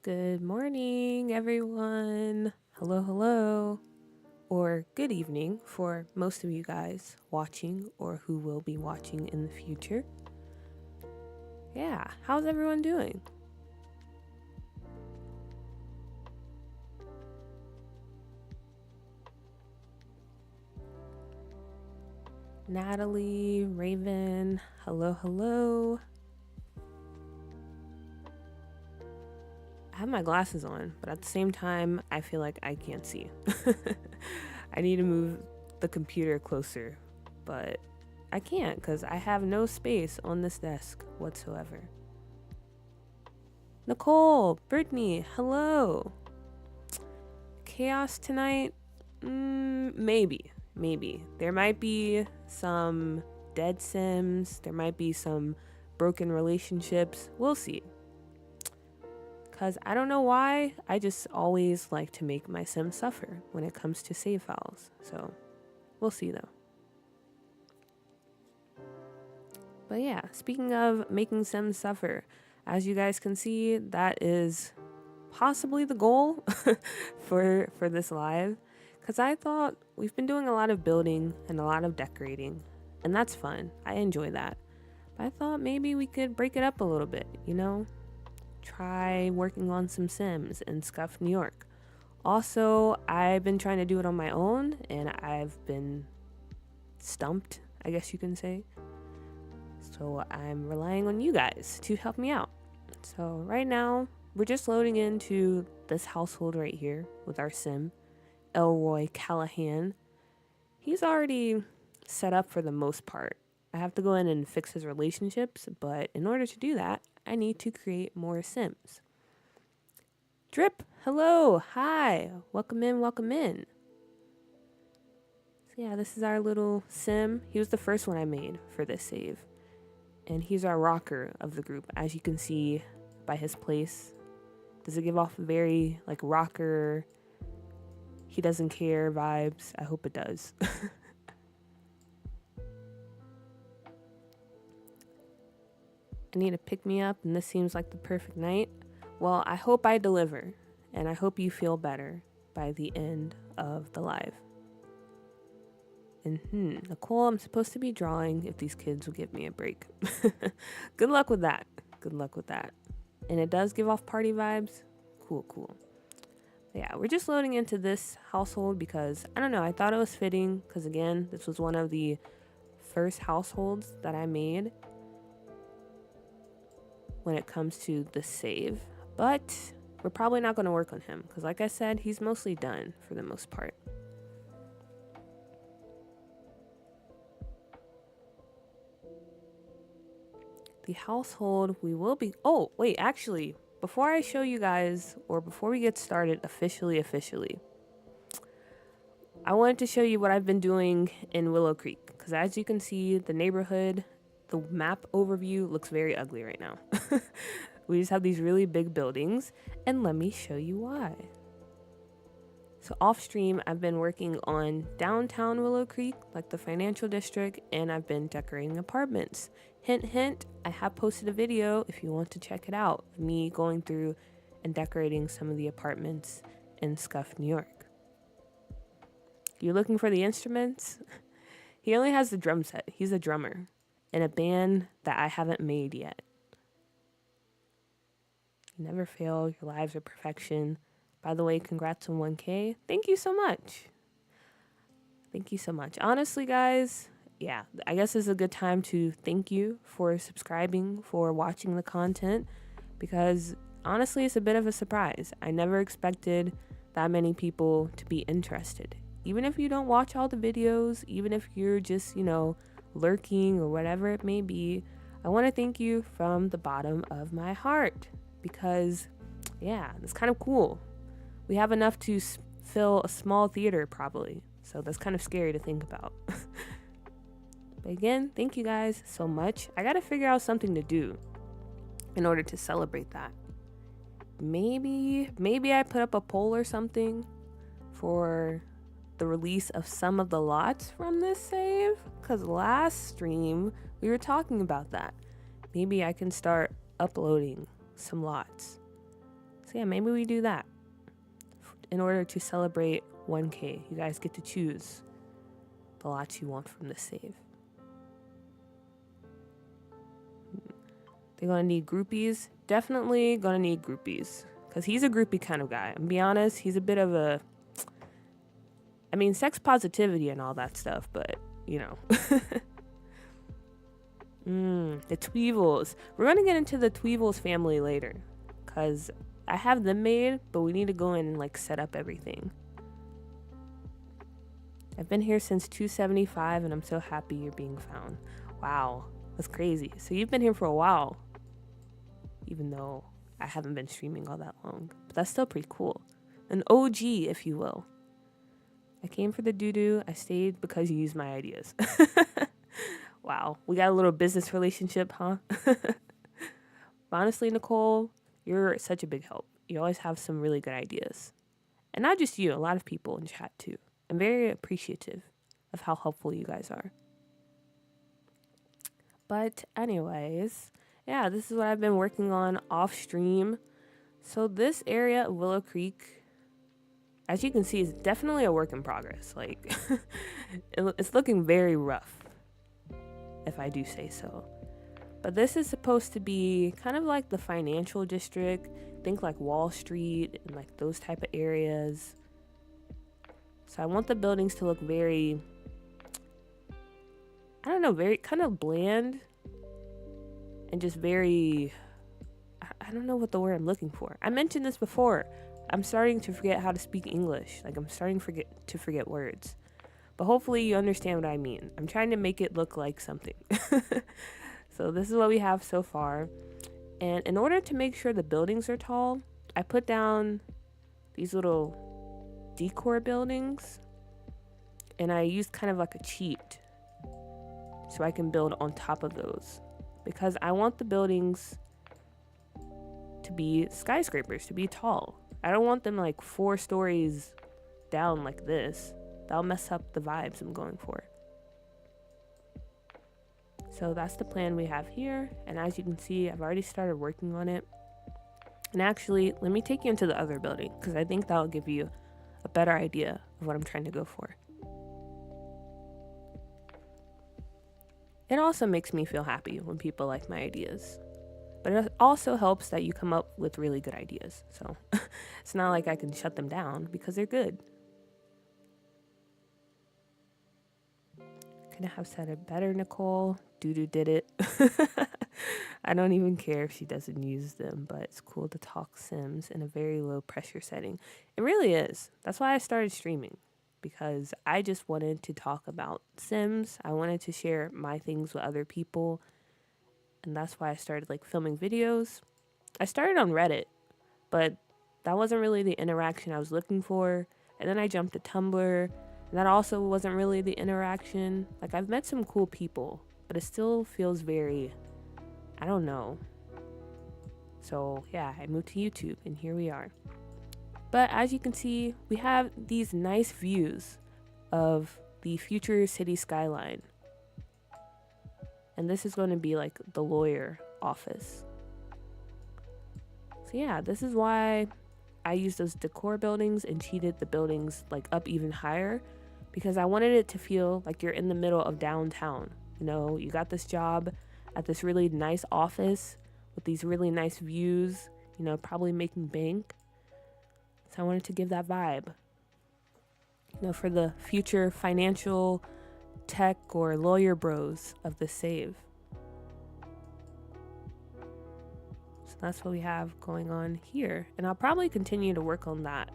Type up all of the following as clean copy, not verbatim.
Good morning, everyone. Hello, hello. Or good evening for most of you guys watching or who will be watching in the future. Yeah, how's everyone doing? Natalie, Raven, hello, hello. I have my glasses on, but at the same time, I feel like I can't see. I need to move the computer closer, but I can't because I have no space on this desk whatsoever. Nicole, Brittany, hello. Chaos tonight? Maybe. There might be some dead Sims. There might be some broken relationships. We'll see. Because I don't know why, I just always like to make my Sims suffer when it comes to save files. So, we'll see though. But yeah, speaking of making Sims suffer, as you guys can see, that is possibly the goal for this live. Because I thought we've been doing a lot of building and a lot of decorating, and that's fun. I enjoy that. But I thought maybe we could break it up a little bit, you know? Try working on some Sims in Scuff, New York. Also, I've been trying to do it on my own, and I've been stumped, I guess you can say. So I'm relying on you guys to help me out. So right now, we're just loading into this household right here with our Sim, Elroy Callahan. He's already set up for the most part. I have to go in and fix his relationships, but in order to do that, I need to create more Sims. Drip, hello, hi, welcome in, welcome in. So yeah, this is our little Sim. He was the first one I made for this save. And he's our rocker of the group, as you can see by his place. Does it give off very like rocker, he doesn't care vibes? I hope it does. I need to pick me up, and this seems like the perfect night. Well, I hope I deliver, and I hope you feel better by the end of the live. And Nicole, I'm supposed to be drawing if these kids will give me a break. Good luck with that. Good luck with that. And it does give off party vibes. Cool. But yeah, we're just loading into this household because, I don't know, I thought it was fitting because, again, this was one of the first households that I made when it comes to the save. But we're probably not going to work on him because, like I said, he's mostly done for the most part. The household we will be... Oh, wait, actually, before I show you guys, or before we get started officially, I wanted to show you what I've been doing in Willow Creek. Because as you can see, the neighborhood, the map overview looks very ugly right now. We just have these really big buildings, and let me show you why. So off stream, I've been working on downtown Willow Creek, like the financial district, and I've been decorating apartments. Hint, hint, I have posted a video if you want to check it out, of me going through and decorating some of the apartments in Scuff, New York. You're looking for the instruments? He only has the drum set. He's a drummer in a band that I haven't made yet. You never fail. Your lives are perfection. By the way, congrats on 1K. Thank you so much. Thank you so much. Honestly, guys, yeah, I guess it's a good time to thank you for subscribing, for watching the content, because honestly, it's a bit of a surprise. I never expected that many people to be interested. Even if you don't watch all the videos, even if you're just, lurking or whatever it may be, I want to thank you from the bottom of my heart because, yeah, it's kind of cool. We have enough to fill a small theater probably, so that's kind of scary to think about. But again, thank you guys so much. I gotta figure out something to do in order to celebrate that. Maybe I put up a poll or something for the release of some of the lots from this save, because last stream we were talking about that. Maybe I can start uploading some lots. So So yeah, maybe we do that in order to celebrate 1K. You guys get to choose the lots you want from the save. They're going to need groupies. Definitely going to need groupies. Because he's a groupie kind of guy. And be honest, he's a bit of a... I mean, sex positivity and all that stuff, but, you know. The Tweevils. We're going to get into the Tweevils family later. Because I have them made, but we need to go in and, like, set up everything. I've been here since 275, and I'm so happy you're being found. Wow. That's crazy. So you've been here for a while. Even though I haven't been streaming all that long. But that's still pretty cool. An OG, if you will. I came for the doo-doo. I stayed because you used my ideas. Wow. We got a little business relationship, huh? But honestly, Nicole, you're such a big help. You always have some really good ideas. And not just you, a lot of people in chat too. I'm very appreciative of how helpful you guys are. But anyways, yeah, this is what I've been working on off stream. So this area of Willow Creek, as you can see, is definitely a work in progress. Like, it's looking very rough, if I do say so. But this is supposed to be kind of like the financial district. Think like Wall Street and like those type of areas. So I want the buildings to look very, I don't know, very kind of bland. And just very, I don't know what the word I'm looking for. I mentioned this before. I'm starting to forget how to speak English. Like, I'm starting to forget words. But hopefully you understand what I mean. I'm trying to make it look like something. So this is what we have so far. And in order to make sure the buildings are tall, I put down these little decor buildings. And I used kind of like a cheat. So I can build on top of those. Because I want the buildings to be skyscrapers, to be tall. I don't want them like 4 stories down like this. That'll mess up the vibes I'm going for. So that's the plan we have here. And as you can see, I've already started working on it. And actually, let me take you into the other building, because I think that'll give you a better idea of what I'm trying to go for. It also makes me feel happy when people like my ideas. But it also helps that you come up with really good ideas. So it's not like I can shut them down because they're good. Couldn't have said it better, Nicole. Doodoo did it. I don't even care if she doesn't use them, but it's cool to talk Sims in a very low pressure setting. It really is. That's why I started streaming. Because I just wanted to talk about Sims. I wanted to share my things with other people. And that's why I started like filming videos. I started on Reddit, but that wasn't really the interaction I was looking for. And then I jumped to Tumblr, and that also wasn't really the interaction. Like, I've met some cool people, but it still feels very, I don't know. So yeah, I moved to YouTube, and here we are. But as you can see, we have these nice views of the future city skyline. And this is going to be like the lawyer office. So yeah, this is why I used those decor buildings and cheated the buildings like up even higher, because I wanted it to feel like you're in the middle of downtown. You know, you got this job at this really nice office with these really nice views, you know, probably making bank. So I wanted to give that vibe, you know, for the future financial tech or lawyer bros of the save. So that's what we have going on here. And I'll probably continue to work on that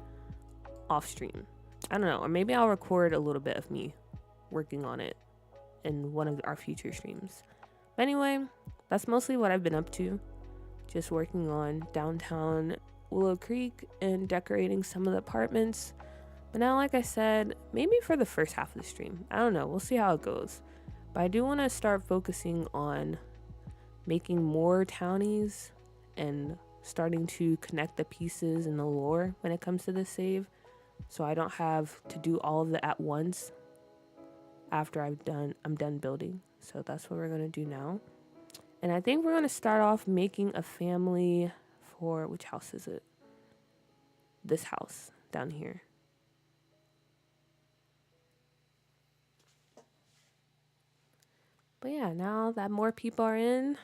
off stream. I don't know, or maybe I'll record a little bit of me working on it in one of our future streams. But anyway, that's mostly what I've been up to. Just working on downtown Willow Creek and decorating some of the apartments. But now, like I said, maybe for the first half of the stream. I don't know. We'll see how it goes. But I do want to start focusing on making more townies and starting to connect the pieces and the lore when it comes to this save. So I don't have to do all of it at once after I'm done building. So that's what we're going to do now. And I think we're going to start off making a family for, which house is it? this house down here. But yeah, now that more people are in,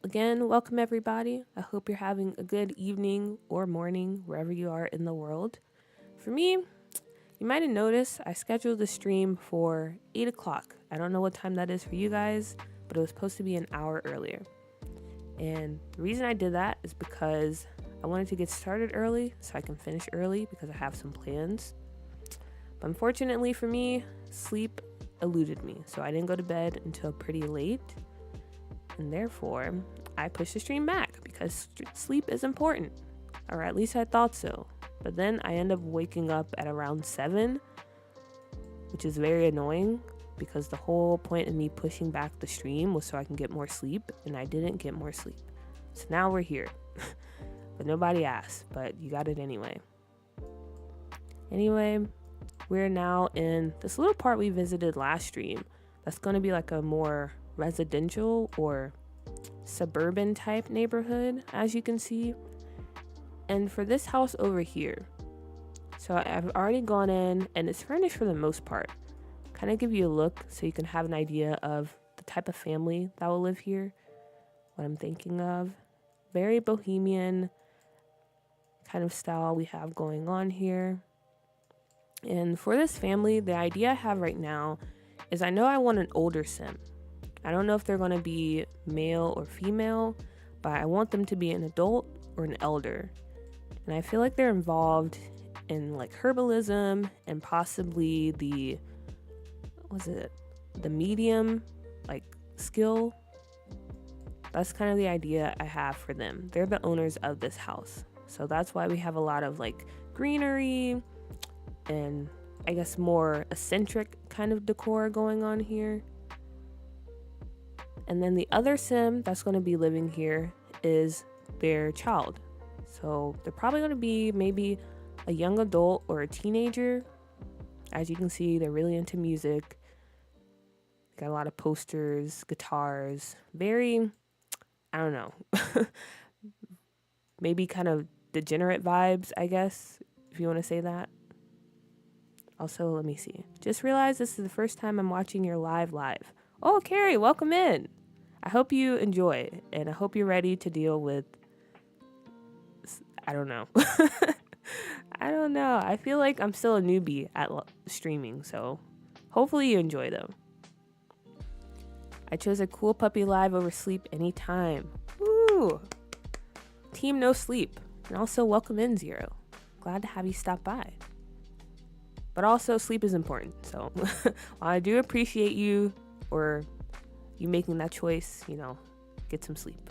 again, welcome everybody. I hope you're having a good evening or morning wherever you are in the world. For me, you might have noticed I scheduled the stream for 8 o'clock. I don't know what time that is for you guys, but it was supposed to be an hour earlier. And the reason I did that is because I wanted to get started early so I can finish early because I have some plans. But unfortunately for me, sleep eluded me. So I didn't go to bed until pretty late. And therefore, I pushed the stream back because sleep is important. Or at least I thought so. But then I end up waking up at around 7, which is very annoying because the whole point of me pushing back the stream was so I can get more sleep, and I didn't get more sleep. So now we're here. But nobody asked, but you got it anyway. Anyway, we're now in this little part we visited last stream. That's going to be like a more residential or suburban type neighborhood, as you can see. And for this house over here, so I've already gone in and it's furnished for the most part. Kind of give you a look so you can have an idea of the type of family that will live here, what I'm thinking of. Very bohemian kind of style we have going on here. And for this family, the idea I have right now is I know I want an older sim. I don't know if they're going to be male or female, but I want them to be an adult or an elder. And I feel like they're involved in like herbalism and possibly the medium like skill. That's kind of the idea I have for them. They're the owners of this house. So that's why we have a lot of like greenery and I guess more eccentric kind of decor going on here. And then the other sim that's going to be living here is their child. So they're probably going to be maybe a young adult or a teenager. As you can see, they're really into music. Got a lot of posters, guitars, very, I don't know, maybe kind of degenerate vibes, I guess, if you want to say that. Also, let me see. Just realized this is the first time I'm watching your live. Oh, Carrie, welcome in. I hope you enjoy, and I hope you're ready to deal with, I don't know. I don't know. I feel like I'm still a newbie at streaming, so hopefully you enjoy though. I chose a cool puppy live over sleep anytime. Woo! Team no sleep. And also welcome in, Zero. Glad to have you stop by. But also sleep is important. So while I do appreciate you or you making that choice, get some sleep.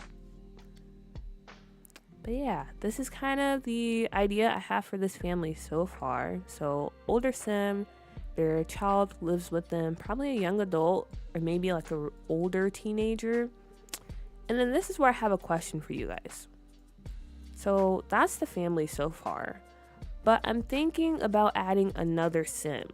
But yeah, this is kind of the idea I have for this family so far. So older sim, their child lives with them, probably a young adult or maybe like a older teenager. And then this is where I have a question for you guys. So that's the family so far. But I'm thinking about adding another sim.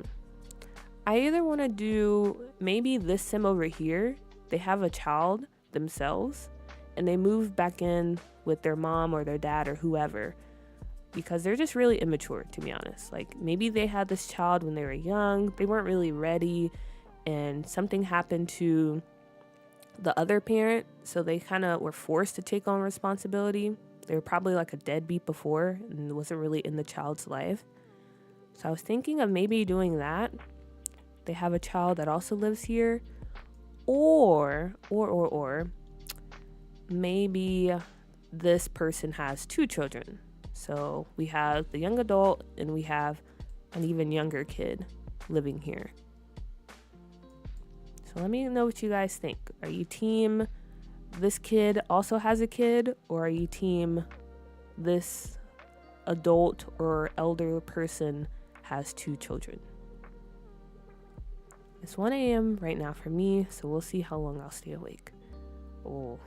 I either want to do maybe this sim over here. They have a child themselves and they move back in with their mom or their dad or whoever because they're just really immature, to be honest. Like maybe they had this child when they were young, they weren't really ready and something happened to the other parent, so they kind of were forced to take on responsibility. They were probably like a deadbeat before and wasn't really in the child's life. So I was thinking of maybe doing that. They have a child that also lives here, or maybe this person has 2 children. So we have the young adult and we have an even younger kid living here. So let me know what you guys think. Are you team this kid also has a kid, or are you team this adult or elder person has 2 children? It's 1 a.m. right now for me, so we'll see how long I'll stay awake. Oh,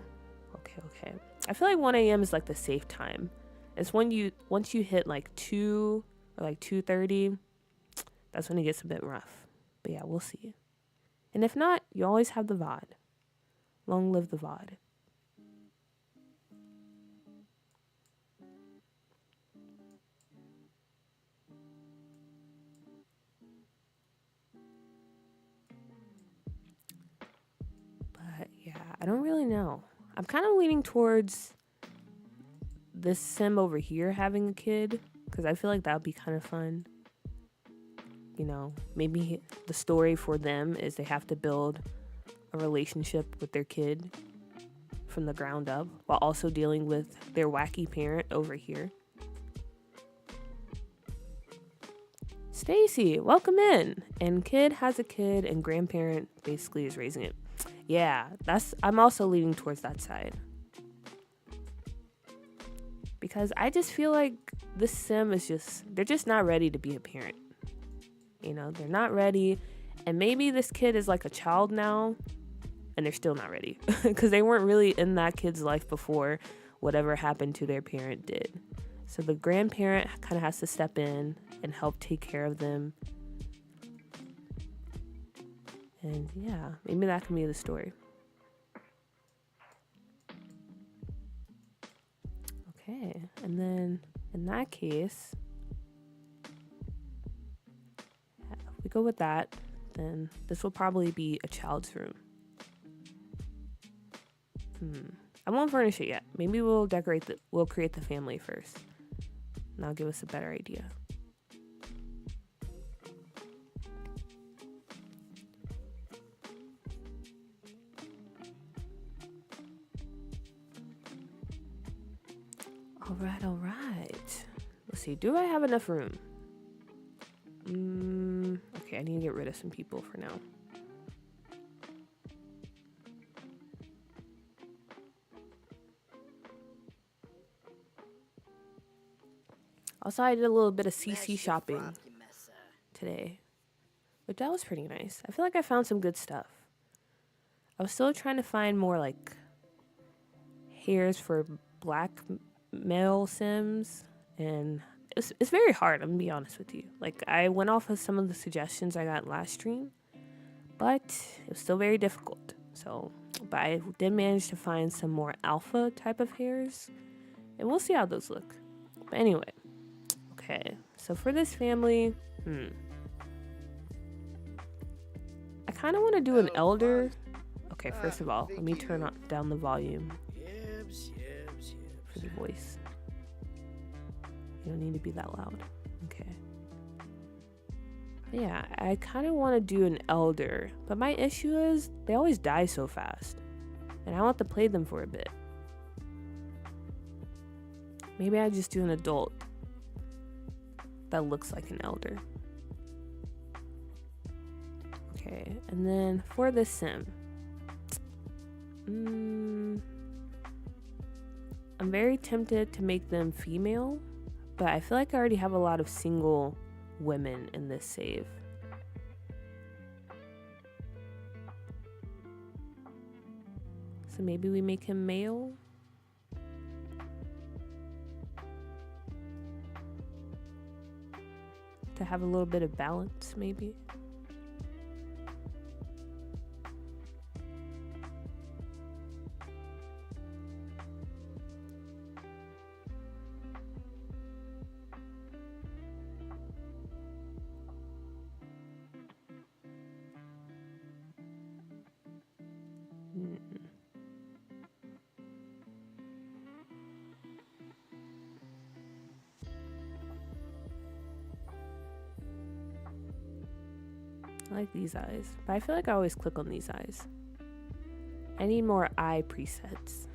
okay. I feel like 1 a.m. is like the safe time. It's when once you hit like 2 or like 2:30, that's when it gets a bit rough. But yeah, we'll see. And if not, you always have the VOD. Long live the VOD. I don't really know. I'm kind of leaning towards this sim over here having a kid because I feel like that would be kind of fun. You know, maybe the story for them is they have to build a relationship with their kid from the ground up while also dealing with their wacky parent over here. Stacy, welcome in. And kid has a kid and grandparent basically is raising it. Yeah, I'm also leaning towards that side. Because I just feel like this sim they're just not ready to be a parent. You know, they're not ready. And maybe this kid is like a child now and they're still not ready because they weren't really in that kid's life before whatever happened to their parent did. So the grandparent kind of has to step in and help take care of them. And yeah, maybe that can be the story. Okay, and then in that case, if we go with that, then this will probably be a child's room. I won't furnish it yet. Maybe we'll create the family first. And that'll give us a better idea. All right. Let's see. Do I have enough room? Okay, I need to get rid of some people for now. Also, I did a little bit of CC shopping today, but that was pretty nice. I feel like I found some good stuff. I was still trying to find more like hairs for black male sims, and it's very hard. I'm gonna be honest with you. Like, I went off of some of the suggestions I got last stream, but it was still very difficult. But I did manage to find some more alpha type of hairs, and we'll see how those look. But anyway, okay. So for this family, I kind of want to do an elder. Okay, first of all, let me turn down the volume for the voice. You don't need to be that loud. Okay. Yeah, I kind of want to do an elder, but my issue is they always die so fast, and I want to play them for a bit. Maybe I just do an adult that looks like an elder. Okay, and then for the sim, I'm very tempted to make them female, but I feel like I already have a lot of single women in this save. So maybe we make him male. To have a little bit of balance, maybe. I like these eyes, but I feel like I always click on these eyes. I need more eye presets.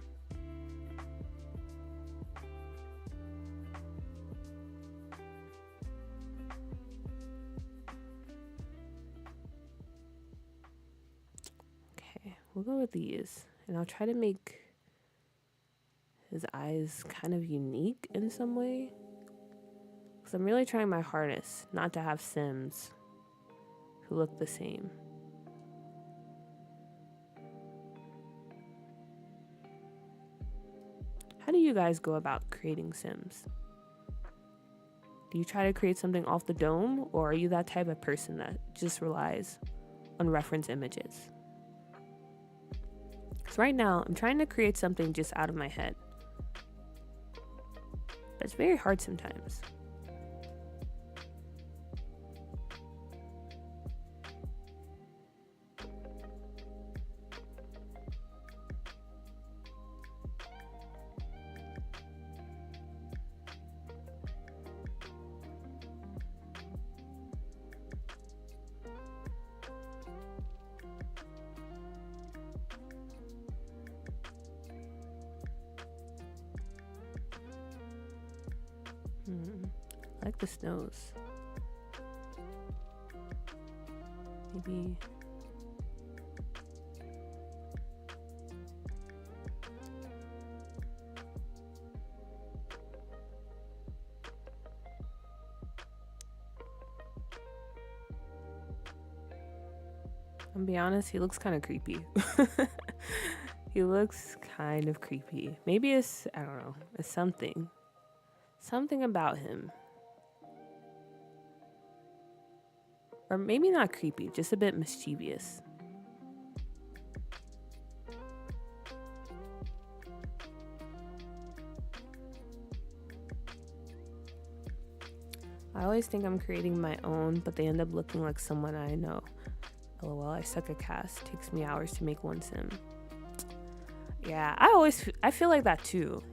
Okay, we'll go with these, and I'll try to make his eyes kind of unique in some way, because I'm really trying my hardest not to have Sims who look the same. How do you guys go about creating Sims? Do you try to create something off the dome, or are you that type of person that just relies on reference images? Because right now, I'm trying to create something just out of my head. But it's very hard sometimes. like this nose. Maybe. I'm gonna be honest, he looks kind of creepy. He looks kind of creepy. Maybe it's, I don't know, it's something. Something about him. Or maybe not creepy, just a bit mischievous. I always think I'm creating my own, but they end up looking like someone I know. LOL, I suck at cast. Takes me hours to make one sim. Yeah, I feel like that too.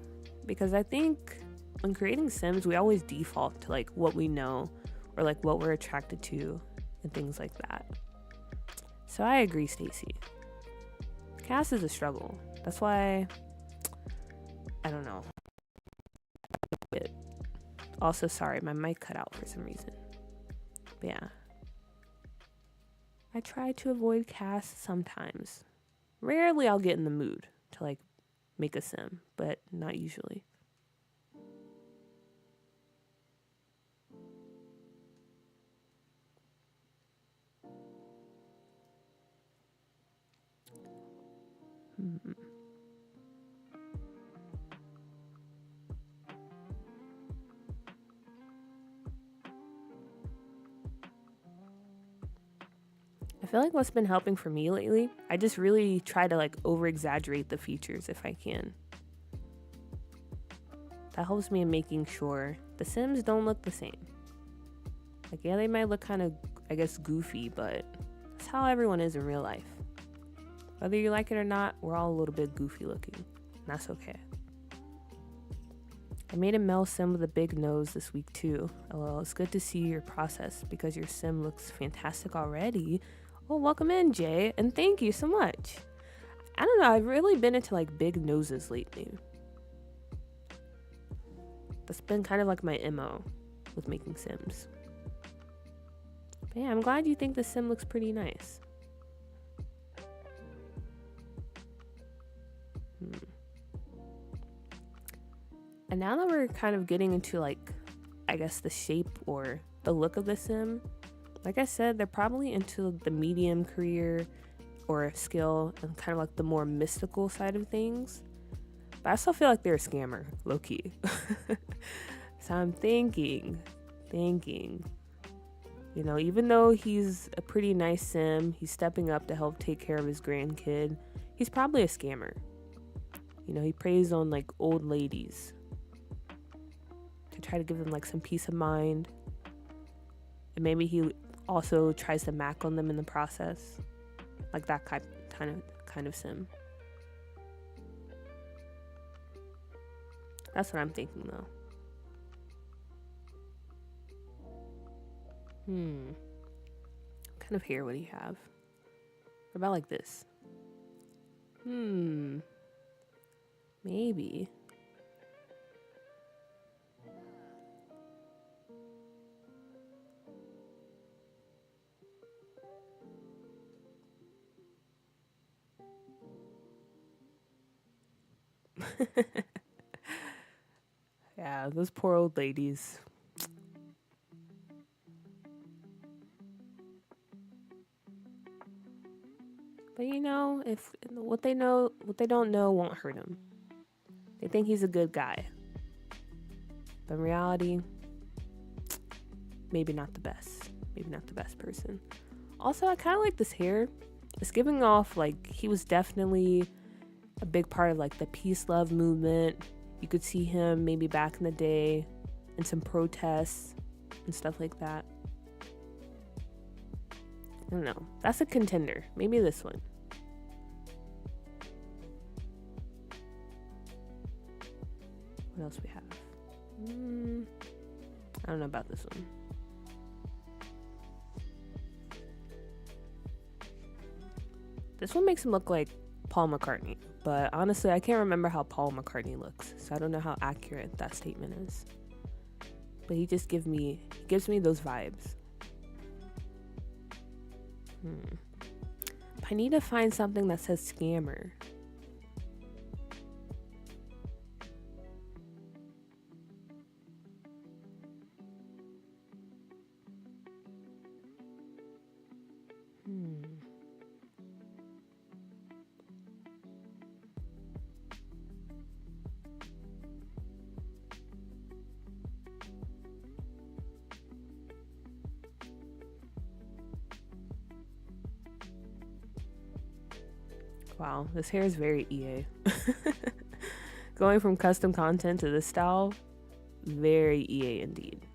Because I think when creating sims, we always default to like what we know or like what we're attracted to and things like that. So I agree, Stacy. Cast is a struggle. That's why, I don't know. Also, sorry, my mic cut out for some reason. But yeah. I try to avoid cast sometimes. Rarely I'll get in the mood to like make a sim, but not usually. I feel like what's been helping for me lately, I just really try to like over exaggerate the features if I can. That helps me in making sure the sims don't look the same. Like, yeah, they might look kind of, I guess, goofy, but that's how everyone is in real life. Whether you like it or not, we're all a little bit goofy looking, and that's okay. I made a male sim with a big nose this week too. LOL, it's good to see your process because your sim looks fantastic already. Well, welcome in, Jay, and thank you so much. I don't know, I've really been into like big noses lately. That's been kind of like my MO with making sims. But yeah, I'm glad you think the sim looks pretty nice. And now that we're kind of getting into like, I guess the shape or the look of the sim, like I said, they're probably into the medium career or skill and kind of like the more mystical side of things. But I still feel like they're a scammer, low key. So I'm thinking, you know, even though he's a pretty nice sim, he's stepping up to help take care of his grandkid, he's probably a scammer. You know, he preys on like old ladies to try to give them like some peace of mind. And maybe he also tries to mac on them in the process. Like that kind of sim. That's what I'm thinking though. What kind of hair would he have? What about like this? Maybe. Yeah, those poor old ladies. But you know, if what they don't know won't hurt him. They think he's a good guy. But in reality, maybe not the best. Maybe not the best person. Also, I kind of like this hair. It's giving off like he was definitely a big part of like the peace love movement. You could see him maybe back in the day in some protests and stuff like that. I don't know. That's a contender. Maybe this one. What else we have? I don't know about this one. This one makes him look like Paul McCartney, but honestly, I can't remember how Paul McCartney looks, so I don't know how accurate that statement is. but he gives me those vibes. I need to find something that says scammer. Wow, this hair is very EA. Going from custom content to this style, very EA indeed.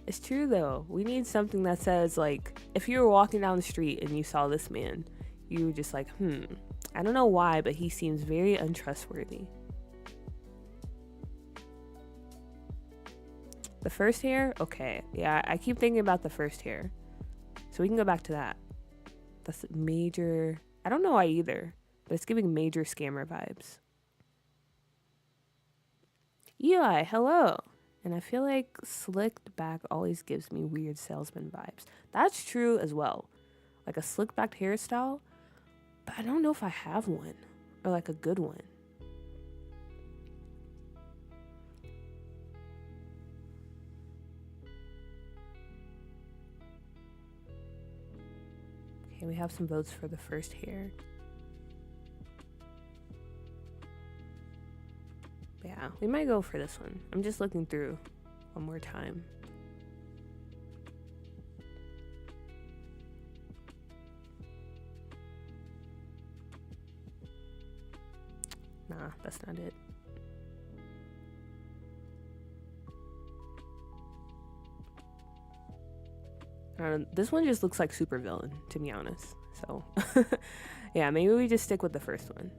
It's true though. We need something that says, like, if you were walking down the street and you saw this man, you were just like, I don't know why, but he seems very untrustworthy. The first hair? Okay. Yeah, I keep thinking about the first hair. So we can go back to that. That's major. I don't know why either, but it's giving major scammer vibes. Eli, hello. And I feel like slicked back always gives me weird salesman vibes. That's true as well. Like a slicked back hairstyle, but I don't know if I have one or like a good one. Okay, we have some votes for the first hair. Yeah, we might go for this one. I'm just looking through one more time. Nah, that's not it. This one just looks like supervillain, to be honest. So, yeah, maybe we just stick with the first one.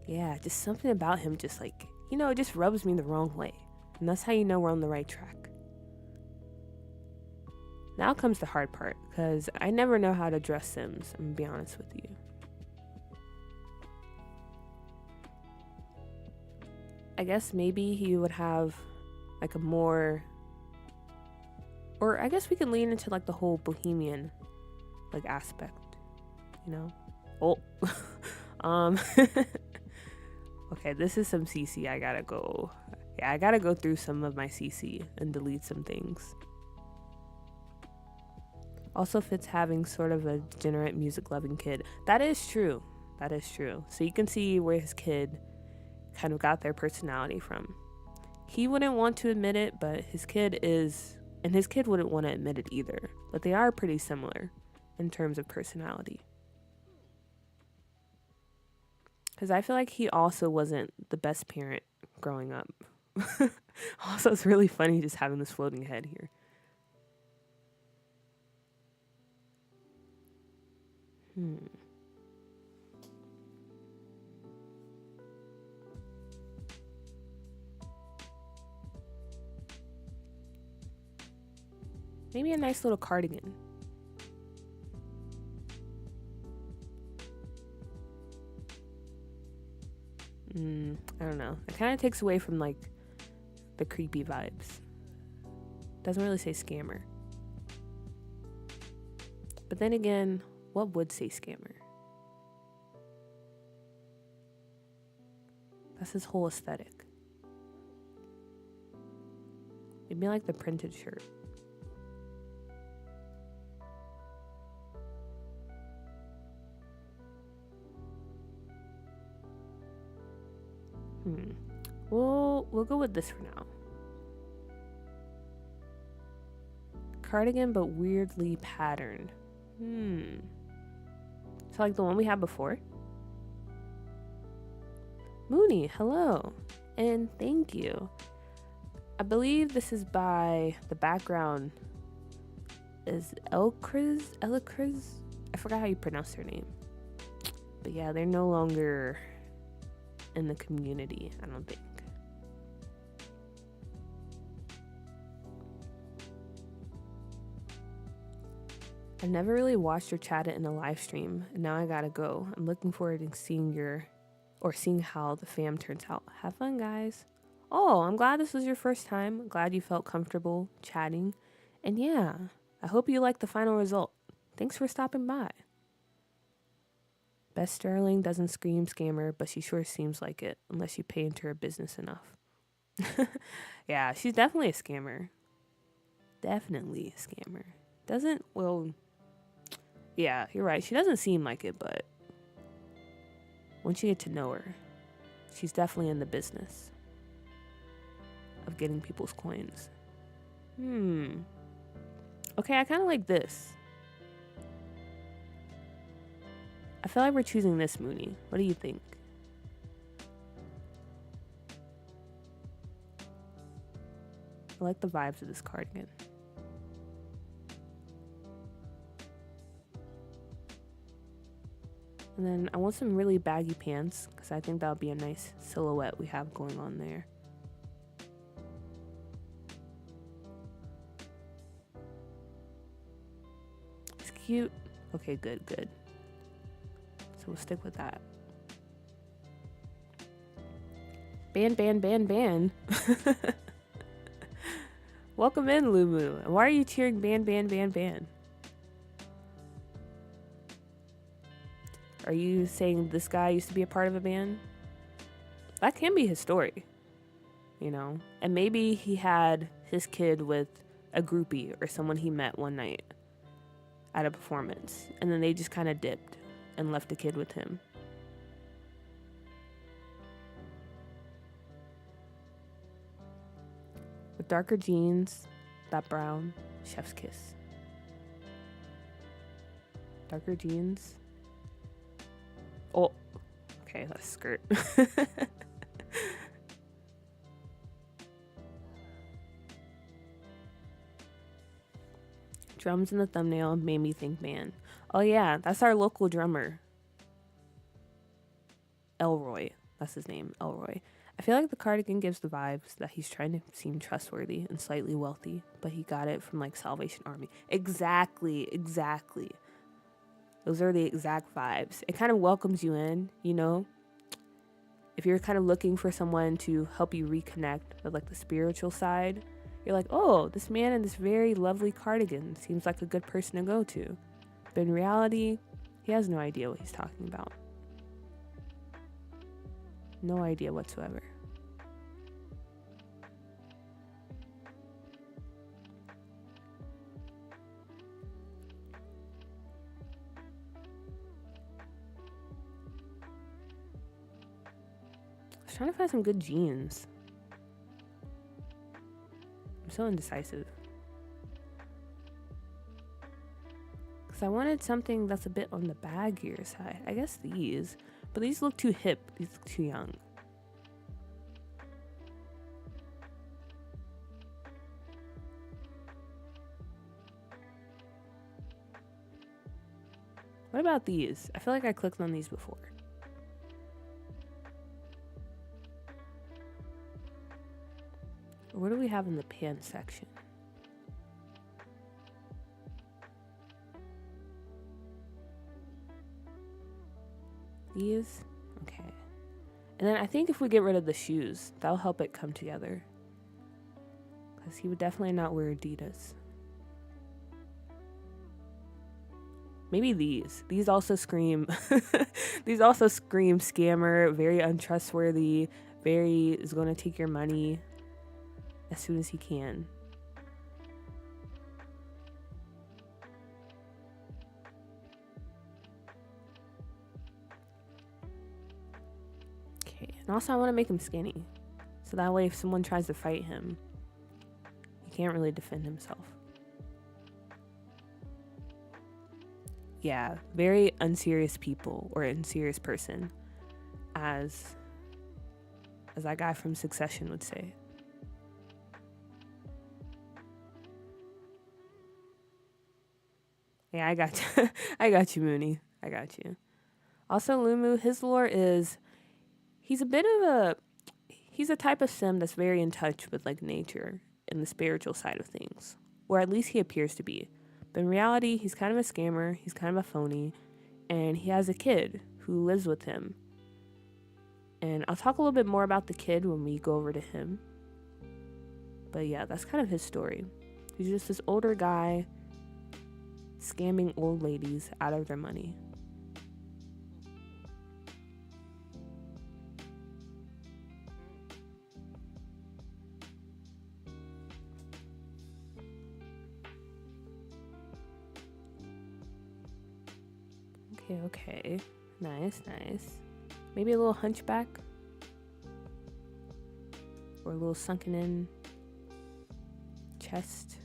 Yeah, just something about him just like, it just rubs me the wrong way. And that's how you know we're on the right track. Now comes the hard part, because I never know how to dress Sims, I'm gonna be honest with you. I guess maybe he would have like a more, or I guess we can lean into like the whole bohemian like aspect, Oh, okay, this is some CC. I gotta go. Yeah, I gotta go through some of my CC and delete some things. Also fits having sort of a degenerate music loving kid. That is true. That is true. So you can see where his kid kind of got their personality from. He wouldn't want to admit it, but his kid is, and his kid wouldn't want to admit it either. But they are pretty similar in terms of personality. Because I feel like he also wasn't the best parent growing up. Also, it's really funny just having this floating head here. Maybe a nice little cardigan. I don't know. It kind of takes away from like the creepy vibes. Doesn't really say scammer. But then again, what would say scammer? That's his whole aesthetic. Maybe like the printed shirt. We'll go with this for now. Cardigan, but weirdly patterned. So like the one we had before? Mooney, hello. And thank you. I believe this is by the background is Elikriz? I forgot how you pronounce her name. But yeah, they're no longer in the community, I don't think. I never really watched or chatted in a live stream, and now I gotta go. I'm looking forward to seeing how the fam turns out. Have fun, guys. Oh, I'm glad this was your first time. Glad you felt comfortable chatting. And yeah, I hope you like the final result. Thanks for stopping by. Bess Sterling doesn't scream scammer, but she sure seems like it, unless you pay into her business enough. Yeah, she's definitely a scammer. Definitely a scammer. Yeah, you're right. She doesn't seem like it, but once you get to know her, she's definitely in the business of getting people's coins. Okay, I kind of like this. I feel like we're choosing this, Mooney. What do you think? I like the vibes of this cardigan. And then I want some really baggy pants because I think that would be a nice silhouette we have going on there. It's cute. Okay, good. So we'll stick with that. Ban. Welcome in, Lumu. Why are you cheering ban? Are you saying this guy used to be a part of a band? That can be his story, you know? And maybe he had his kid with a groupie or someone he met one night at a performance, and then they just kind of dipped and left the kid with him. With darker jeans, that brown, chef's kiss. Darker jeans. Oh, okay, that's skirt. Drums in the thumbnail made me think man. Oh yeah, that's our local drummer. Elroy. That's his name, Elroy. I feel like the cardigan gives the vibes that he's trying to seem trustworthy and slightly wealthy, but he got it from like Salvation Army. Exactly. Those are the exact vibes. It kind of welcomes you in, you know? If you're kind of looking for someone to help you reconnect with like the spiritual side, you're like, oh, this man in this very lovely cardigan seems like a good person to go to. But in reality, he has no idea what he's talking about. No idea whatsoever. I was trying to find some good jeans. I'm so indecisive. Because I wanted something that's a bit on the baggier side. I guess these. But these look too hip. These look too young. What about these? I feel like I clicked on these before. What do we have in the pants section? These? Okay. And then I think if we get rid of the shoes, that'll help it come together. Because he would definitely not wear Adidas. Maybe these. These also scream scammer, very untrustworthy, very is going to take your money as soon as he can. Okay, and also I want to make him skinny. So that way if someone tries to fight him, he can't really defend himself. Yeah, very unserious people or unserious person, as that guy from Succession would say. Yeah, I got you. I got you, Mooney. I got you. Also, Lumu, his lore is he's a type of sim that's very in touch with like nature and the spiritual side of things, or at least he appears to be. But in reality, he's kind of a scammer, he's kind of a phony, and he has a kid who lives with him. And I'll talk a little bit more about the kid when we go over to him. But yeah, that's kind of his story. He's just this older guy scamming old ladies out of their money. Okay. Nice. Maybe a little hunchback. Or a little sunken in chest.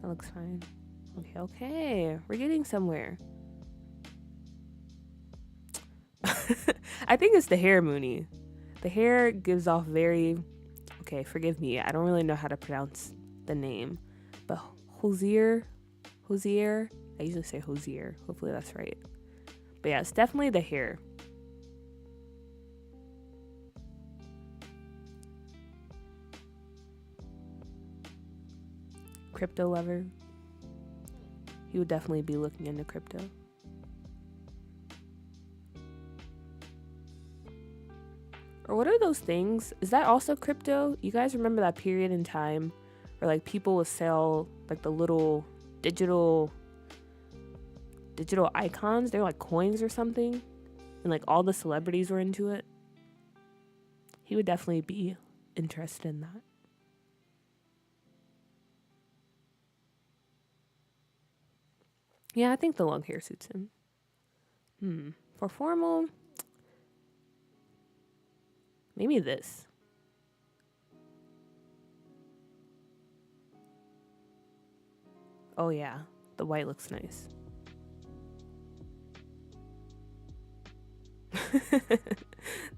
That looks fine. Okay. We're getting somewhere. I think it's the hair, Mooney. The hair gives off very... Okay, forgive me. I don't really know how to pronounce the name. But Hosier? I usually say Hosier. Hopefully that's right. But yeah, it's definitely the hair. Crypto lover. He would definitely be looking into crypto. Or what are those things? Is that also crypto? You guys remember that period in time where like people would sell like the little digital icons? They're like coins or something. And like all the celebrities were into it. He would definitely be interested in that. Yeah, I think the long hair suits him. For formal, maybe this. Oh yeah, the white looks nice.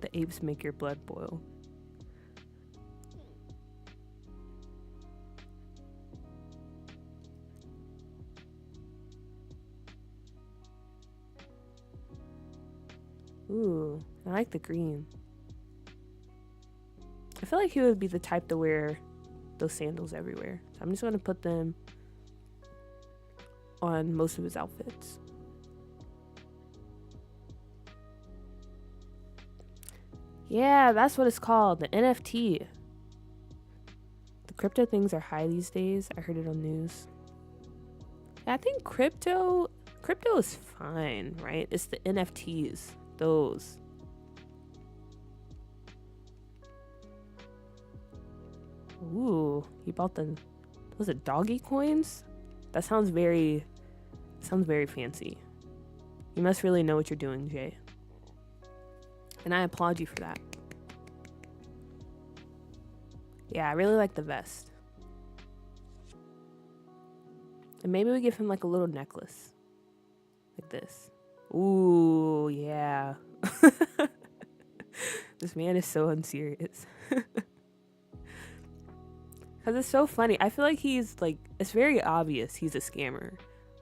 The apes make your blood boil. Ooh, I like the green. I feel like he would be the type to wear those sandals everywhere. So I'm just going to put them on most of his outfits. Yeah, that's what it's called, the NFT. The crypto things are high these days. I heard it on news. I think crypto is fine, right? It's the NFTs, those. Ooh, he bought was it doggy coins? That sounds very fancy. You must really know what you're doing, Jay. And I applaud you for that. Yeah, I really like the vest. And maybe we give him like a little necklace. Like this. Ooh, yeah. This man is so unserious. Because it's so funny. I feel like he's like, it's very obvious he's a scammer.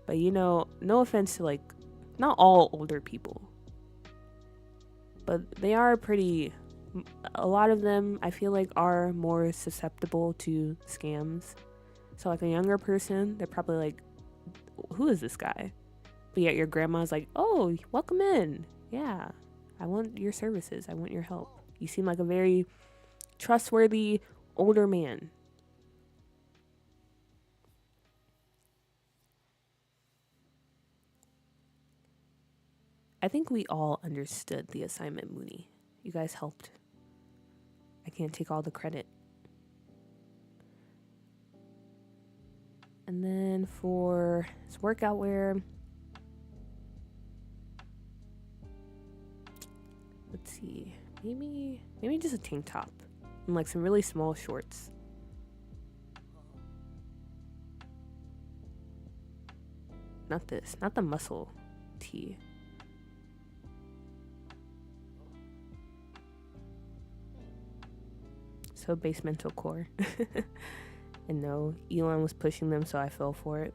But you know, no offense to like, not all older people. But they are a lot of them I feel like are more susceptible to scams. So like a younger person, they're probably like, who is this guy? But yet your grandma's like, oh, welcome in. Yeah, I want your services. I want your help. You seem like a very trustworthy older man. I think we all understood the assignment, Mooney. You guys helped. I can't take all the credit. And then for his workout wear, let's see, maybe just a tank top and like some really small shorts. Not this, not the muscle tee. So basemental core. And no, Elon was pushing them, so I fell for it.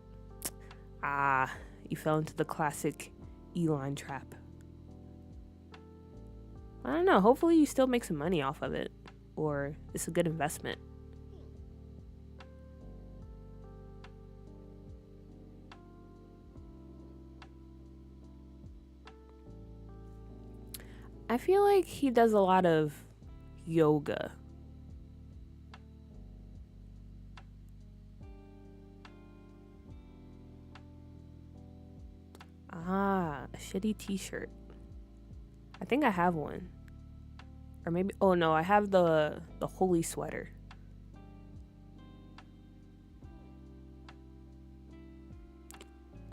Ah, you fell into the classic Elon trap. I don't know, hopefully you still make some money off of it, or it's a good investment. I feel like he does a lot of yoga. Ah, a shitty t-shirt. I think I have one. Or maybe, oh no, I have the holy sweater.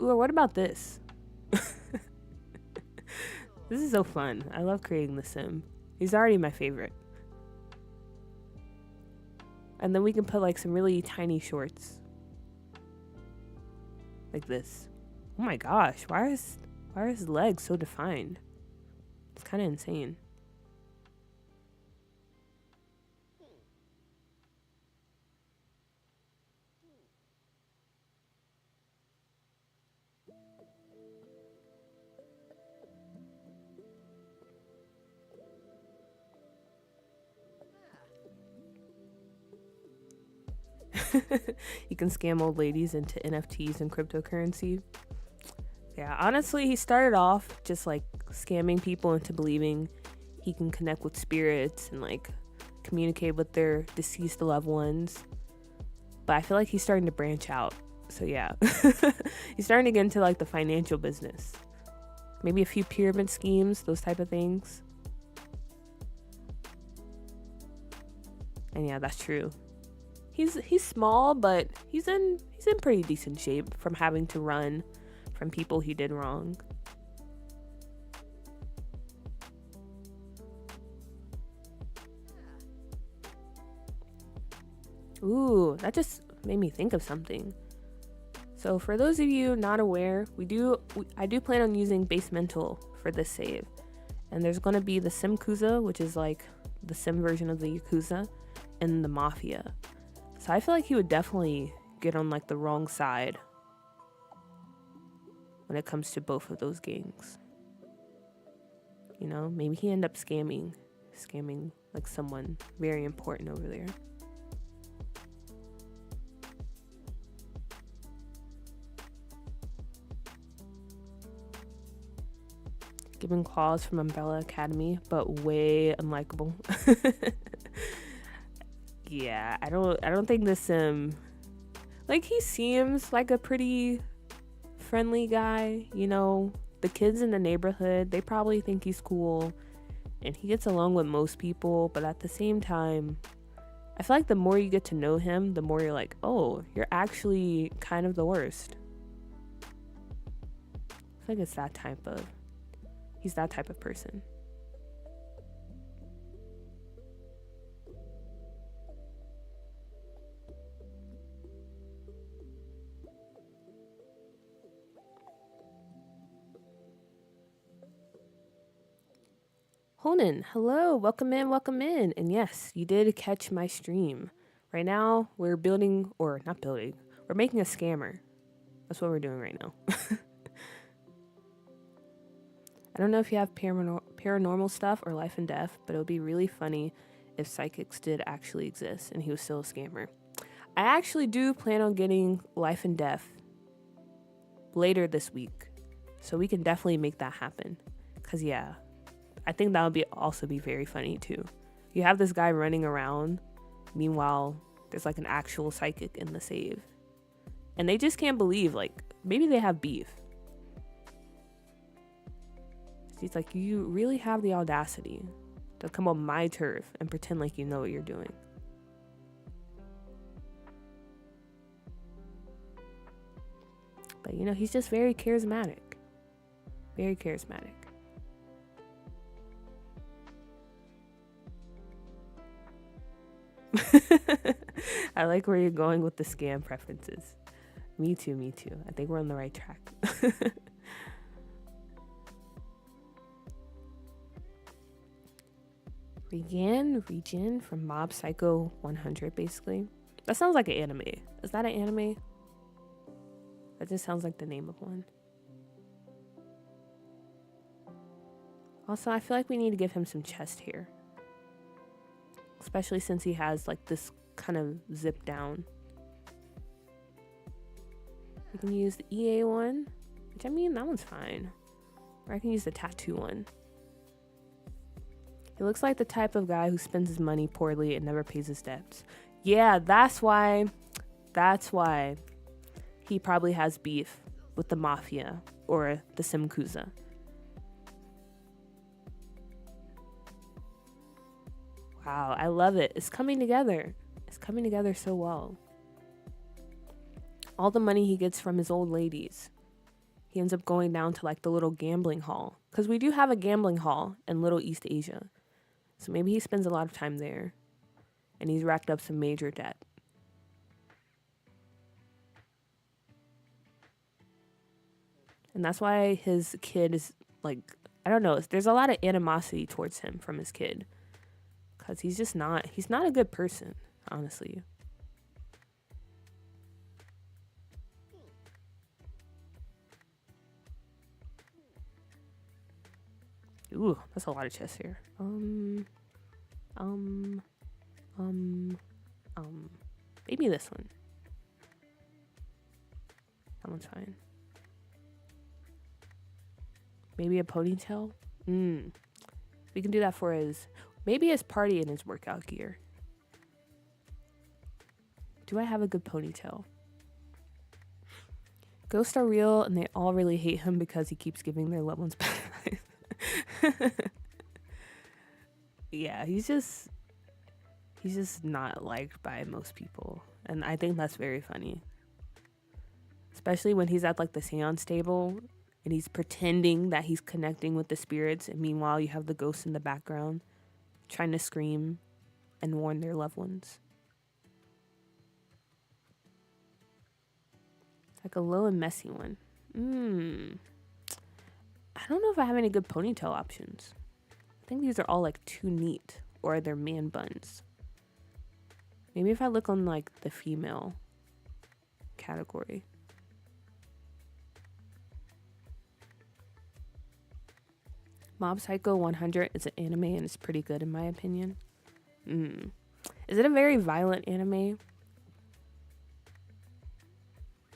Ooh, what about this? This is so fun. I love creating the sim. He's already my favorite. And then we can put like some really tiny shorts. Like this. Oh my gosh, why are his legs so defined? It's kind of insane. You can scam old ladies into NFTs and cryptocurrency. Yeah, honestly, he started off just like scamming people into believing he can connect with spirits and like communicate with their deceased loved ones. But I feel like he's starting to branch out. So yeah, he's starting to get into like the financial business. Maybe a few pyramid schemes, those type of things. And yeah, that's true. He's small, but he's in pretty decent shape from having to run from people he did wrong. Ooh, that just made me think of something. So for those of you not aware, I do plan on using Basemental for this save. And there's going to be the Simkuza, which is like the sim version of the Yakuza, and the Mafia. So I feel like he would definitely get on like the wrong side when it comes to both of those gangs. You know, maybe he end up scamming like someone very important over there. Given claws from Umbrella Academy, but way unlikable. Yeah, I don't think this like he seems like a pretty friendly guy, you know. The kids in the neighborhood, they probably think he's cool and he gets along with most people, but at the same time, I feel like the more you get to know him, the more you're like, oh, you're actually kind of the worst. I think it's he's that type of person. Honan, hello, welcome in. And yes, you did catch my stream. Right now, we're making a scammer. That's what we're doing right now. I don't know if you have paranormal stuff or life and death, but it would be really funny if psychics did actually exist and he was still a scammer. I actually do plan on getting life and death later this week, so we can definitely make that happen. Cause yeah, I think that would also be very funny too. You have this guy running around, meanwhile there's like an actual psychic in the save, and they just can't believe, like, maybe they have beef. He's like, you really have the audacity to come on my turf and pretend like you know what you're doing. But you know, he's just very charismatic. Very charismatic. I like where you're going with the scam preferences. Me too. I think we're on the right track. Regen from Mob Psycho 100, basically. That sounds like an anime. Is that an anime? That just sounds like the name of one. Also, I feel like we need to give him some chest hair. Especially since he has like this kind of zip down. We can use the EA one, which I mean, that one's fine. Or I can use the tattoo one. He looks like the type of guy who spends his money poorly and never pays his debts. Yeah, that's why he probably has beef with the mafia or the Simkuza. Wow, I love it. It's coming together. It's coming together so well. All the money he gets from his old ladies, he ends up going down to like the little gambling hall. Because we do have a gambling hall in Little East Asia. So maybe he spends a lot of time there. And he's racked up some major debt. And that's why his kid is like, I don't know, there's a lot of animosity towards him from his kid. Because he's not a good person, honestly. Ooh, that's a lot of chess here. Maybe this one. That one's fine. Maybe a ponytail? We can do that for maybe his party and his workout gear. Do I have a good ponytail? Ghosts are real and they all really hate him because he keeps giving their loved ones bad advice. Yeah, he's just not liked by most people. And I think that's very funny. Especially when he's at like the seance table and he's pretending that he's connecting with the spirits, and meanwhile you have the ghosts in the background trying to scream and warn their loved ones. Like a low and messy one. I don't know if I have any good ponytail options. I think these are all like too neat, or they're man buns. Maybe if I look on like the female category. Mob Psycho 100 is an anime and it's pretty good in my opinion. Is it a very violent anime?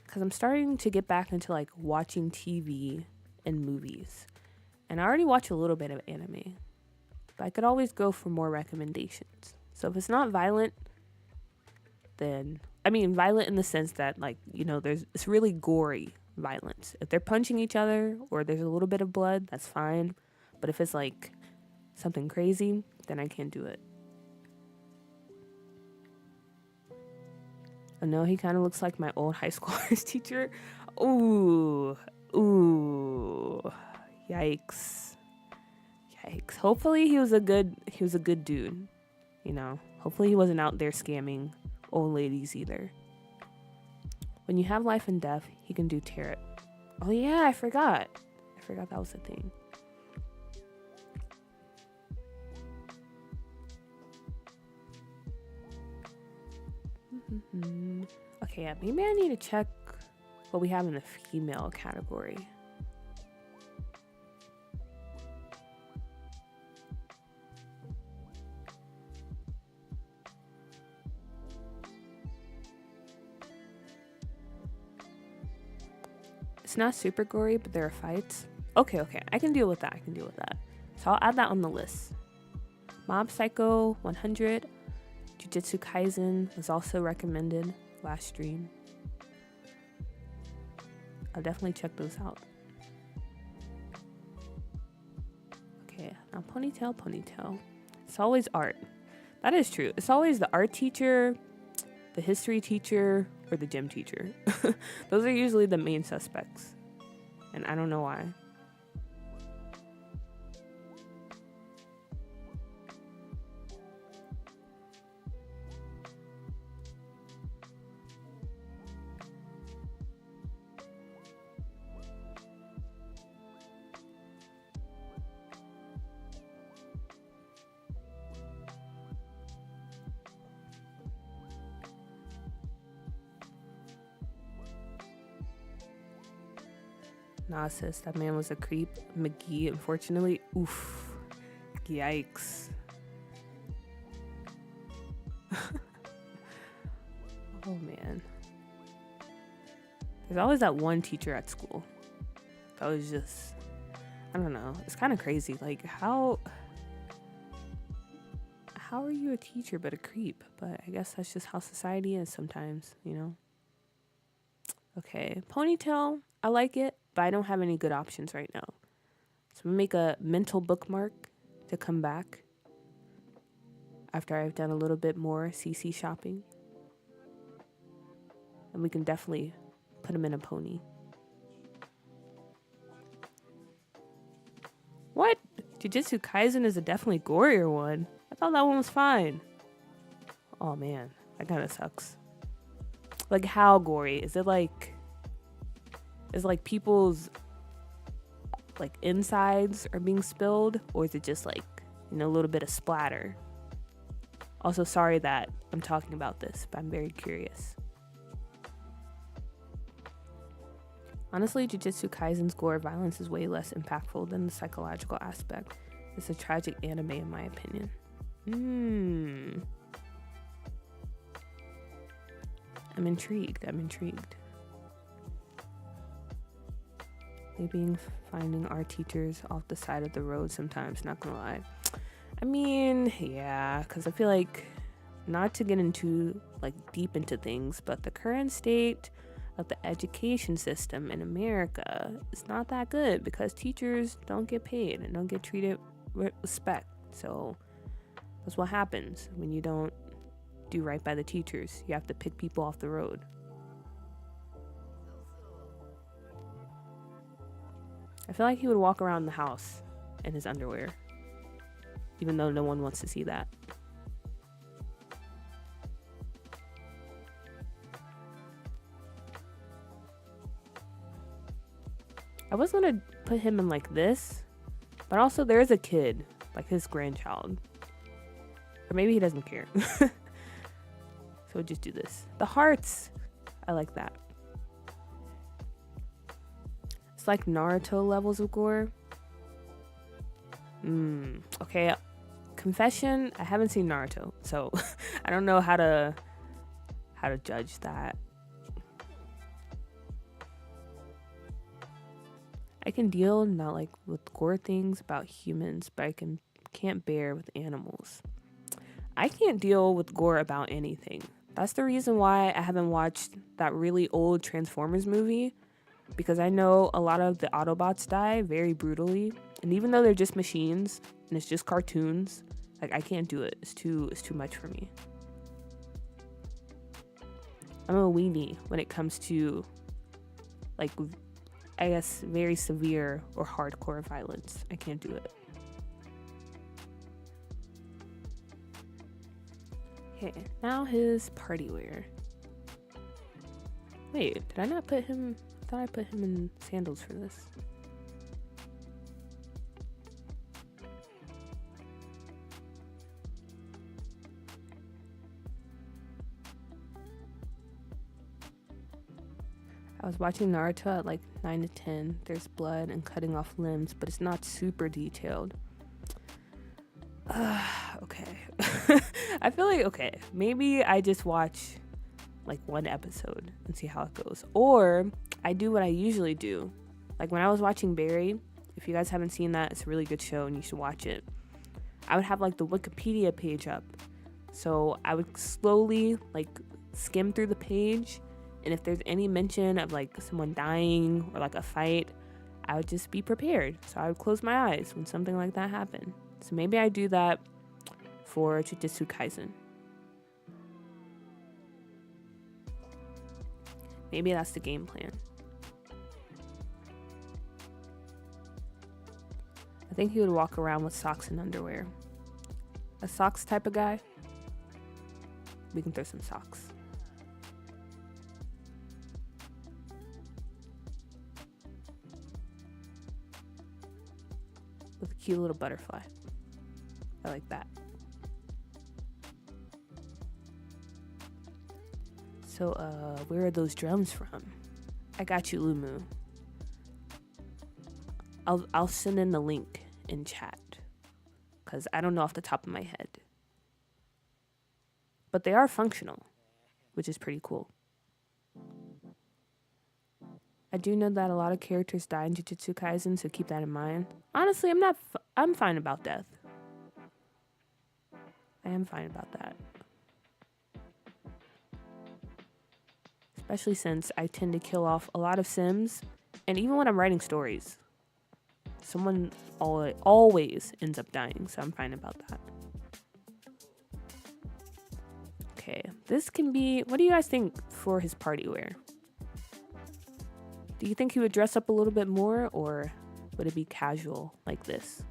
Because I'm starting to get back into like watching TV and movies. And I already watch a little bit of anime. But I could always go for more recommendations. So if it's not violent, then... I mean, violent in the sense that, like, you know, it's really gory violence. If they're punching each other or there's a little bit of blood, that's fine. But if it's like something crazy, then I can't do it. Oh no, he kind of looks like my old high school arts teacher. Ooh. Yikes. Hopefully he was a good dude. You know, hopefully he wasn't out there scamming old ladies either. When you have life and death, he can do tarot. Oh yeah, I forgot that was a thing. Okay, yeah, maybe I need to check what we have in the female category. It's not super gory, but there are fights. Okay, I can deal with that. So I'll add that on the list. Mob Psycho 100, Jujutsu Kaisen was also recommended last stream. I'll definitely check those out. Okay, now ponytail. It's always art. That is true. It's always the art teacher, the history teacher, or the gym teacher. Those are usually the main suspects. And I don't know why. Nah, sis, that man was a creep. McGee, unfortunately. Oof. Yikes. Oh, man. There's always that one teacher at school that was just, I don't know. It's kind of crazy. Like, how how are you a teacher but a creep? But I guess that's just how society is sometimes, you know? Okay, ponytail, I like it, but I don't have any good options right now. So I'm gonna make a mental bookmark to come back after I've done a little bit more CC shopping. And we can definitely put him in a pony. What? Jujutsu Kaisen is a definitely gorier one. I thought that one was fine. Oh man, that kind of sucks. Like how gory? Is it like people's like insides are being spilled, or is it just like, you know, a little bit of splatter? Also, sorry that I'm talking about this, but I'm very curious. Honestly, Jujutsu Kaisen's gore violence is way less impactful than the psychological aspect. It's a tragic anime in my opinion. I'm intrigued. Maybe finding our teachers off the side of the road sometimes, not gonna lie. I mean, yeah, because I feel like, not to get into like deep into things, but the current state of the education system in America is not that good because teachers don't get paid and don't get treated with respect. So that's what happens when you don't do right by the teachers. You have to pick people off the road. I feel like he would walk around the house in his underwear, even though no one wants to see that. I was gonna put him in like this, but also there is a kid, like his grandchild. Or maybe he doesn't care. So we'll just do this. The hearts, I like that. It's like Naruto levels of gore. Okay, confession, I haven't seen Naruto, so I don't know how to judge that. I can deal not like with gore things about humans, but can't bear with animals. I can't deal with gore about anything. That's the reason why I haven't watched that really old Transformers movie, because I know a lot of the Autobots die very brutally, and even though they're just machines and it's just cartoons, like I can't do it. It's too much for me. I'm a weenie when it comes to like, I guess, very severe or hardcore violence. I can't do it. Okay, now his party wear. Wait, did I not put him? I thought I put him in sandals for this. I was watching Naruto at like 9 to 10. There's blood and cutting off limbs, but it's not super detailed. Okay. I feel like, okay, maybe I just watch like one episode and see how it goes. Or I do what I usually do. Like when I was watching Barry, if you guys haven't seen that, it's a really good show and you should watch it. I would have like the Wikipedia page up. So I would slowly like skim through the page, and if there's any mention of like someone dying or like a fight, I would just be prepared. So I would close my eyes when something like that happened. So maybe I do that for Jujutsu Kaisen. Maybe that's the game plan. I think he would walk around with socks and underwear. A socks type of guy? We can throw some socks. With a cute little butterfly. I like that. So, where are those drums from? I got you, Lumu. I'll send in the link in chat, because I don't know off the top of my head. But they are functional, which is pretty cool. I do know that a lot of characters die in Jujutsu Kaisen, so keep that in mind. Honestly, I'm fine about death. I am fine about that. Especially since I tend to kill off a lot of Sims, and even when I'm writing stories, someone always ends up dying, so I'm fine about that. Okay, this can be, what do you guys think for his party wear? Do you think he would dress up a little bit more, or would it be casual like this?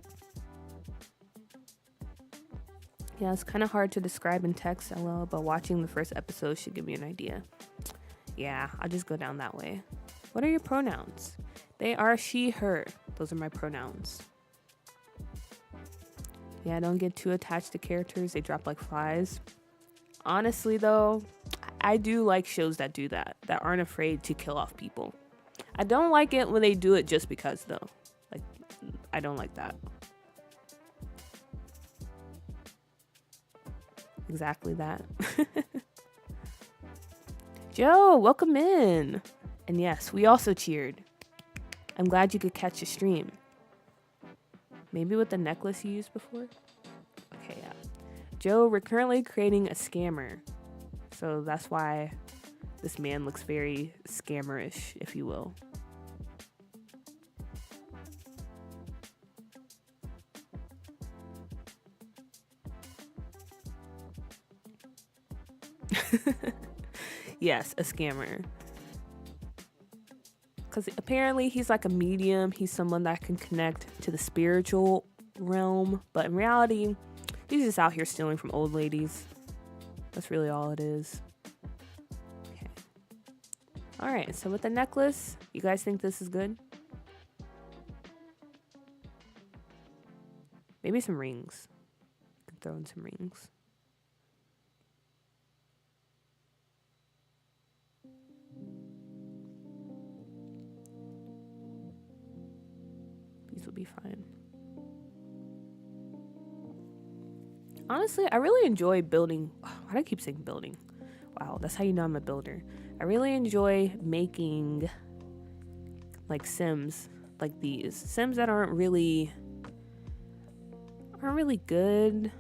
Yeah, it's kind of hard to describe in text, LOL, but watching the first episode should give me an idea. Yeah, I'll just go down that way. What are your pronouns? They are she, her. Those are my pronouns. Yeah, don't get too attached to characters. They drop like flies. Honestly, though, I do like shows that do that aren't afraid to kill off people. I don't like it when they do it just because, though. Like, I don't like that. Exactly that. Joe, welcome in. And yes, we also cheered. I'm glad you could catch the stream. Maybe with the necklace you used before? Okay, yeah. Joe, we're currently creating a scammer. So that's why this man looks very scammerish, if you will. Yes, a scammer. Because apparently he's like a medium. He's someone that can connect to the spiritual realm. But in reality, he's just out here stealing from old ladies. That's really all it is. Okay. All right, so with the necklace, you guys think this is good? Maybe some rings. Could throw in some rings. These will be fine. Honestly, I really enjoy building. Why do I keep saying building? Wow, that's how you know I'm a builder. I really enjoy making like Sims like these. Sims that aren't really good,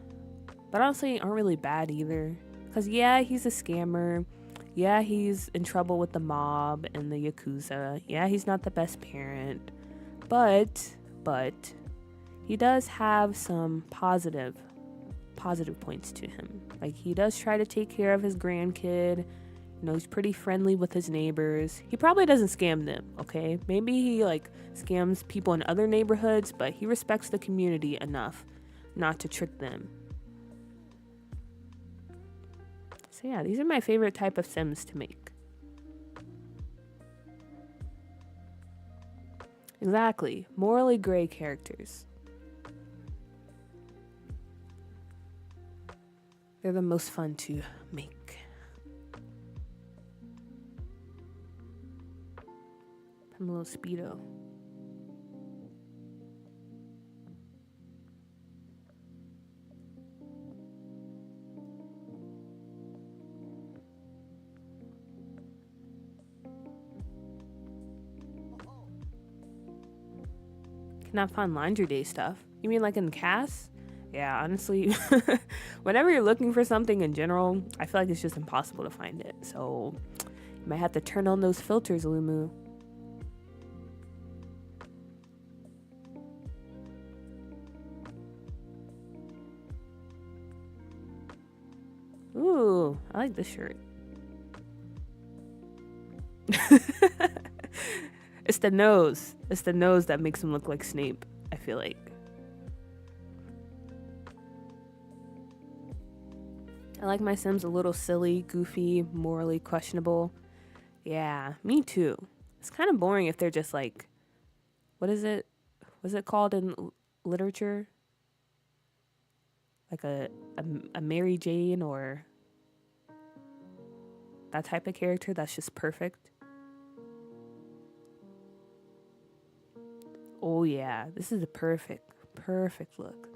but honestly aren't really bad either. Because yeah, he's a scammer. Yeah, he's in trouble with the mob and the Yakuza. Yeah, he's not the best parent. But he does have some positive points to him. Like, he does try to take care of his grandkid. You know, he's pretty friendly with his neighbors. He probably doesn't scam them, okay? Maybe he like scams people in other neighborhoods, but he respects the community enough not to trick them. So yeah, these are my favorite type of Sims to make. Exactly. Morally gray characters. They're the most fun to make. I'm a little speedo. Cannot find laundry day stuff. You mean like in cast? Yeah, honestly, whenever you're looking for something in general, I feel like it's just impossible to find it. So you might have to turn on those filters, Lumu. Ooh, I like this shirt. It's the nose. It's the nose that makes him look like Snape, I feel like. I like my Sims a little silly, goofy, morally questionable. Yeah, me too. It's kind of boring if they're just like, what is it? What's it called in literature? Like a Mary Jane or that type of character that's just perfect. Oh yeah, this is a perfect look.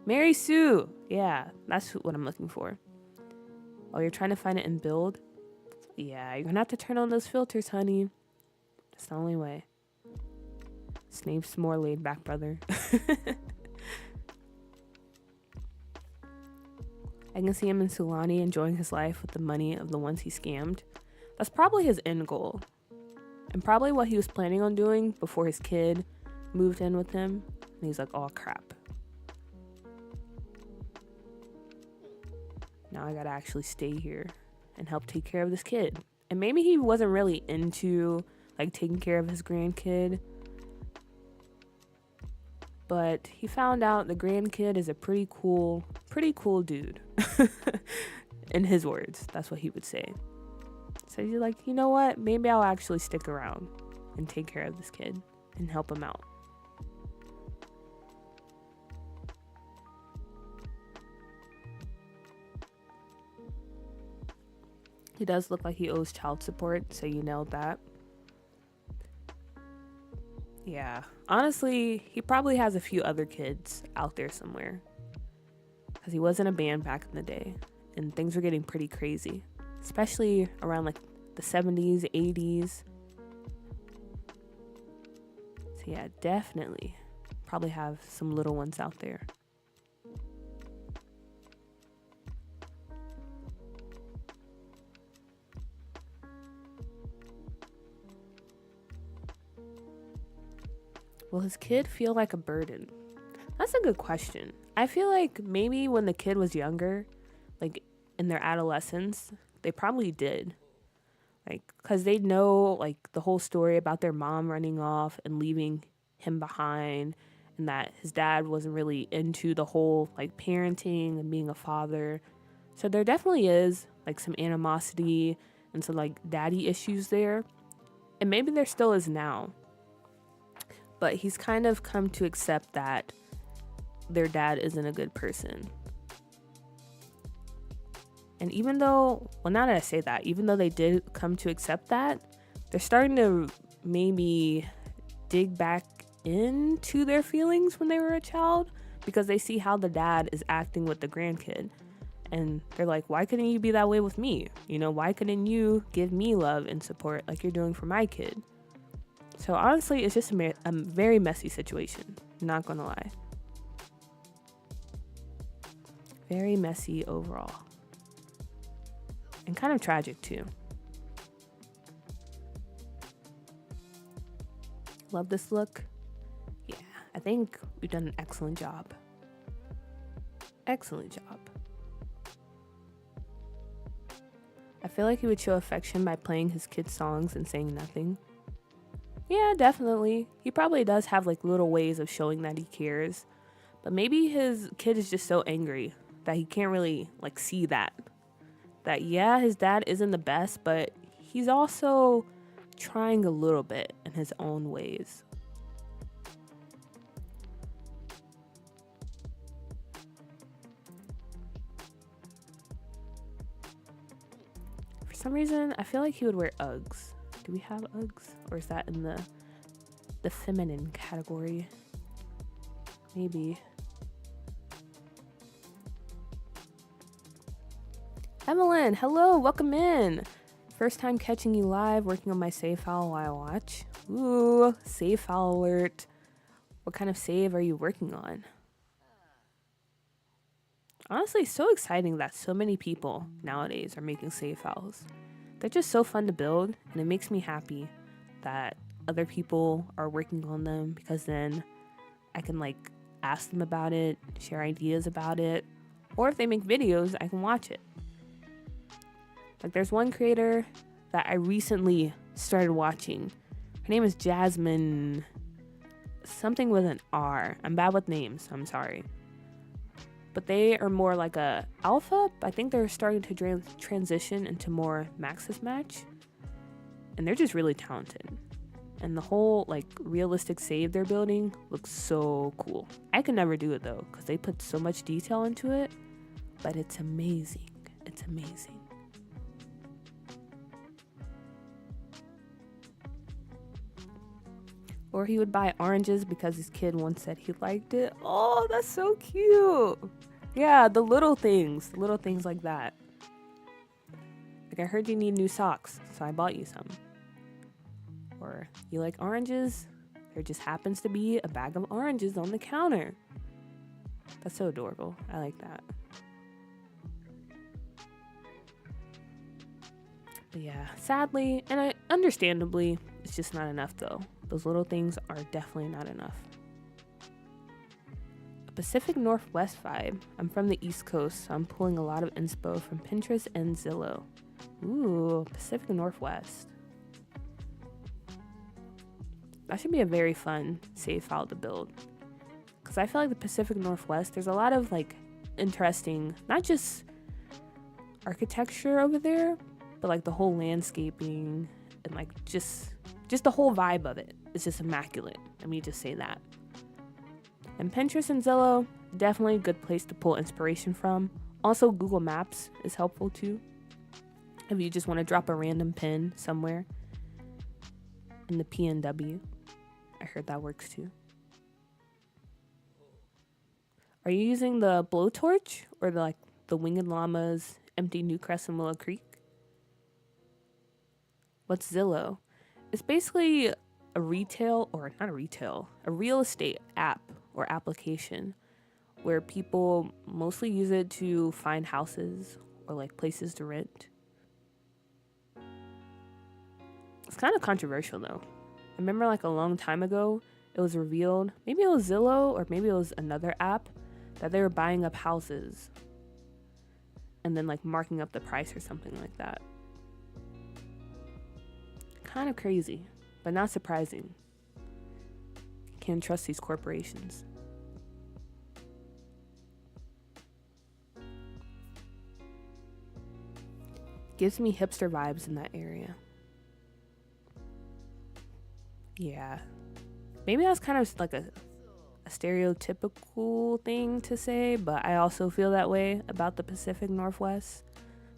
Mary Sue. Yeah, that's what I'm looking for. Oh, you're trying to find it in build? Yeah, you're gonna have to turn on those filters, honey. That's the only way. Snape's more laid back, brother. I can see him in Sulani enjoying his life with the money of the ones he scammed. That's probably his end goal. And probably what he was planning on doing before his kid moved in with him. And he's like, oh crap. Now I gotta actually stay here and help take care of this kid. And maybe he wasn't really into like taking care of his grandkid. But he found out the grandkid is a pretty cool dude. In his words, that's what he would say. So he's like, you know what? Maybe I'll actually stick around and take care of this kid and help him out. He does look like he owes child support, so you nailed that. Yeah, honestly, he probably has a few other kids out there somewhere. Because he was in a band back in the day, and things were getting pretty crazy. Especially around like the 70s, 80s. So yeah, definitely probably have some little ones out there. Will his kid feel like a burden? That's a good question. I feel like maybe when the kid was younger, like in their adolescence, they probably did. Like, because they know like the whole story about their mom running off and leaving him behind, and that his dad wasn't really into the whole like parenting and being a father. So there definitely is like some animosity and some like daddy issues there. And maybe there still is now. But he's kind of come to accept that their dad isn't a good person. And even though, well, now that I say that, even though they did come to accept that, they're starting to maybe dig back into their feelings when they were a child, because they see how the dad is acting with the grandkid. And they're like, why couldn't you be that way with me? You know, why couldn't you give me love and support like you're doing for my kid? So honestly, it's just a very messy situation. Not gonna lie. Very messy overall. And kind of tragic too. Love this look. Yeah, I think we've done an excellent job. Excellent job. I feel like he would show affection by playing his kids' songs and saying nothing. Yeah, definitely. He probably does have like little ways of showing that he cares. But maybe his kid is just so angry that he can't really like see that. That yeah, his dad isn't the best, but he's also trying a little bit in his own ways. For some reason, I feel like he would wear Uggs. Do we have Uggs? Or is that in the feminine category? Maybe. Evelyn, hello, welcome in. First time catching you live, working on my save file while I watch. Ooh, save file alert. What kind of save are you working on? Honestly, so exciting that so many people nowadays are making save files. They're just so fun to build, and it makes me happy that other people are working on them, because then I can like ask them about it, share ideas about it, or if they make videos, I can watch it. Like there's one creator that I recently started watching. Her name is Jasmine, something with an R. I'm bad with names, so I'm sorry. But they are more like a alpha. I think they're starting to transition into more Maxis match. And they're just really talented. And the whole like realistic save they're building looks so cool. I could never do it though, because they put so much detail into it. But it's amazing. It's amazing. Or he would buy oranges because his kid once said he liked it. Oh, that's so cute. Yeah, the little things like that. Like, I heard you need new socks, so I bought you some. Or, you like oranges? There just happens to be a bag of oranges on the counter. That's so adorable. I like that. But yeah, sadly, and understandably, it's just not enough though. Those little things are definitely not enough. A Pacific Northwest vibe. I'm from the East Coast, so I'm pulling a lot of inspo from Pinterest and Zillow. Ooh, Pacific Northwest. That should be a very fun save file to build. Because I feel like the Pacific Northwest, there's a lot of like interesting, not just architecture over there, but like the whole landscaping and like just the whole vibe of it. It's just immaculate. Let me just say that. And Pinterest and Zillow, definitely a good place to pull inspiration from. Also, Google Maps is helpful too. If you just want to drop a random pin somewhere in the PNW. I heard that works too. Are you using the blowtorch or the Winged Llama's empty Newcrest and Willow Creek? What's Zillow? It's basically a real estate app or application where people mostly use it to find houses or like places to rent. It's kind of controversial though. I remember like a long time ago, it was revealed, maybe it was Zillow or maybe it was another app, that they were buying up houses and then like marking up the price or something like that. Kind of crazy, but not surprising. Can't trust these corporations. Gives me hipster vibes in that area. Yeah. Maybe that's kind of like a stereotypical thing to say, but I also feel that way about the Pacific Northwest,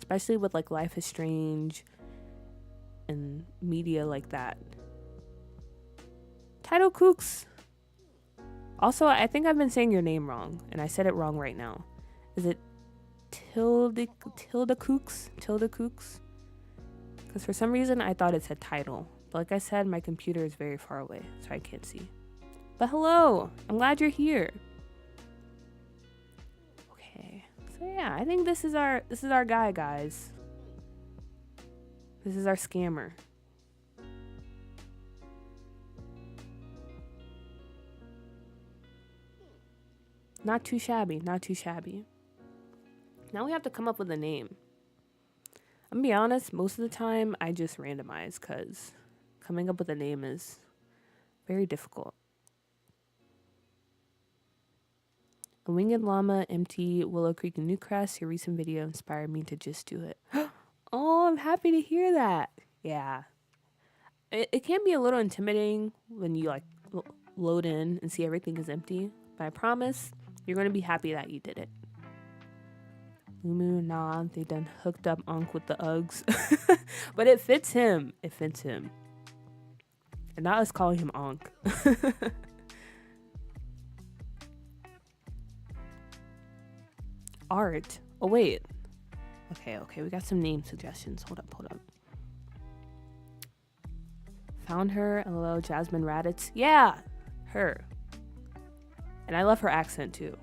especially with like Life is Strange and media like that. Title Kooks. Also, I think I've been saying your name wrong, and I said it wrong right now. Is it Tilda Kooks? Tilda Kooks? Because for some reason I thought it said title. But like I said, my computer is very far away, so I can't see. But hello, I'm glad you're here. Okay, so yeah, I think this is our guy, guys. This is our scammer. Not too shabby, not too shabby. Now we have to come up with a name. I'm gonna be honest, most of the time I just randomize because coming up with a name is very difficult. A Winged Llama, Empty, Willow Creek, and Newcrest. Your recent video inspired me to just do it. Oh, I'm happy to hear that. Yeah. It can be a little intimidating when you like load in and see everything is empty. But I promise you're going to be happy that you did it. Mumu, nah, they done hooked up Ankh with the Uggs. But it fits him. It fits him. And not us calling him Ankh. Art. Oh, wait. Okay, we got some name suggestions. Hold up. Found her. Hello, Jasmine Raditz. Yeah, her. And I love her accent too.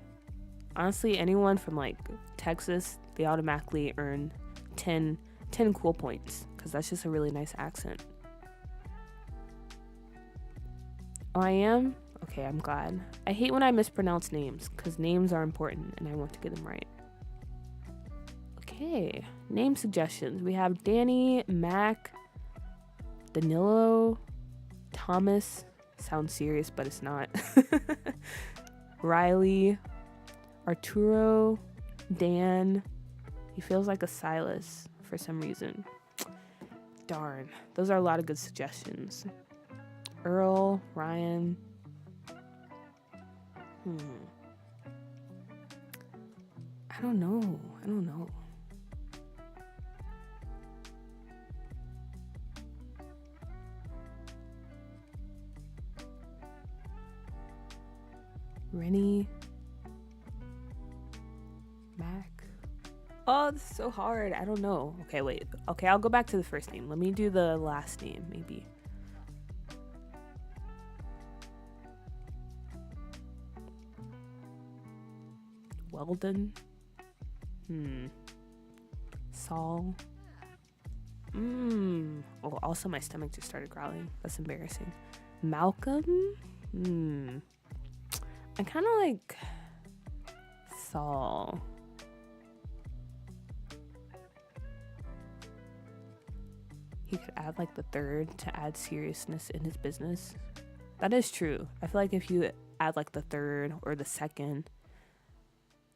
Honestly, anyone from like Texas, they automatically earn 10 cool points because that's just a really nice accent. Oh, I am? Okay, I'm glad. I hate when I mispronounce names because names are important and I want to get them right. Okay, name suggestions. We have Danny, Mac, Danilo, Thomas. Sounds serious, but it's not. Riley, Arturo, Dan. He feels like a Silas for some reason. Darn, those are a lot of good suggestions. Earl, Ryan. I don't know. Rennie. Mac. Oh, this is so hard. I don't know. Okay, wait. Okay, I'll go back to the first name. Let me do the last name, maybe. Weldon. Saul. Oh, also my stomach just started growling. That's embarrassing. Malcolm? I kind of like Saul. He could add like the third to add seriousness in his business. That is true. I feel like if you add like the third or the second,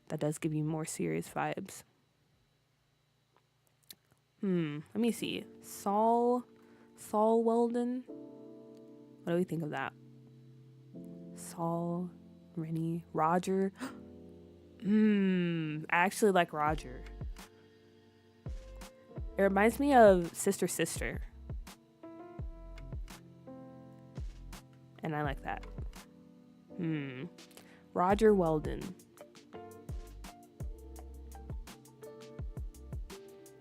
that does give you more serious vibes. Let me see. Saul Weldon. What do we think of that? Saul, Rennie, Roger. I actually like Roger. It reminds me of Sister. And I like that. Roger Weldon.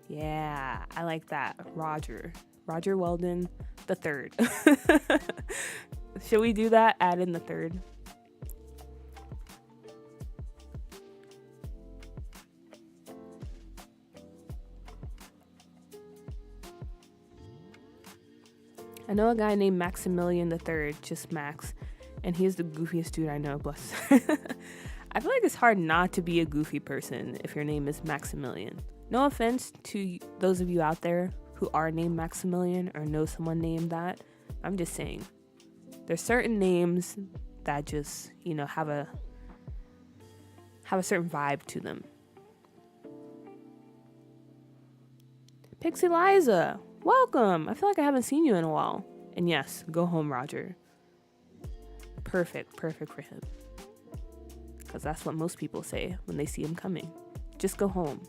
Yeah, I like that. Roger Weldon the third. Should we do that? Add in the third. I know a guy named Maximilian the Third, just Max, and he's the goofiest dude I know, bless. I feel like it's hard not to be a goofy person if your name is Maximilian. No offense to those of you out there who are named Maximilian or know someone named that. I'm just saying, there's certain names that just, have a certain vibe to them. Pixie Liza, welcome. I feel like I haven't seen you in a while. And yes, go home, Roger. Perfect for him. Because that's what most people say when they see him coming. Just go home.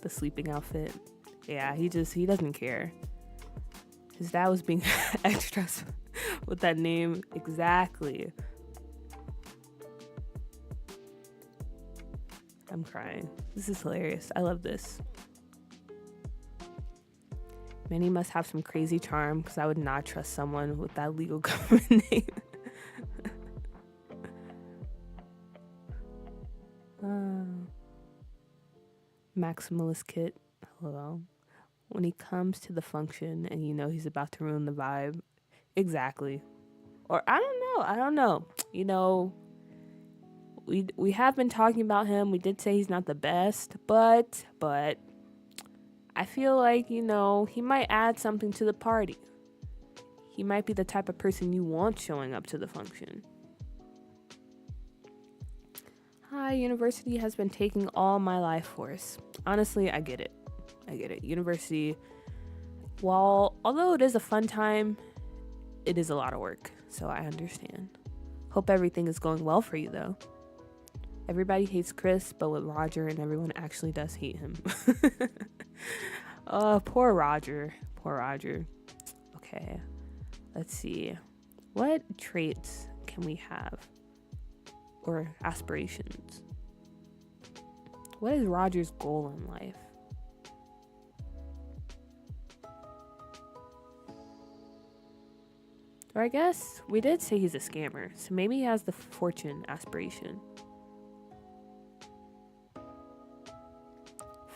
The sleeping outfit. Yeah, he doesn't care. His dad was being extra with that name. Exactly. I'm crying. This is hilarious. I love this. Manny must have some crazy charm because I would not trust someone with that legal government name. Maximalist Kit. Hello. When he comes to the function and he's about to ruin the vibe. Exactly. Or I don't know. We have been talking about him. We did say he's not the best, but I feel like, he might add something to the party. He might be the type of person you want showing up to the function. Hi, university has been taking all my life force. Honestly, I get it. University, although it is a fun time, it is a lot of work. So I understand. Hope everything is going well for you, though. Everybody hates Chris, but with Roger, and everyone actually does hate him. Oh, poor Roger. Okay, let's see. What traits can we have? Or aspirations? What is Roger's goal in life? Or I guess we did say he's a scammer, so maybe he has the fortune aspiration.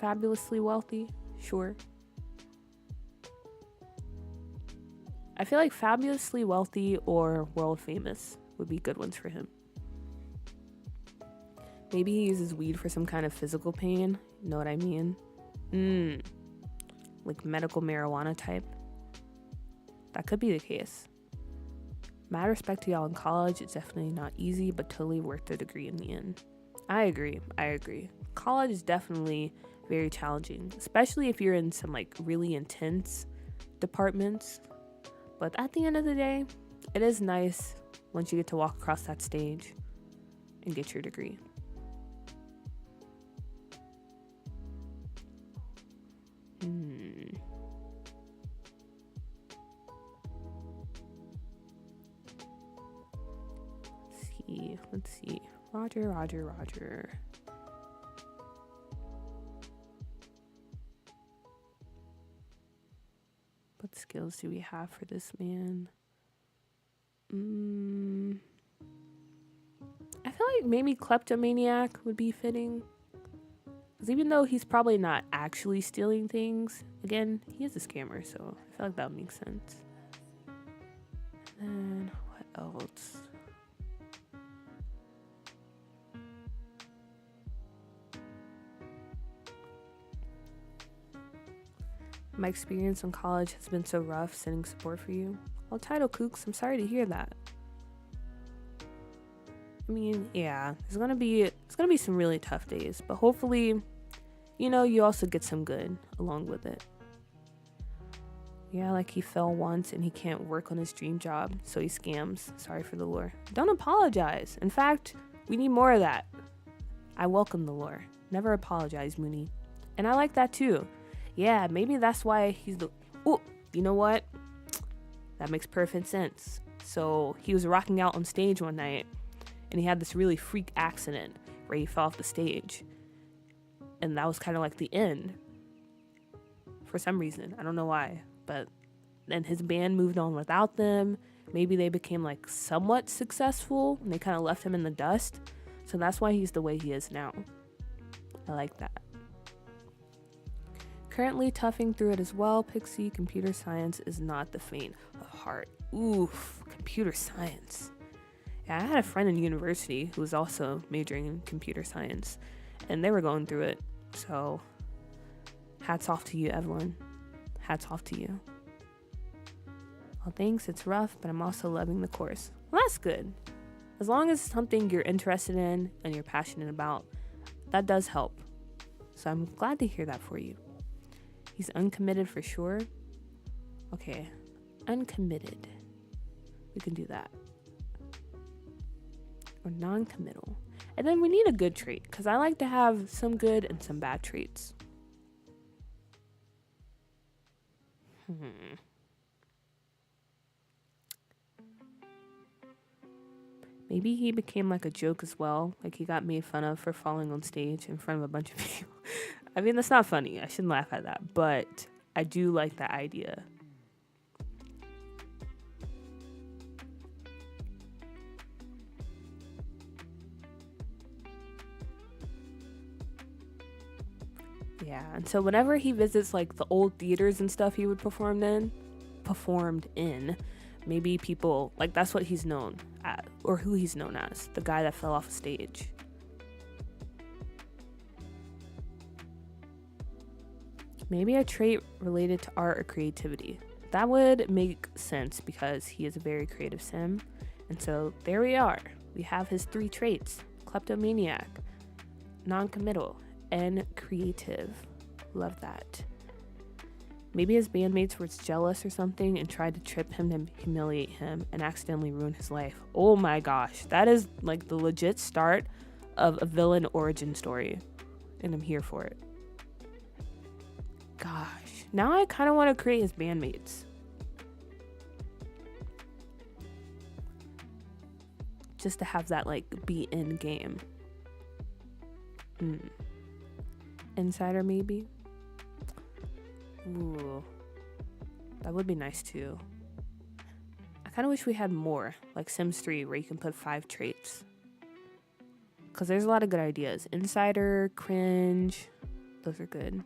Fabulously wealthy? Sure. I feel like fabulously wealthy or world famous would be good ones for him. Maybe he uses weed for some kind of physical pain. You know what I mean? Like medical marijuana type. That could be the case. Mad respect to y'all in college. It's definitely not easy, but totally worth the degree in the end. I agree. College is definitely very challenging, especially if you're in some like really intense departments. But at the end of the day, it is nice once you get to walk across that stage and get your degree. Let's see. Roger. What skills do we have for this man? feel like maybe kleptomaniac would be fitting. Because even though he's probably not actually stealing things, again, he is a scammer, so I feel like that would make sense. And then what else? My experience in college has been so rough, sending support for you. Well, Title Kooks, I'm sorry to hear that. I mean, yeah, it's gonna be some really tough days, but hopefully, you also get some good along with it. Yeah, like he fell once and he can't work on his dream job, so he scams. Sorry for the lure. Don't apologize. In fact, we need more of that. I welcome the lure. Never apologize, Mooney. And I like that too. Yeah, maybe that's why he's the... Oh, you know what? That makes perfect sense. So he was rocking out on stage one night, and he had this really freak accident where he fell off the stage. And that was kind of like the end. For some reason. I don't know why. But then his band moved on without them. Maybe they became like somewhat successful, and they kind of left him in the dust. So that's why he's the way he is now. I like that. Currently toughing through it as well. Pixie, computer science is not the faint of heart. Oof, computer science. Yeah, I had a friend in university who was also majoring in computer science, and they were going through it. So, hats off to you, Evelyn. Hats off to you. Well, thanks, it's rough, but I'm also loving the course. Well, that's good. As long as it's something you're interested in and you're passionate about, that does help. So I'm glad to hear that for you. He's uncommitted for sure. Okay, uncommitted. We can do that. Or non-committal. And then we need a good trait, because I like to have some good and some bad traits. Maybe he became like a joke as well. Like he got made fun of for falling on stage in front of a bunch of people. I mean, that's not funny. I shouldn't laugh at that. But I do like that idea. Yeah, and so whenever he visits like the old theaters and stuff he would performed in, maybe people, like that's what he's known at, or who he's known as, the guy that fell off a stage. Maybe a trait related to art or creativity. That would make sense because he is a very creative sim. And so there we are. We have his 3 traits: kleptomaniac, non-committal, and creative. Love that. Maybe his bandmates were jealous or something and tried to trip him to humiliate him and accidentally ruin his life. Oh my gosh, that is like the legit start of a villain origin story. And I'm here for it. Gosh, now I kind of want to create his bandmates. Just to have that like be in game. Insider maybe? Ooh, that would be nice too. I kind of wish we had more, like Sims 3, where you can put 5 traits. Because there's a lot of good ideas. Insider, cringe, those are good.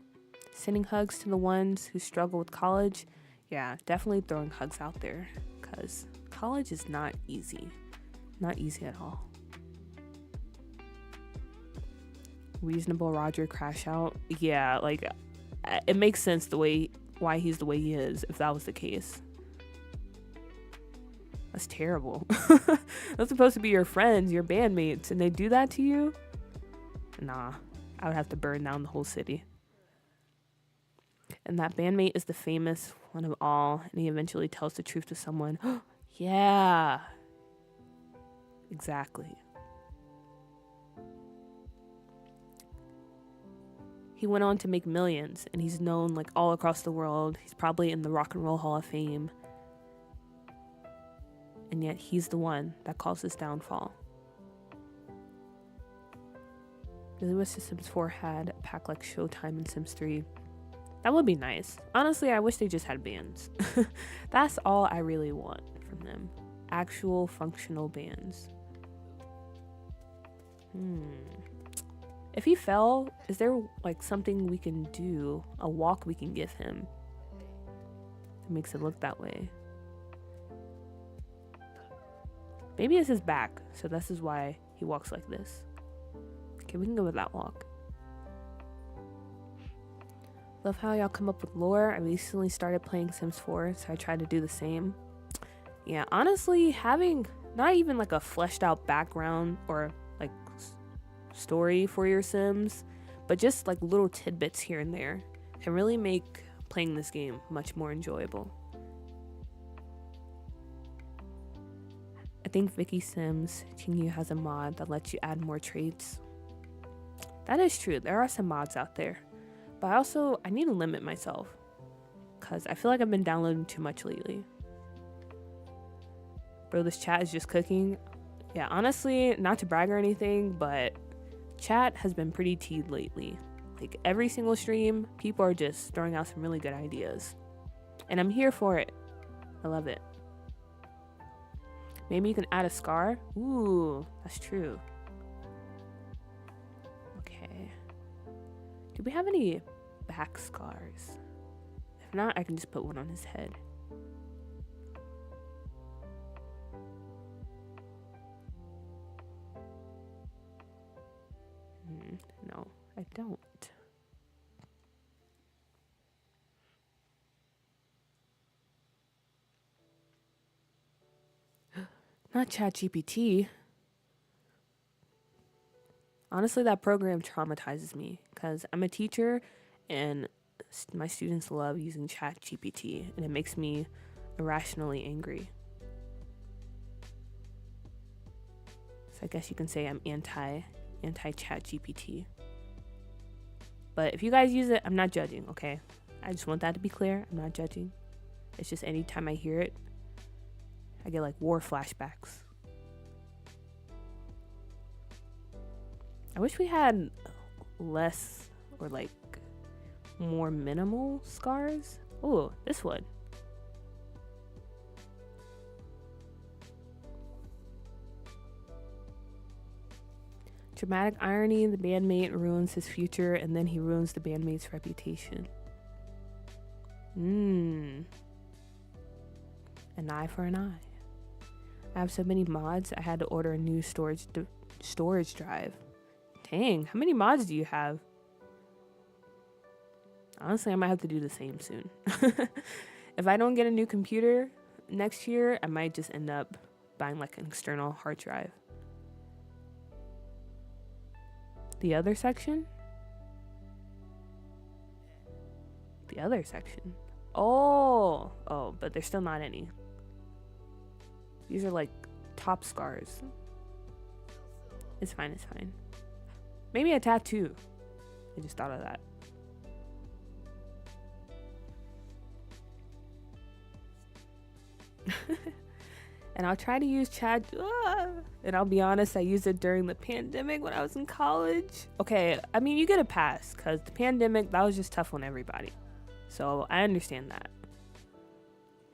Sending hugs to the ones who struggle with college. Yeah, definitely throwing hugs out there. Because college is not easy. Not easy at all. Reasonable Roger crash out. Yeah, like it makes sense why he's the way he is if that was the case. That's terrible. That's supposed to be your friends, your bandmates, and they do that to you? Nah, I would have to burn down the whole city. And that bandmate is the famous one of all, and he eventually tells the truth to someone. Yeah. Exactly. He went on to make millions, and he's known like all across the world. He's probably in the Rock and Roll Hall of Fame. And yet he's the one that caused his downfall. Really wish the Sims 4 had a pack like Showtime and Sims 3. That would be nice. Honestly, I wish they just had bands. That's all I really want from them. Actual functional bands. If he fell, is there like something we can do? A walk we can give him? It makes it look that way. Maybe it's his back, so this is why he walks like this. Okay, we can go with that walk. Love how y'all come up with lore. I recently started playing Sims 4, so I tried to do the same. Yeah, honestly, having not even like a fleshed out background or like story for your Sims, but just like little tidbits here and there can really make playing this game much more enjoyable. I think Vicky Sims Chingu has a mod that lets you add more traits. That is true. There are some mods out there. But I need to limit myself because I feel like I've been downloading too much lately. Bro, this chat is just cooking. Yeah, honestly, not to brag or anything, but chat has been pretty teed lately. Like every single stream, people are just throwing out some really good ideas. And I'm here for it. I love it. Maybe you can add a scar. Ooh, that's true. Okay. Do we have any back scars? If not, I can just put one on his head. No, I don't. Not ChatGPT. Honestly, that program traumatizes me because I'm a teacher and my students love using ChatGPT and it makes me irrationally angry. So I guess you can say I'm anti-ChatGPT. But if you guys use it, I'm not judging, okay? I just want that to be clear. I'm not judging. It's just anytime I hear it, I get like war flashbacks. I wish we had less or like more minimal scars. Oh, this one. Dramatic irony, the bandmate ruins his future and then he ruins the bandmate's reputation. An eye for an eye. I have so many mods, I had to order a new storage drive. Dang, how many mods do you have? Honestly, I might have to do the same soon. If I don't get a new computer next year, I might just end up buying like an external hard drive. The other section? The other section. Oh, but there's still not any. These are like top scars. It's fine, it's fine. Maybe a tattoo. I just thought of that. And I'll try to use chat. And I'll be honest, I used it during the pandemic when I was in college. Okay, I mean, you get a pass because the pandemic, that was just tough on everybody. So I understand that.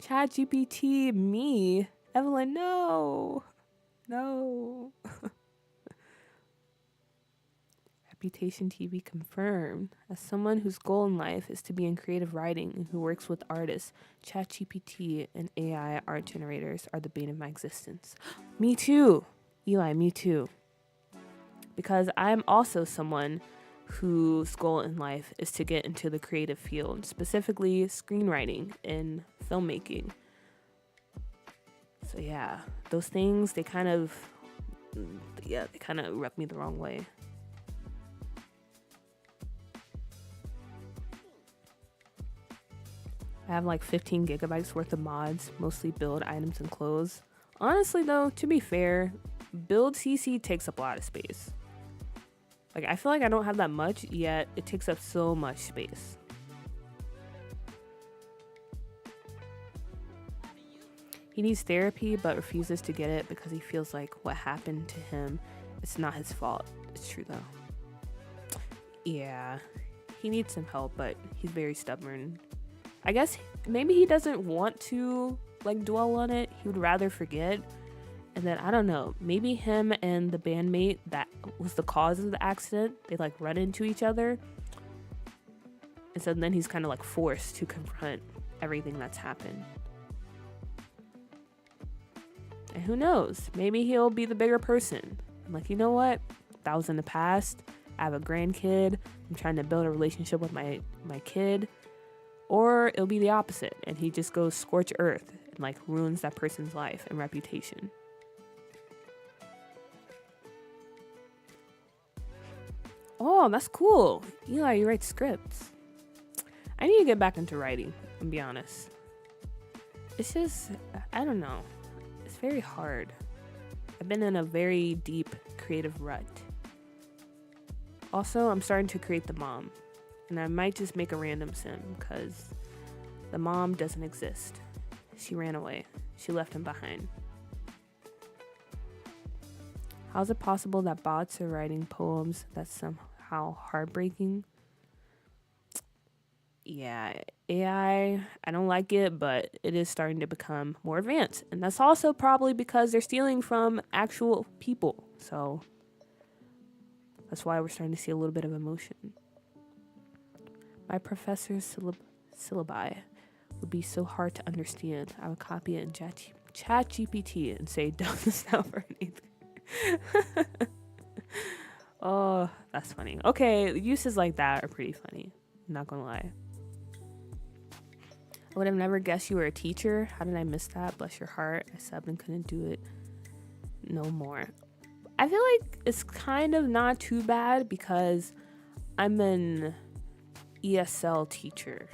ChatGPT, me, Evelyn, no. Reputation TV confirmed. As someone whose goal in life is to be in creative writing and who works with artists, ChatGPT and AI art generators are the bane of my existence. Me too, Eli, me too. Because I'm also someone whose goal in life is to get into the creative field, specifically screenwriting and filmmaking. So yeah, those things, they kind of rub me the wrong way. I have like 15 gigabytes worth of mods, mostly build items and clothes. Honestly though, to be fair, build CC takes up a lot of space. Like I feel like I don't have that much, yet it takes up so much space. He needs therapy but refuses to get it because he feels like what happened to him, it's not his fault. It's true though. Yeah, he needs some help, but he's very stubborn. I guess maybe he doesn't want to like dwell on it. He would rather forget. And then I don't know, maybe him and the bandmate that was the cause of the accident, they like run into each other. And so then he's kind of like forced to confront everything that's happened. And who knows? Maybe he'll be the bigger person. I'm like, you know what? That was in the past. I have a grandkid. I'm trying to build a relationship with my kid. Or it'll be the opposite. And he just goes scorch earth and like ruins that person's life and reputation. Oh, that's cool. Eli, you write scripts. I need to get back into writing, and be honest. It's just, I don't know. It's very hard. I've been in a very deep creative rut. Also, I'm starting to create the mom. And I might just make a random sim, because the mom doesn't exist. She ran away. She left him behind. How is it possible that bots are writing poems that's somehow heartbreaking? Yeah, AI, I don't like it, but it is starting to become more advanced. And that's also probably because they're stealing from actual people. So that's why we're starting to see a little bit of emotion. My professor's syllabi would be so hard to understand. I would copy it in chat GPT and say, don't stop for anything. Oh, that's funny. Okay, uses like that are pretty funny. I'm not gonna lie. I would have never guessed you were a teacher. How did I miss that? Bless your heart. I subbed and couldn't do it no more. I feel like it's kind of not too bad because I'm an ESL teacher.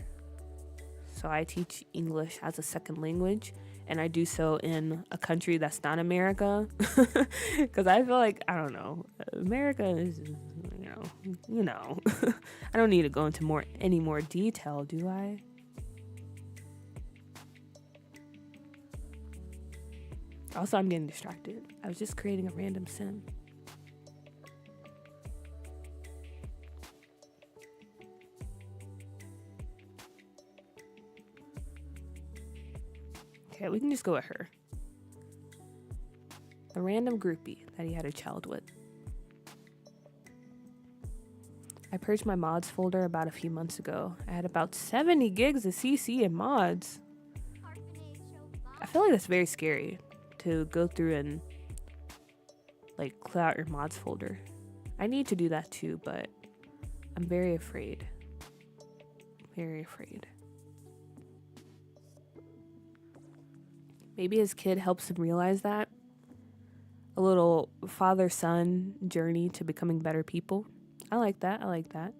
So I teach English as a second language, and I do so in a country that's not America. Because I feel like, I don't know, America is, you know. I don't need to go into any more detail, do I? Also, I'm getting distracted. I was just creating a random sim. Okay, we can just go with her. A random groupie that he had a child with. I purged my mods folder about a few months ago. I had about 70 gigs of CC and mods. I feel like that's very scary to go through and like clear out your mods folder. I need to do that too, but I'm very afraid. Very afraid. Maybe his kid helps him realize that. A little father-son journey to becoming better people. I like that. I like that.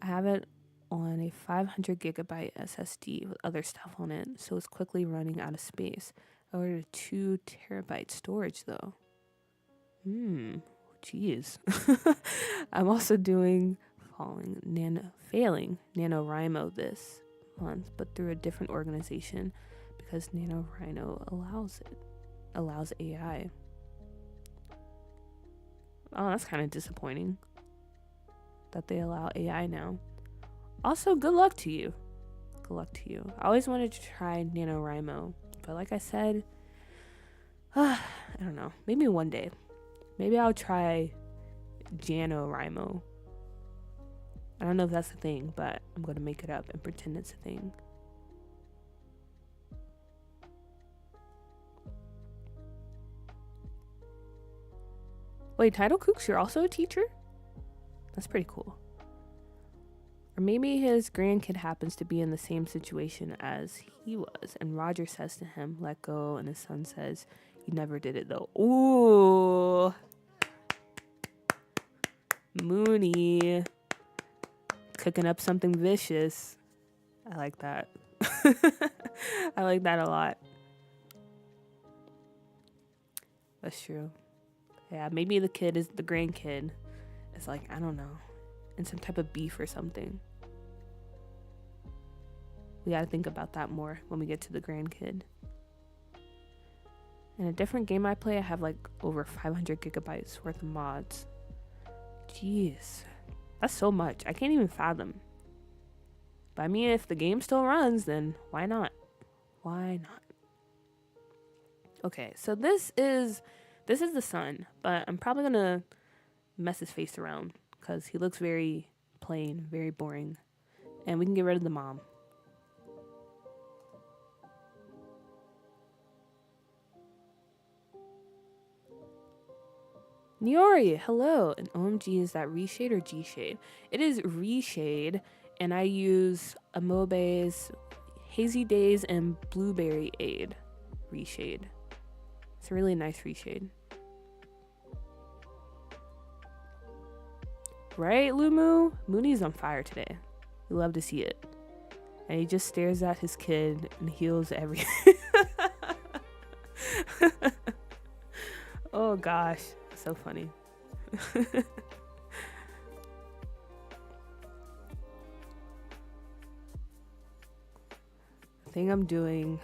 I have it on a 500 gigabyte SSD with other stuff on it, so it's quickly running out of space. I ordered 2 terabyte storage though. Jeez. I'm also failing NaNoWriMo this month, but through a different organization because NaNoWriMo allows AI. Oh, that's kind of disappointing that they allow AI now. Also, good luck to you. Good luck to you. I always wanted to try NaNoWriMo, but like I said, I don't know. Maybe one day. Maybe I'll try JanoWriMo. I don't know if that's a thing, but I'm going to make it up and pretend it's a thing. Wait, Title Kooks, you're also a teacher? That's pretty cool. Or maybe his grandkid happens to be in the same situation as he was, and Roger says to him, let go, and his son says, you never did it though. Ooh. Mooney. Cooking up something vicious. I like that. I like that a lot. That's true. Yeah, maybe the grandkid is like, I don't know, in some type of beef or something. We gotta think about that more when we get to the grandkid. In a different game I play, I have like over 500 gigabytes worth of mods. Jeez, that's so much. I can't even fathom. But I mean, if the game still runs, then why not? Why not? Okay, so this is the son, but I'm probably gonna mess his face around because he looks very plain, very boring, and we can get rid of the mom. Niori, hello. And OMG, is that reshade or G shade? It is reshade, and I use Amobe's Hazy Days and Blueberry Aid reshade. It's a really nice reshade. Right, Lumu? Mooney's on fire today. We love to see it. And he just stares at his kid and heals everything. Oh gosh, so funny. The thing I'm doing,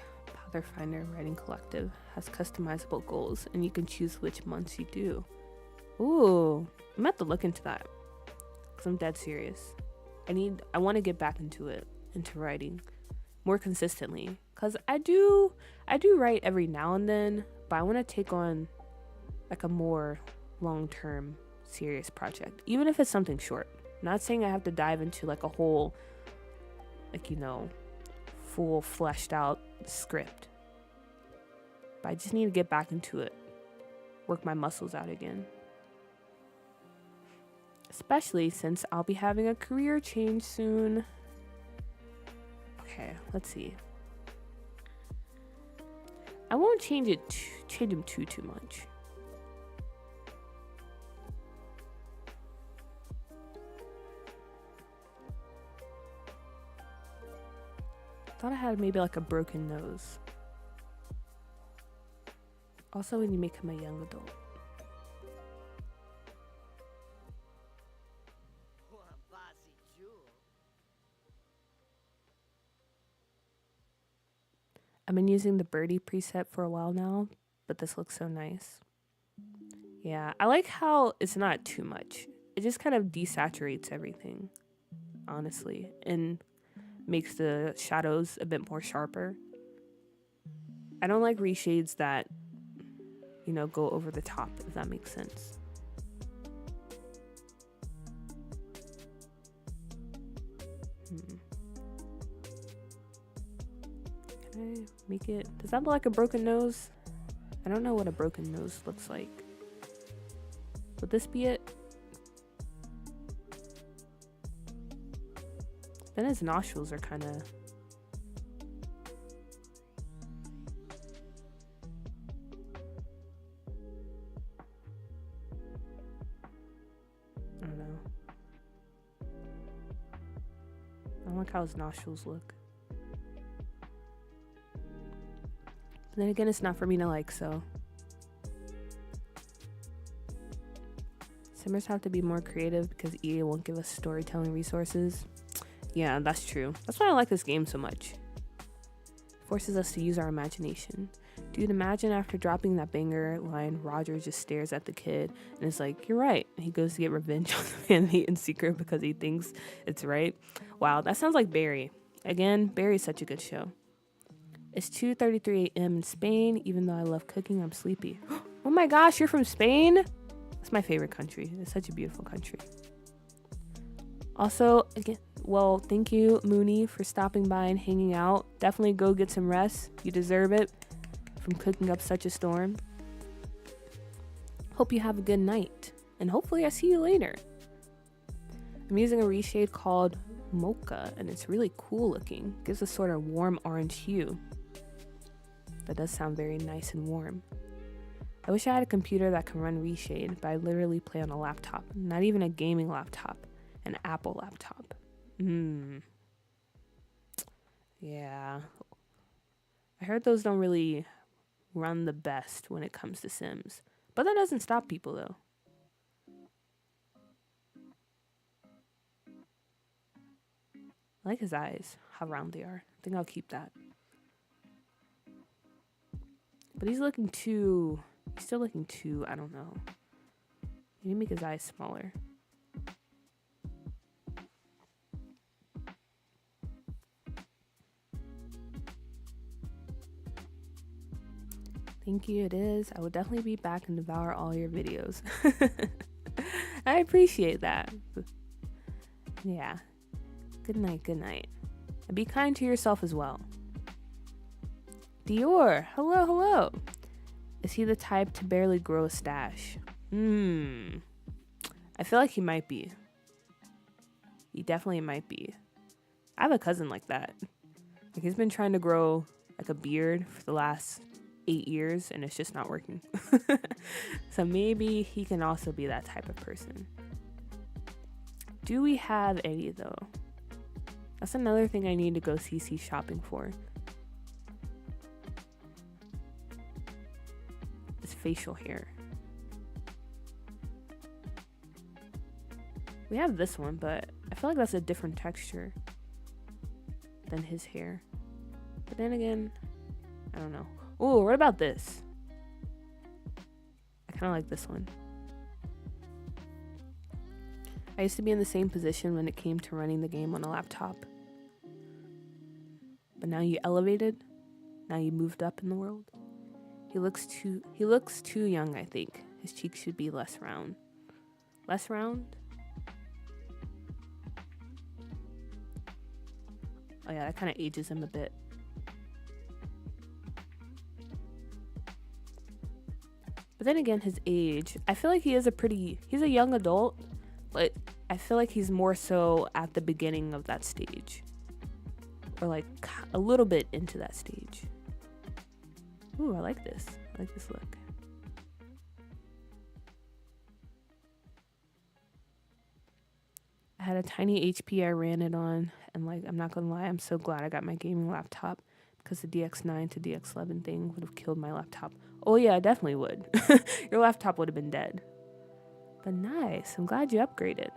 Pathfinder Writing Collective, has customizable goals, and you can choose which months you do. Ooh, I'm gonna have to look into that, because I'm dead serious. I want to get back into writing more consistently, because I do write every now and then, but I want to take on like a more long-term serious project, even if it's something short. Not saying I have to dive into like a whole, like, full fleshed out script, but I just need to get back into it, work my muscles out again, especially since I'll be having a career change soon. Okay, let's see. I won't change him too much. Thought I had maybe like a broken nose. Also, when you make him a young adult. I've been using the birdie preset for a while now, but this looks so nice. Yeah, I like how it's not too much. It just kind of desaturates everything, honestly, and makes the shadows a bit more sharper. I don't like reshades that, go over the top, if that makes sense. Can I make it? Does that look like a broken nose? I don't know what a broken nose looks like. Would this be it? Then his nostrils are kind of... I don't know. I don't like how his nostrils look. But then again, it's not for me to like, so... Simmers have to be more creative because EA won't give us storytelling resources. Yeah, that's true. That's why I like this game so much. It forces us to use our imagination. Dude, imagine after dropping that banger line, Roger just stares at the kid and is like, "You're right." And he goes to get revenge on the family in secret because he thinks it's right. Wow, that sounds like Barry. Again, Barry's such a good show. It's 2:33 a.m. in Spain. Even though I love cooking, I'm sleepy. Oh my gosh, you're from Spain? It's my favorite country. It's such a beautiful country. Also, again, well, thank you, Mooney, for stopping by and hanging out. Definitely go get some rest. You deserve it from cooking up such a storm. Hope you have a good night, and hopefully I see you later. I'm using a reshade called Mocha, and it's really cool looking. Gives a sort of warm orange hue. That does sound very nice and warm. I wish I had a computer that can run reshade, but I literally play on a laptop. Not even a gaming laptop. An Apple laptop. Yeah. I heard those don't really run the best when it comes to Sims. But that doesn't stop people, though. I like his eyes, how round they are. I think I'll keep that. But he's still looking too, I don't know. You need to make his eyes smaller. Thank you, it is. I will definitely be back and devour all your videos. I appreciate that. Yeah. Good night, good night. And be kind to yourself as well. Dior, hello, hello. Is he the type to barely grow a stash? I feel like he might be. He definitely might be. I have a cousin like that. Like, he's been trying to grow like a beard for the last 8 years and it's just not working. So maybe he can also be that type of person. Do we have any though? That's another thing I need to go CC shopping for. Is facial hair. We have this one, but I feel like that's a different texture than his hair. But then again, I don't know. Oh, what about this? I kind of like this one. I used to be in the same position when it came to running the game on a laptop. But now you elevated. Now you moved up in the world. He looks too young, I think. His cheeks should be less round. Less round? Oh yeah, that kind of ages him a bit. But then again, his age, I feel like he's a young adult, but I feel like he's more so at the beginning of that stage. Or like a little bit into that stage. Ooh, I like this. I like this look. I had a tiny HP I ran it on, and like, I'm not gonna lie, I'm so glad I got my gaming laptop, because the DX9 to DX11 thing would have killed my laptop. Oh yeah, I definitely would. Your laptop would have been dead. But nice, I'm glad you upgraded.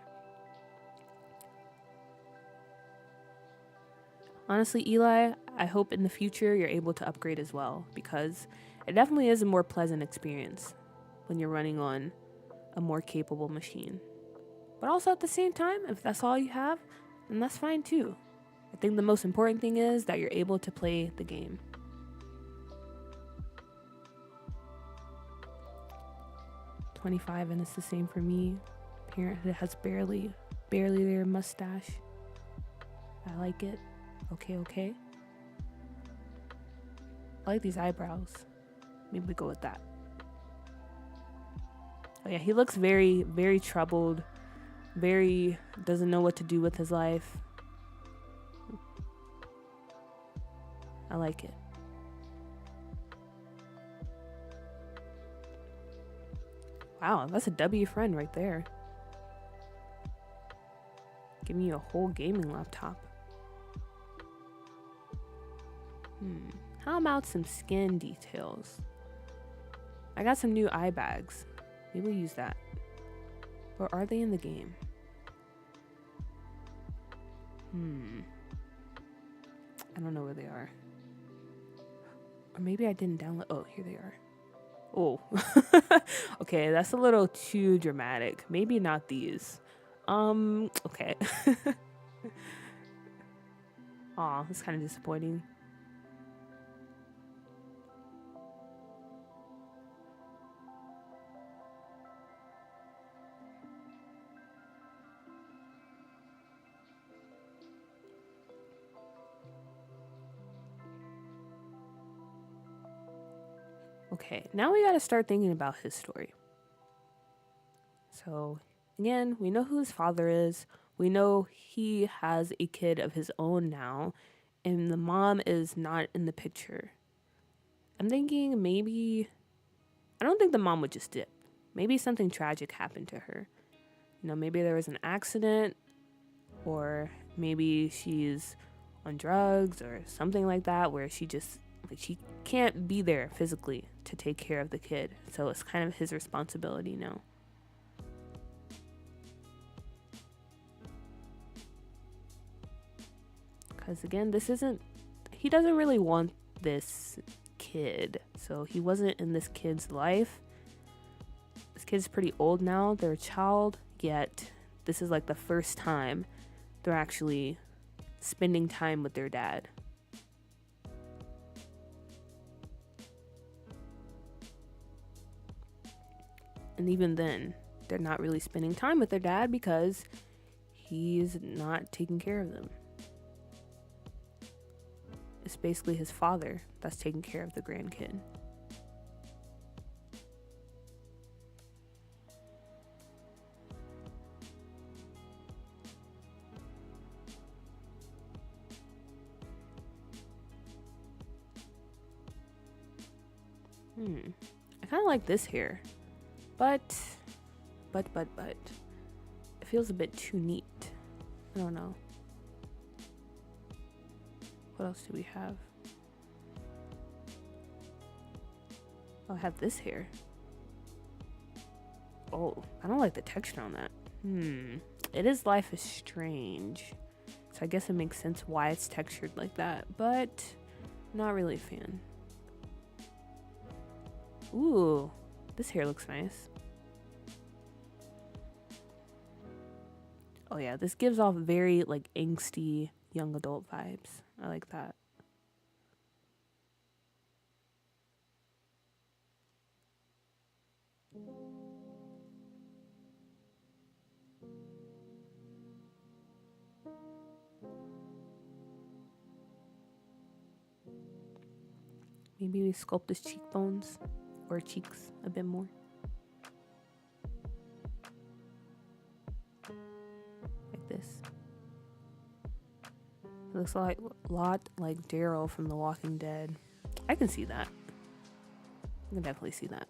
Honestly, Eli, I hope in the future you're able to upgrade as well, because it definitely is a more pleasant experience when you're running on a more capable machine. But also at the same time, if that's all you have, then that's fine too. I think the most important thing is that you're able to play the game. $25 and it's the same for me. Parenthood has barely their mustache. I like it. Okay. I like these eyebrows. Maybe we go with that. Oh yeah, he looks very, very troubled. Very doesn't know what to do with his life. I like it. Wow, that's a W friend right there. Giving you a whole gaming laptop. How about some skin details? I got some new eye bags. Maybe we'll use that. Or are they in the game? I don't know where they are. Or maybe I didn't download. Oh, here they are. Oh. Okay, that's a little too dramatic. Maybe not these. Okay. Aw, that's kind of disappointing. Okay, now we gotta start thinking about his story. So, again, we know who his father is. We know he has a kid of his own now, and the mom is not in the picture. I'm thinking maybe, I don't think the mom would just dip. Maybe something tragic happened to her. You know, maybe there was an accident, or maybe she's on drugs or something like that, where she just, like, she can't be there physically to take care of the kid. So it's kind of his responsibility now. Because again, he doesn't really want this kid. So he wasn't in this kid's life. This kid's pretty old now. They're a child, yet this is like the first time they're actually spending time with their dad. And even then, they're not really spending time with their dad because he's not taking care of them. It's basically his father that's taking care of the grandkid. I kind of like this here, but it feels a bit too neat. I don't know. What else do we have? Oh, I have this here. Oh, I don't like the texture on that. It is Life is Strange, so I guess it makes sense why it's textured like that, but not really a fan. Ooh, this hair looks nice. Oh yeah, this gives off very like angsty young adult vibes. I like that. Maybe we sculpt his cheekbones or cheeks a bit more. Like this. It looks like a lot like Daryl from The Walking Dead. I can see that. I can definitely see that.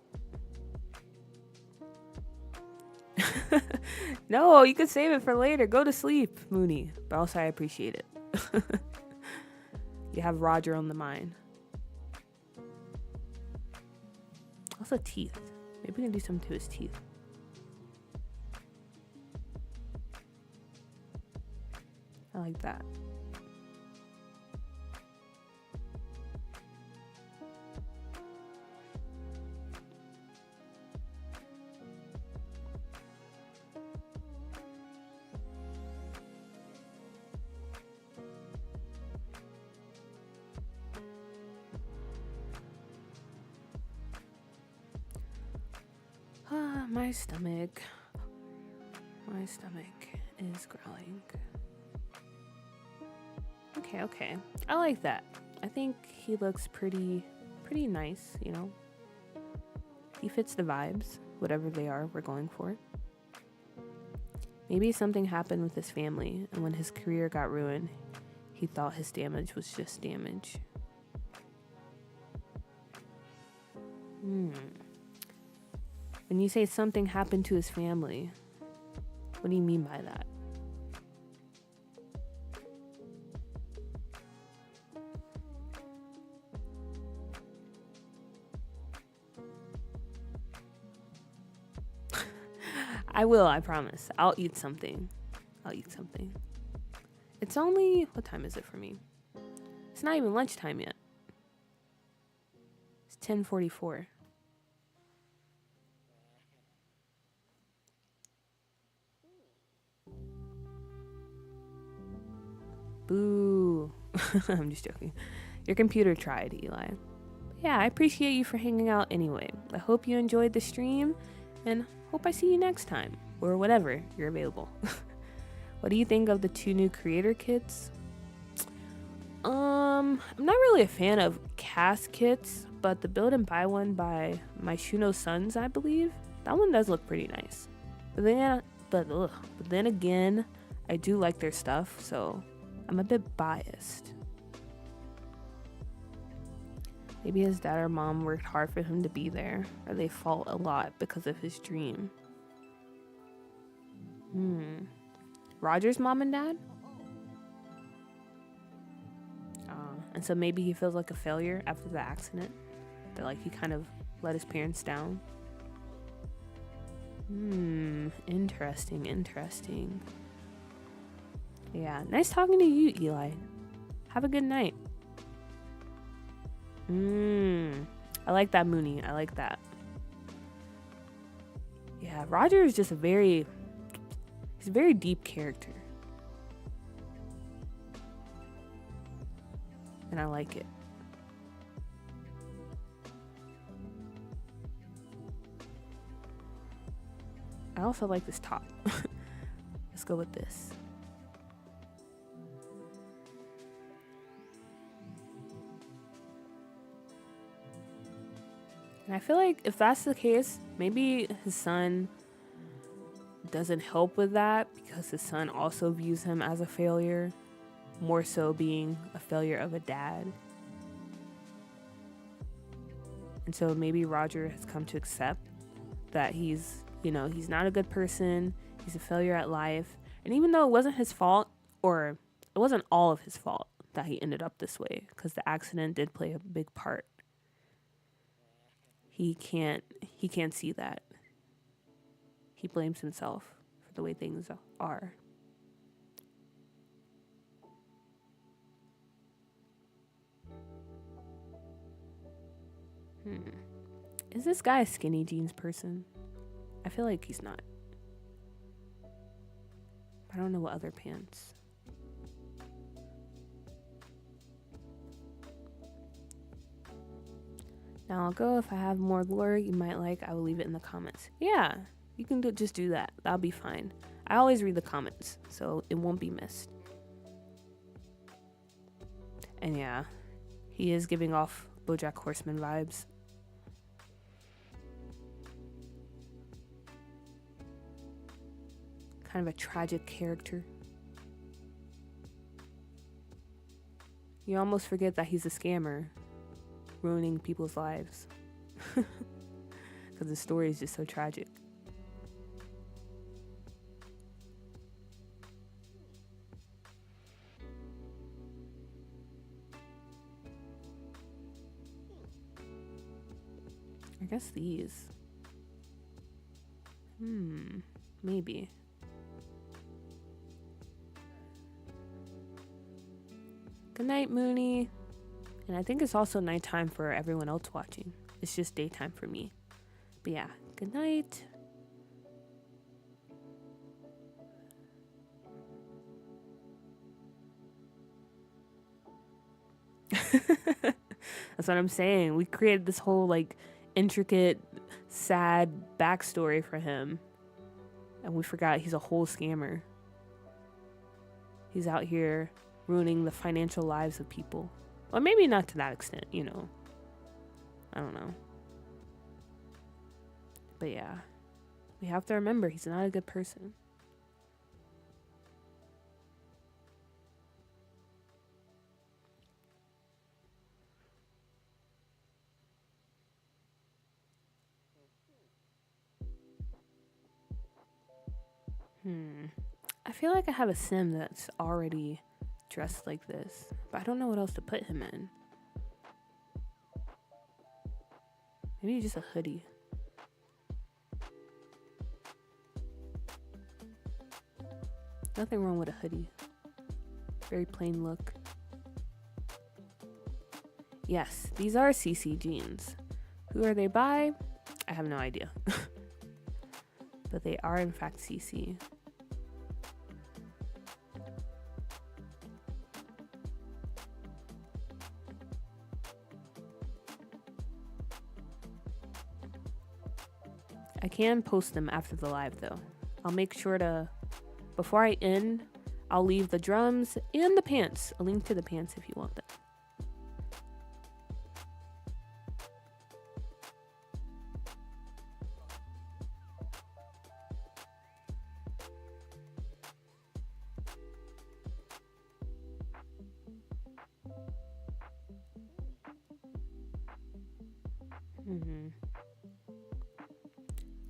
No, you could save it for later. Go to sleep, Mooney. But also, I appreciate it. You have Roger on the mind. Also, teeth. Maybe we can do something to his teeth. I like that. My stomach. My stomach is growling. Okay. I like that. I think he looks pretty nice, you know. He fits the vibes, whatever they are we're going for. Maybe something happened with his family, and when his career got ruined, he thought his damage was just damage. When you say something happened to his family, what do you mean by that? I will, I promise. I'll eat something. It's only, what time is it for me? It's not even lunchtime yet. It's 10:44. Boo. I'm just joking. Your computer tried, Eli. But yeah, I appreciate you for hanging out anyway. I hope you enjoyed the stream, and hope I see you next time, or whenever you're available. What do you think of the 2 new creator kits? I'm not really a fan of cast kits, but the build and buy one by my Shuno Sons, I believe, that one does look pretty nice. But then again, I do like their stuff, so I'm a bit biased. Maybe his dad or mom worked hard for him to be there, or they fought a lot because of his dream. Roger's mom and dad? And so maybe he feels like a failure after the accident. That like he kind of let his parents down. Interesting. Yeah, nice talking to you, Eli. Have a good night. I like that, Mooney. I like that. Yeah, Roger is just he's a very deep character. And I like it. I also like this top. Let's go with this. And I feel like if that's the case, maybe his son doesn't help with that because his son also views him as a failure, more so being a failure of a dad. And so maybe Roger has come to accept that he's not a good person, he's a failure at life. And even though it wasn't his fault, or it wasn't all of his fault that he ended up this way, because the accident did play a big part, he can't see that. He blames himself for the way things are. Is this guy a skinny jeans person? I feel like he's not. I don't know what other pants. Now I'll go. If I have more lore you might like, I will leave it in the comments. Yeah, you can just do that. That'll be fine. I always read the comments, so it won't be missed. And yeah, he is giving off BoJack Horseman vibes. Kind of a tragic character. You almost forget that he's a scammer, ruining people's lives. Because the story is just so tragic. I guess these. Maybe. Good night, Mooney. And I think it's also nighttime for everyone else watching. It's just daytime for me. But yeah, good night. That's what I'm saying. We created this whole like intricate, sad backstory for him. And we forgot he's a whole scammer. He's out here ruining the financial lives of people. Well, maybe not to that extent, I don't know. But yeah, we have to remember he's not a good person. I feel like I have a sim that's already dressed like this, but I don't know what else to put him in. Maybe just a hoodie. Nothing wrong with a hoodie. Very plain look. Yes, these are CC jeans. Who are they by? I have no idea. But they are in fact CC. I can post them after the live though. I'll make sure to, before I end, I'll leave the drums and the pants. A link to the pants if you want them.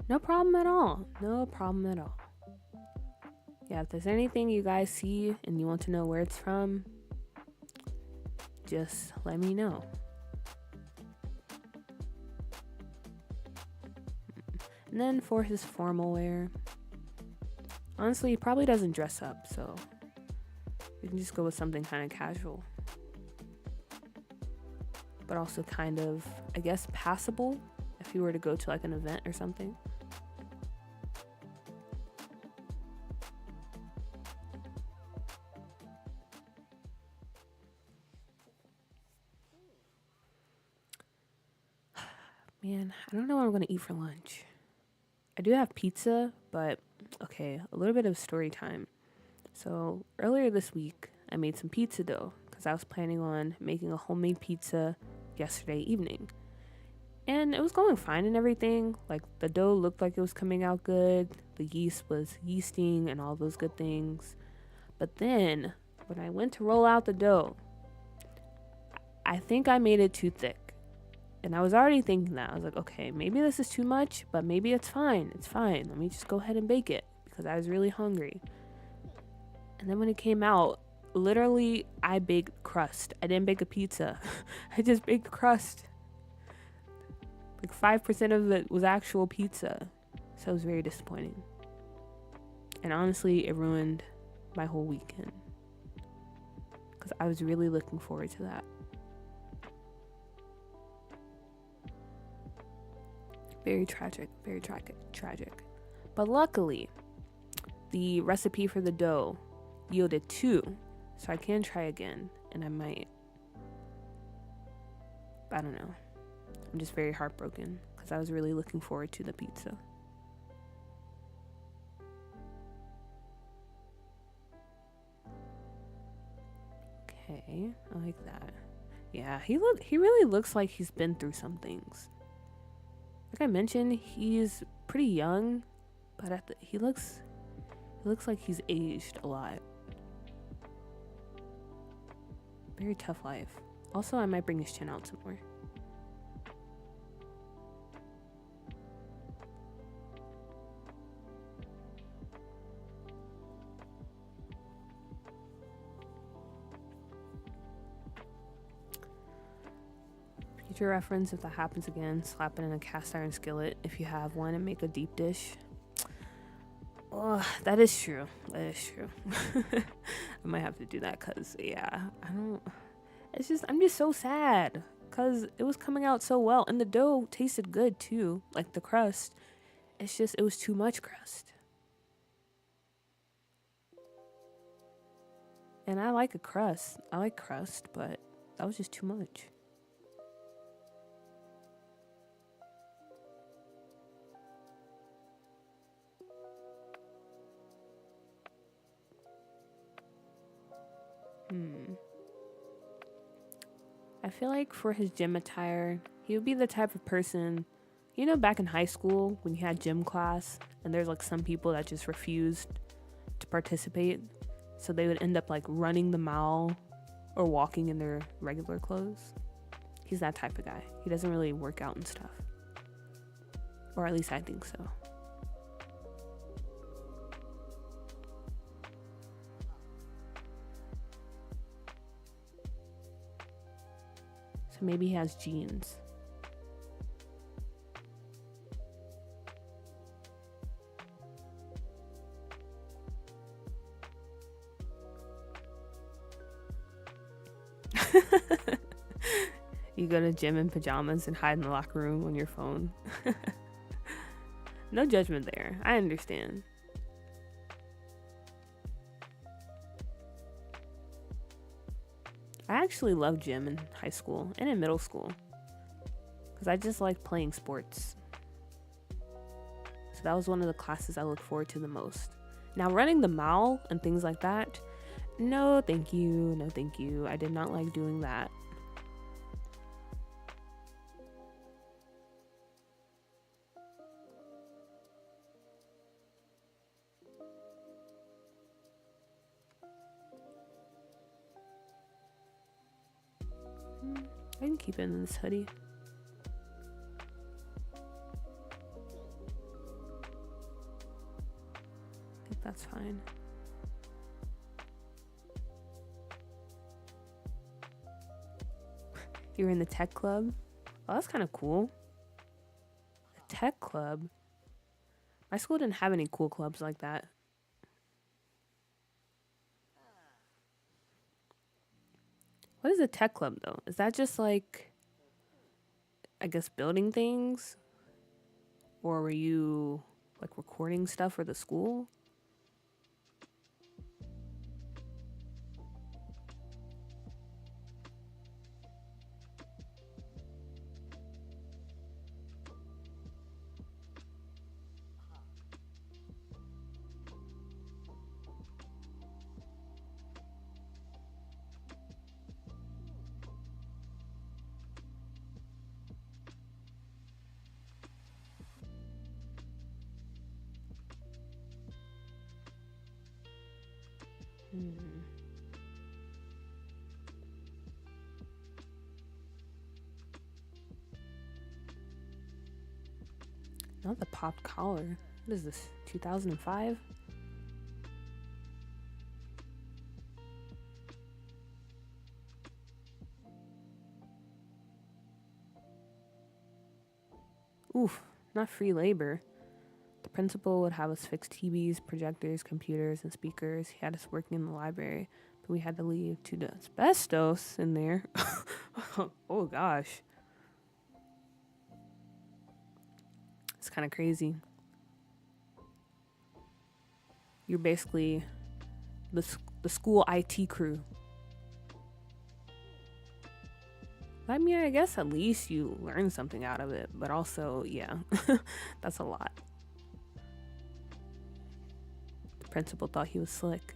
No problem at all. No problem at all. Yeah, if there's anything you guys see and you want to know where it's from, just let me know. And then for his formal wear, honestly, he probably doesn't dress up, so we can just go with something kind of casual. But also kind of, I guess, passable if he were to go to like an event or something. Man, I don't know what I'm gonna eat for lunch. I do have pizza, but okay, a little bit of story time. So earlier this week, I made some pizza dough because I was planning on making a homemade pizza yesterday evening. And it was going fine and everything. Like the dough looked like it was coming out good. The yeast was yeasting and all those good things. But then when I went to roll out the dough, I think I made it too thick. And I was already thinking that. I was like, okay, maybe this is too much, but maybe it's fine. It's fine. Let me just go ahead and bake it because I was really hungry. And then when it came out, literally, I baked crust. I didn't bake a pizza. I just baked crust. Like 5% of it was actual pizza. So it was very disappointing. And honestly, it ruined my whole weekend. Because I was really looking forward to that. Very tragic, very tragic. But luckily, the recipe for the dough yielded 2, so I can try again, and I might. I don't know. I'm just very heartbroken because I was really looking forward to the pizza. Okay, I like that. Yeah, he really looks like he's been through some things. Like I mentioned, he's pretty young, but he looks like he's aged a lot. Very tough life. Also, I might bring his chin out some more. Future reference, if that happens again, slap it in a cast iron skillet if you have one and make a deep dish. Oh, that is true. That is true. I might have to do that because, yeah, I'm just so sad because it was coming out so well and the dough tasted good too, like the crust. It's just, it was too much crust. And I like crust, but that was just too much. I feel like for his gym attire, he would be the type of person, you know, back in high school when you had gym class and there's like some people that just refused to participate. So they would end up like running the mile or walking in their regular clothes. He's that type of guy. He doesn't really work out and stuff. Or at least I think so. So maybe he has genes. You go to gym in pajamas and hide in the locker room on your phone. No judgment there. I understand. I actually loved gym in high school and in middle school because I just liked playing sports. So that was one of the classes I looked forward to the most. Now, running the mile and things like that, no thank you, no thank you. I did not like doing that. I can keep it in this hoodie. I think that's fine. You're in the tech club? Oh, that's kind of cool. A tech club? My school didn't have any cool clubs like that. What is a tech club though? Is that just like, I guess, building things? Or were you like recording stuff for the school? Hmm. Not the popped collar. What is this? 2005? Oof, not free labor. The principal would have us fix TVs, projectors, computers, and speakers. He had us working in the library, but we had to leave to the asbestos in there. Oh gosh. It's kind of crazy. You're basically the school IT crew. I mean, I guess at least you learn something out of it, but also, yeah, that's a lot. The principal thought he was slick.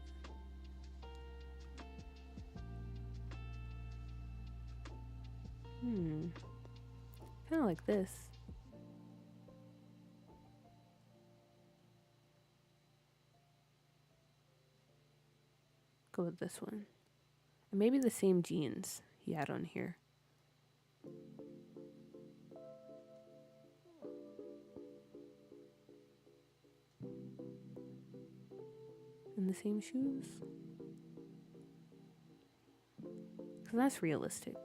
Kind of like this. Go with this one. And maybe the same jeans he had on here. And the same shoes. Because that's realistic.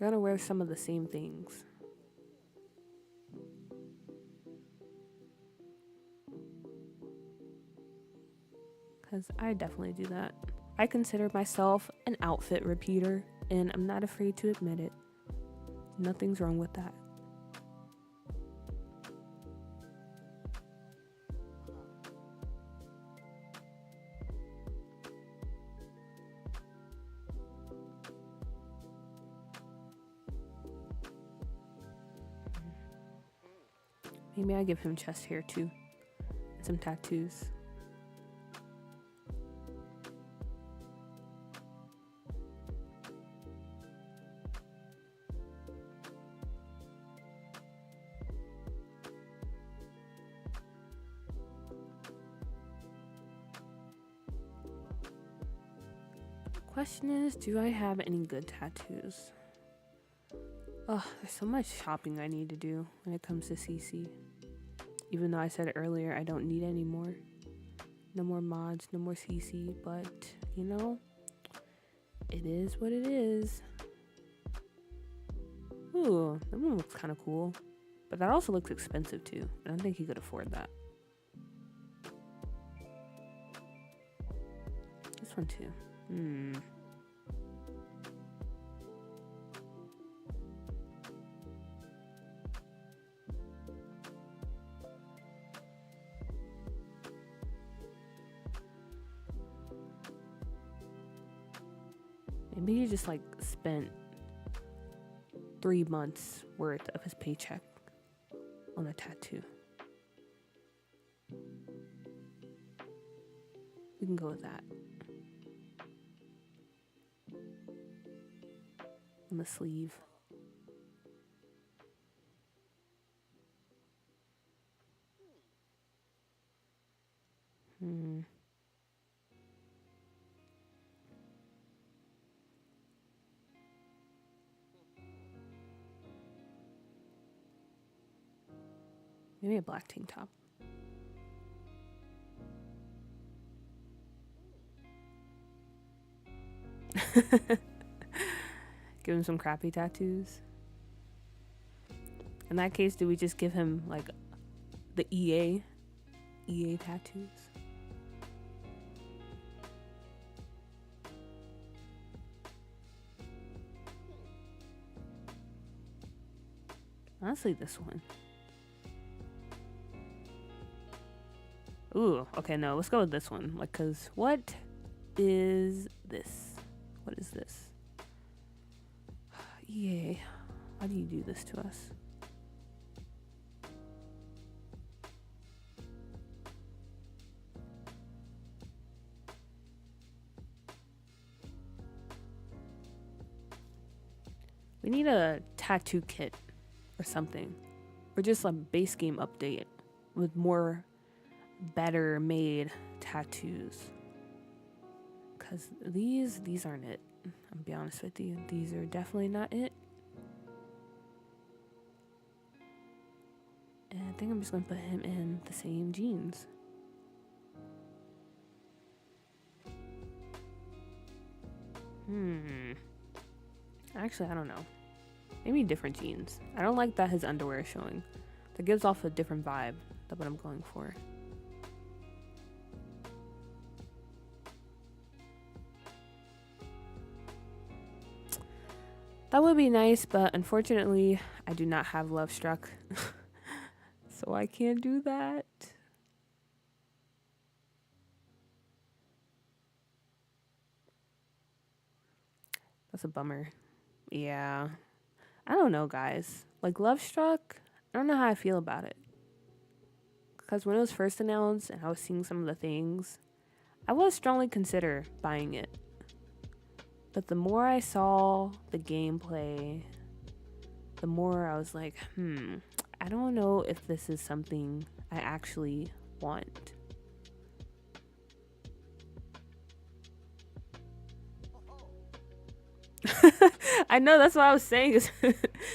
You're gonna wear some of the same things. Because I definitely do that. I consider myself an outfit repeater, and I'm not afraid to admit it. Nothing's wrong with that. Maybe I give him chest hair too. And some tattoos. Question is, do I have any good tattoos? Oh, there's so much shopping I need to do when it comes to CC. Even though I said earlier I don't need any more. No more mods, no more CC, but you know, it is what it is. Ooh, that one looks kind of cool. But that also looks expensive too. I don't think he could afford that. This one too. Maybe he just like spent 3 months worth of his paycheck on a tattoo. We can go with that. On the sleeve. Maybe a black tank top. Give him some crappy tattoos. In that case, do we just give him like the EA tattoos? Honestly, this one. Ooh, okay, no, let's go with this one. Like, cause what is this? What is this? EA, how do you do this to us? We need a tattoo kit or something. Or just a base game update with more better made tattoos. Because these aren't it. I'll be honest with you. These are definitely not it. And I think I'm just going to put him in the same jeans. Actually, I don't know. Maybe different jeans. I don't like that his underwear is showing. That gives off a different vibe than what I'm going for. That would be nice, but unfortunately, I do not have Love Struck. So I can't do that. That's a bummer. Yeah. I don't know, guys. Like, Love Struck, I don't know how I feel about it. Because when it was first announced and I was seeing some of the things, I would strongly consider buying it. But the more I saw the gameplay, the more I was like, I don't know if this is something I actually want. I know, that's what I was saying.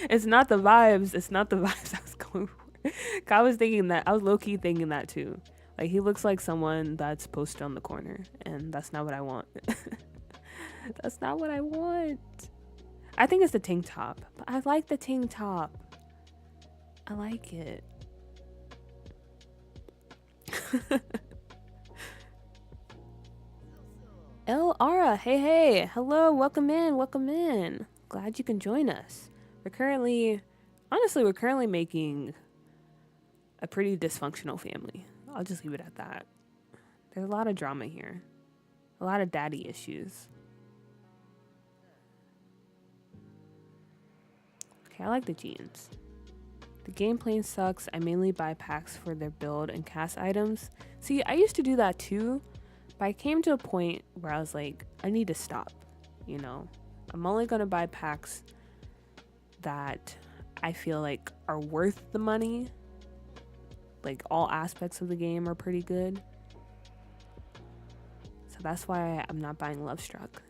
It's not the vibes. It's not the vibes I was going for. I was thinking that. I was low-key thinking that too. Like, he looks like someone that's posted on the corner, and that's not what I want. That's not what I want. I think it's the tank top. But I like the tank top. I like it. El Ara, hey, hello, welcome in. Glad you can join us. We're currently making a pretty dysfunctional family. I'll just leave it at that. There's a lot of drama here, a lot of daddy issues. Okay, I like the jeans. The gameplay sucks. I mainly buy packs for their build and cast items. See, I used to do that too, but I came to a point where I was like, I need to stop. You know, I'm only gonna buy packs that I feel like are worth the money. Like, all aspects of the game are pretty good. So that's why I'm not buying Love Struck.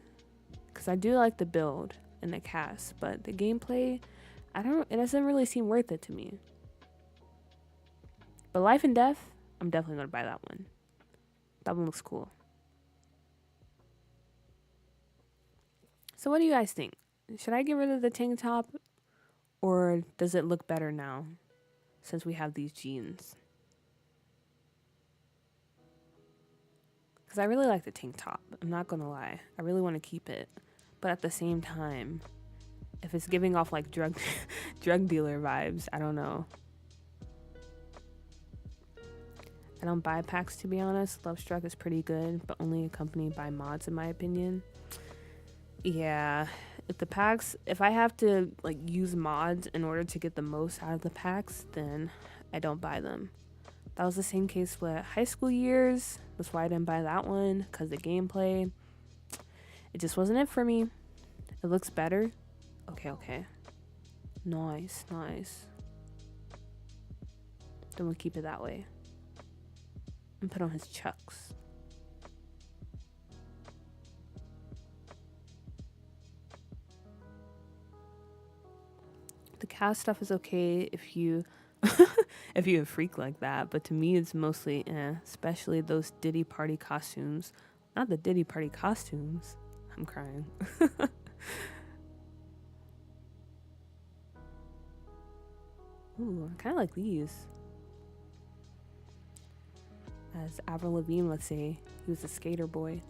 Because I do like the build and the cast, but the gameplay, it doesn't really seem worth it to me. But Life and Death, I'm definitely going to buy that one. That one looks cool. So what do you guys think? Should I get rid of the tank top? Or does it look better now? Since we have these jeans. Because I really like the tank top. I'm not going to lie. I really want to keep it. But at the same time, if it's giving off like drug dealer vibes, I don't know. I don't buy packs, to be honest. Love Struck is pretty good, but only accompanied by mods in my opinion. Yeah, if I have to like use mods in order to get the most out of the packs, then I don't buy them. That was the same case with high school years. That's why I didn't buy that one, because the gameplay, it just wasn't it for me. It looks better. Okay. Nice. Then we'll keep it that way. And put on his chucks. The cast stuff is okay if you if you're a freak like that, but to me it's mostly especially those Diddy party costumes. Not the Diddy party costumes. I'm crying. Ooh, I kind of like these. As Avril Lavigne would say, he was a skater boy.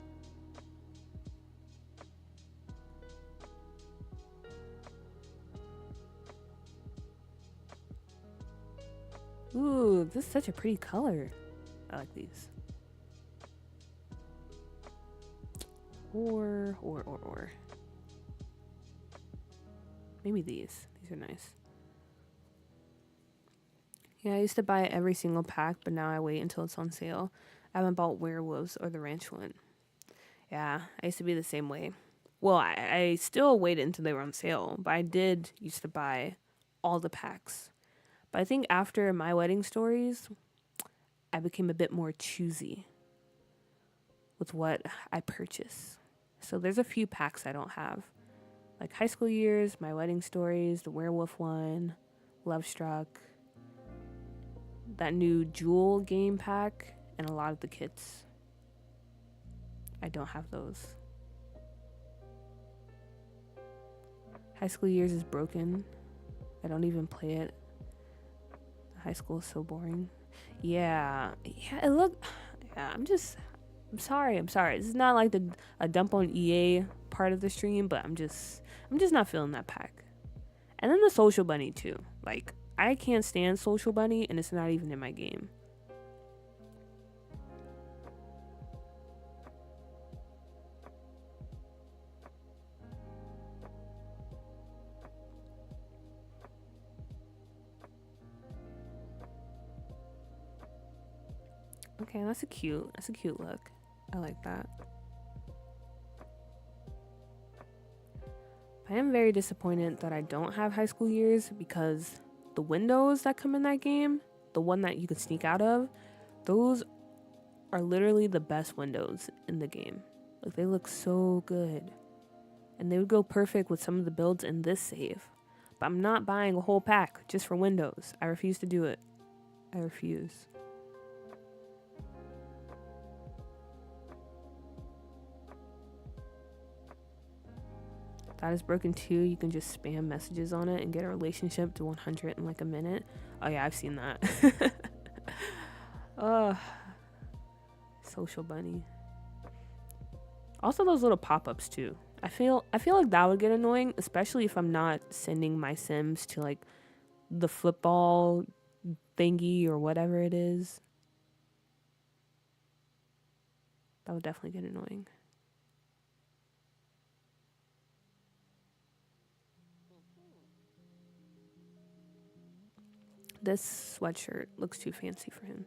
Ooh, this is such a pretty color. I like these. Or. Maybe these. These are nice. Yeah, I used to buy every single pack, but now I wait until it's on sale. I haven't bought Werewolves or the Ranch one. Yeah, I used to be the same way. Well, I still waited until they were on sale, but I did used to buy all the packs. But I think after My Wedding Stories, I became a bit more choosy with what I purchase. So there's a few packs I don't have. Like High School Years, My Wedding Stories, the Werewolf one, Love Struck, that new Jewel game pack, and a lot of the kits. I don't have those. High School Years is broken. I don't even play it. High school is so boring. Yeah, I'm sorry. This is not like a dump on EA part of the stream, but I'm just not feeling that pack. And then the Social Bunny too. Like, I can't stand Social Bunny, and it's not even in my game. Okay, that's a cute look. I like that. I am very disappointed that I don't have High School Years, because the windows that come in that game, the one that you can sneak out of, those are literally the best windows in the game. Like, they look so good. And they would go perfect with some of the builds in this save. But I'm not buying a whole pack just for windows. I refuse to do it. I refuse. That is broken too. You can just spam messages on it and get a relationship to 100 in like a minute. Oh yeah, I've seen that. Social Bunny. Also those little pop-ups too. I feel like that would get annoying, especially if I'm not sending my Sims to like the football thingy or whatever it is. That would definitely get annoying. This sweatshirt looks too fancy for him.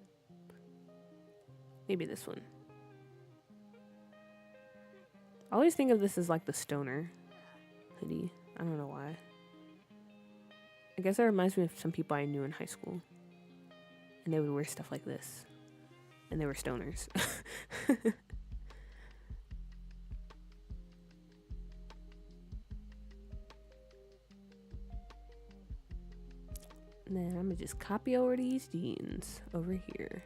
Maybe this one. I always think of this as like the stoner hoodie. I don't know why. I guess that reminds me of some people I knew in high school. And they would wear stuff like this. And they were stoners. And then I'm gonna just copy over these jeans over here.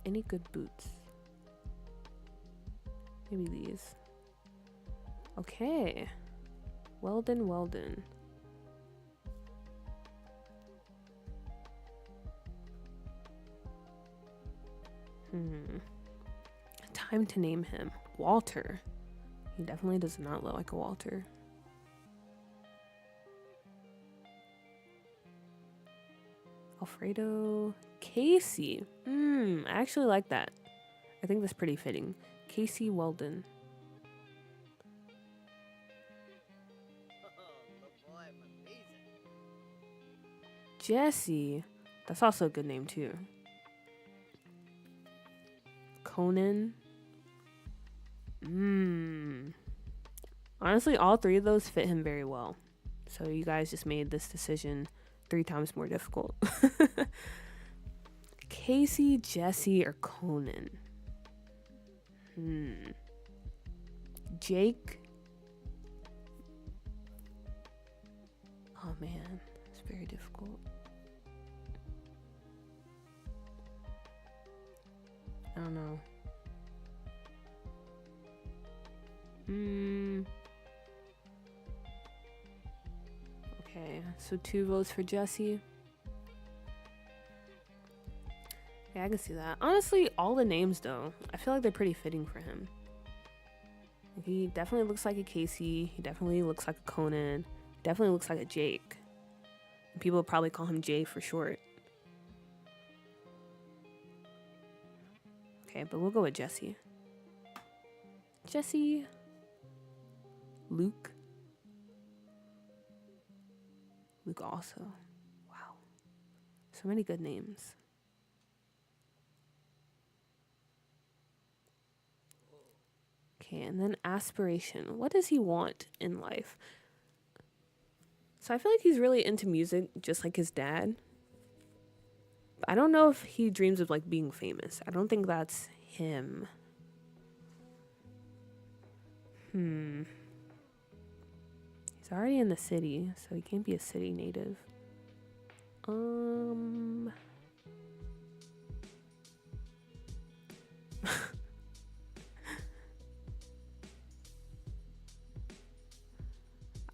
Any good boots? Maybe these. Okay. Well done. Time to name him. Walter. He definitely does not look like a Walter. Alfredo. Casey. I actually like that. I think that's pretty fitting. Casey Weldon. Jesse. That's also a good name too. Conan. Honestly, all three of those fit him very well. So you guys just made this decision 3 times more difficult. Casey, Jesse, or Conan? Jake? Oh man, it's very difficult. I don't know. Okay, so 2 votes for Jesse. Yeah, I can see that. Honestly, all the names though, I feel like they're pretty fitting for him. He definitely looks like a Casey. He definitely looks like a Conan. Definitely looks like a Jake. People would probably call him Jay for short. Okay, but we'll go with Jesse. Jesse. Luke. Luke also. Wow. So many good names. Okay, and then aspiration. What does he want in life? So I feel like he's really into music, just like his dad. But I don't know if he dreams of like being famous. I don't think that's him. He's already in the city, so he can't be a city native.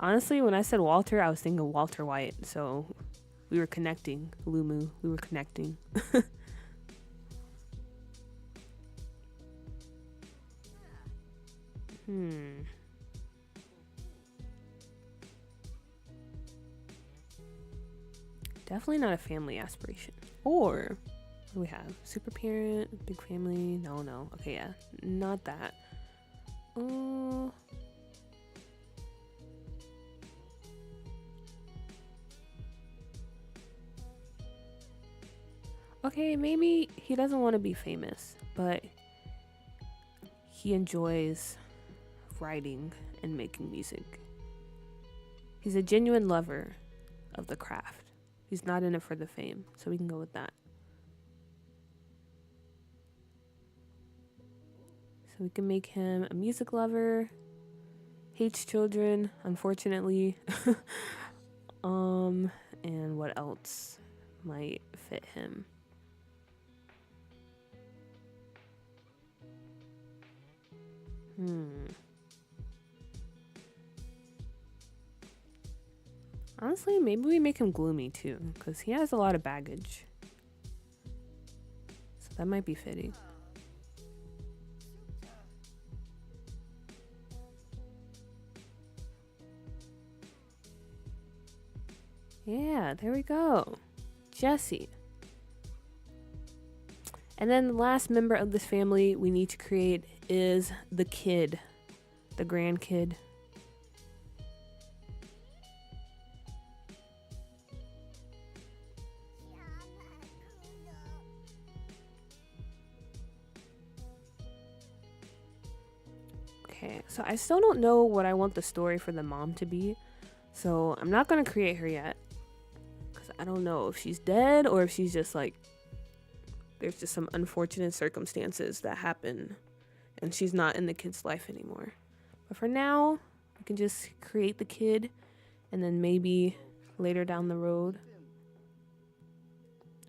Honestly, when I said Walter, I was thinking Walter White. So we were connecting. Lumu, we were connecting. Definitely not a family aspiration. Or what do we have? Super parent, big family. No. Okay, yeah, not that. Okay, maybe he doesn't want to be famous, but he enjoys writing and making music. He's a genuine lover of the craft. He's not in it for the fame, so we can go with that. So we can make him a music lover, hates children, unfortunately. And what else might fit him? Honestly, maybe we make him gloomy too, because he has a lot of baggage. So that might be fitting. Yeah, there we go. Jesse. And then the last member of this family we need to create is the kid, the grandkid. Okay, so I still don't know what I want the story for the mom to be. So I'm not going to create her yet. Because I don't know if she's dead or if she's just like, there's just some unfortunate circumstances that happen and she's not in the kid's life anymore. But for now, we can just create the kid and then maybe later down the road,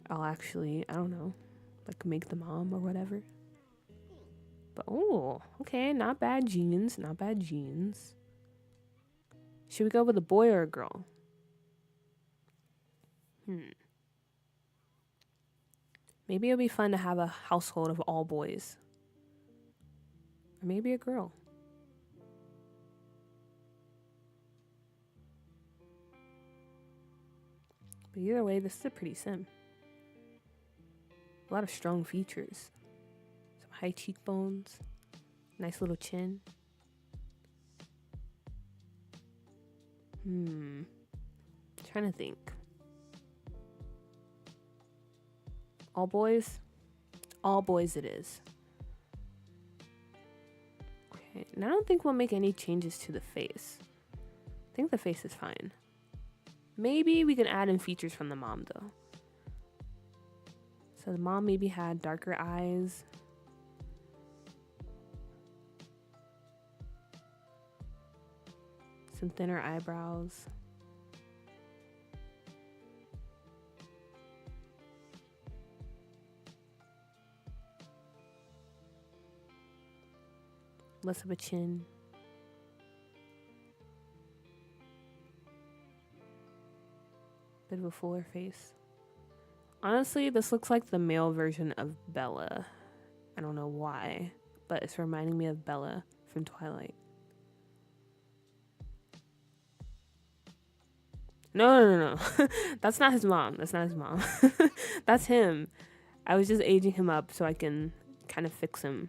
I'll actually, I don't know, like make the mom or whatever. But oh, okay, not bad genes, not bad genes. Should we go with a boy or a girl? Maybe it'll be fun to have a household of all boys. Or maybe a girl. But either way, this is a pretty sim. A lot of strong features. Some high cheekbones. Nice little chin. Trying to think. All boys? All boys it is. Okay, and I don't think we'll make any changes to the face. I think the face is fine. Maybe we can add in features from the mom though. So the mom maybe had darker eyes. Some thinner eyebrows. Less of a chin. Bit of a fuller face. Honestly, this looks like the male version of Bella. I don't know why, but it's reminding me of Bella from Twilight. No. That's not his mom. That's not his mom. That's him. I was just aging him up so I can kind of fix him.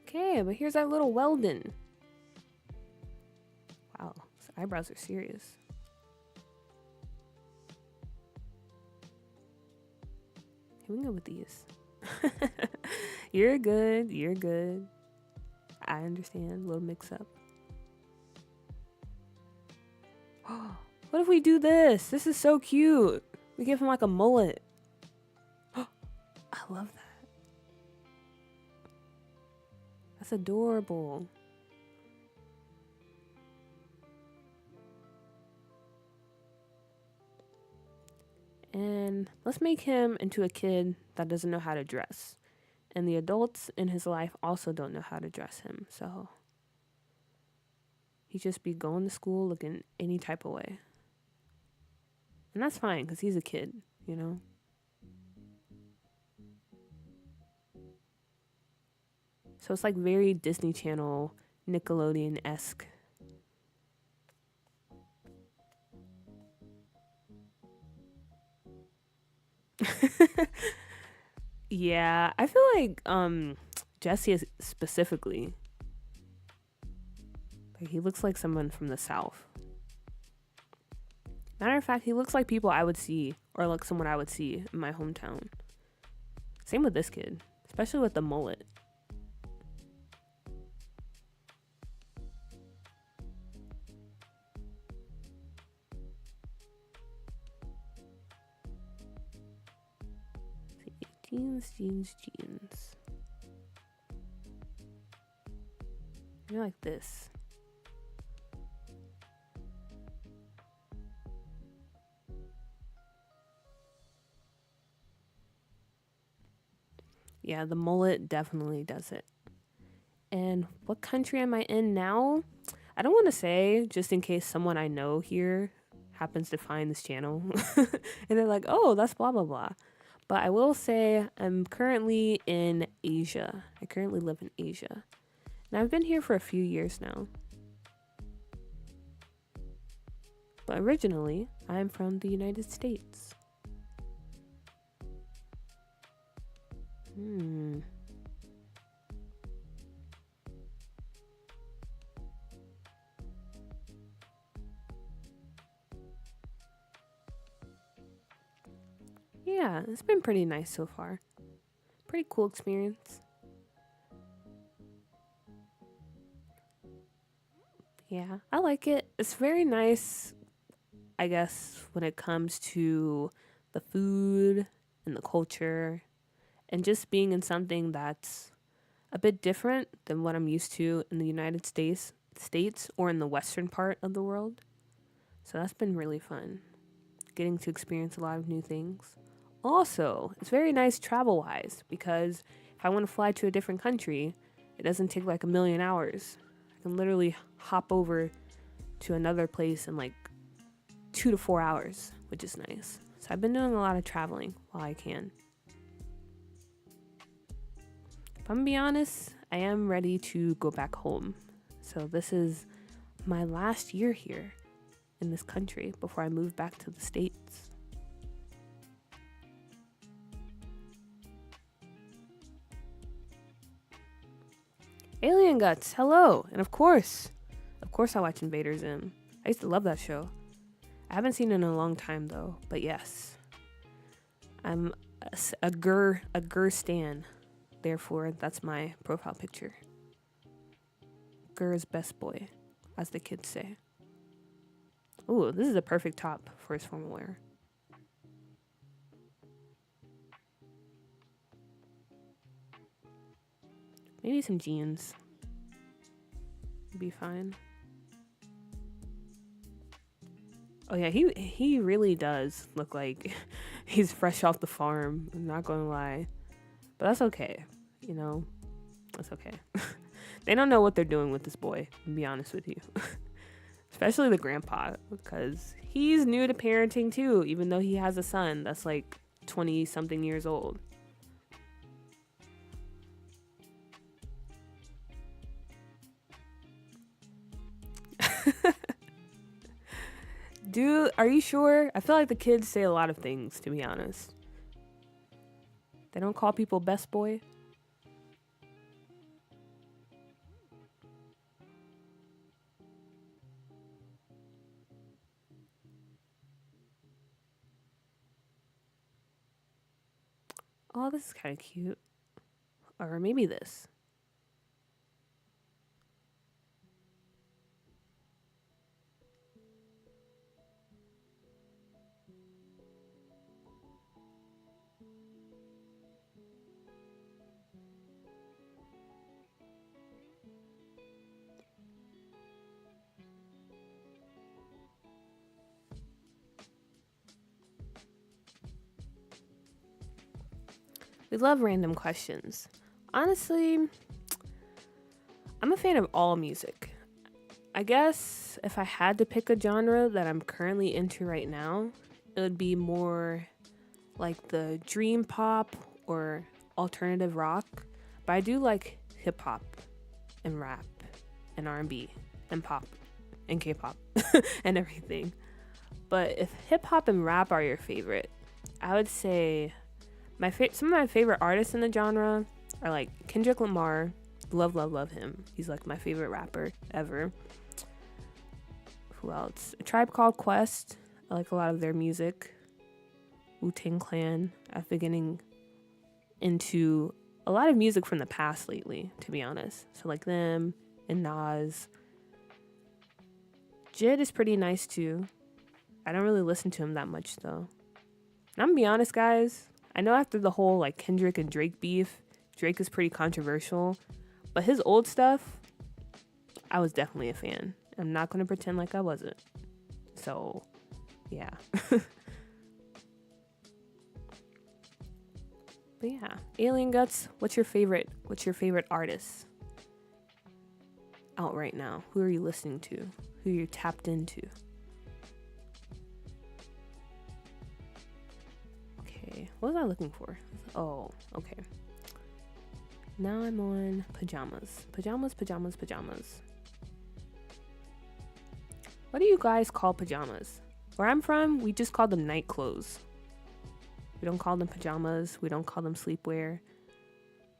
Okay, but here's our little Weldon. Wow, his eyebrows are serious. doing good with these. You're good. You're good. I understand. A little mix up. What if we do this? This is so cute. We give him like a mullet. I love that. That's adorable. And let's make him into a kid that doesn't know how to dress. And the adults in his life also don't know how to dress him. So he just be going to school looking any type of way. And that's fine because he's a kid, you know? So it's like very Disney Channel, Nickelodeon-esque. Yeah, I feel like Jesse is specifically, like, he looks like someone from the South. Matter of fact, he looks like people I would see, or like someone I would see in my hometown. Same with this kid, especially with the mullet. Jeans. You're like this. Yeah, the mullet definitely does it. And what country am I in now? I don't want to say, just in case someone I know here happens to find this channel and they're like, oh, that's blah, blah, blah. But I will say I'm currently in Asia. I currently live in Asia. And I've been here for a few years now. But originally, I'm from the United States. Yeah, it's been pretty nice so far. Pretty cool experience. Yeah, I like it. It's very nice, I guess, when it comes to the food and the culture and just being in something that's a bit different than what I'm used to in the United States or in the western part of the world. So that's been really fun, getting to experience a lot of new things. Also, it's very nice travel-wise because if I want to fly to a different country, it doesn't take like a million hours. I can literally hop over to another place in like 2 to 4 hours, which is nice. So I've been doing a lot of traveling while I can. If I'm gonna be honest, I am ready to go back home. So this is my last year here in this country before I move back to the States. Alien Guts, hello! And of course I watch Invader Zim. I used to love that show. I haven't seen it in a long time though, but yes. I'm a Gur stan. Therefore, that's my profile picture. Gur's best boy, as the kids say. Ooh, this is a perfect top for his formal wear. Maybe some jeans. Would be fine. Oh yeah, he really does look like he's fresh off the farm. I'm not gonna lie. But that's okay. You know, that's okay. They don't know what they're doing with this boy, to be honest with you. Especially the grandpa, because he's new to parenting too, even though he has a son that's like 20 something years old. Dude, are you sure? I feel like the kids say a lot of things, to be honest. They don't call people best boy. this is kind of cute. Or maybe this. We love random questions. Honestly, I'm a fan of all music. I guess if I had to pick a genre that I'm currently into right now, it would be more like the dream pop or alternative rock. But I do like hip hop and rap and R&B and pop and K-pop and everything. But if hip hop and rap are your favorite, I would say some of my favorite artists in the genre are like Kendrick Lamar. Love him. He's like my favorite rapper ever. Who else? A Tribe Called Quest. I like a lot of their music. Wu-Tang Clan. I've been getting into a lot of music from the past lately, to be honest. So like them and Nas. Jid is pretty nice too. I don't really listen to him that much though. And I'm gonna be honest, guys. I know after the whole like Kendrick and Drake beef, Drake is pretty controversial. But his old stuff, I was definitely a fan. I'm not going to pretend like I wasn't. So, yeah. But yeah, Alien Guts, what's your favorite artist out right now? Who are you listening to? Who are you tapped into? Okay, what was I looking for? Oh, okay. Now I'm on pajamas. Pajamas. What do you guys call pajamas? Where I'm from, we just call them night clothes. We don't call them pajamas. We don't call them sleepwear.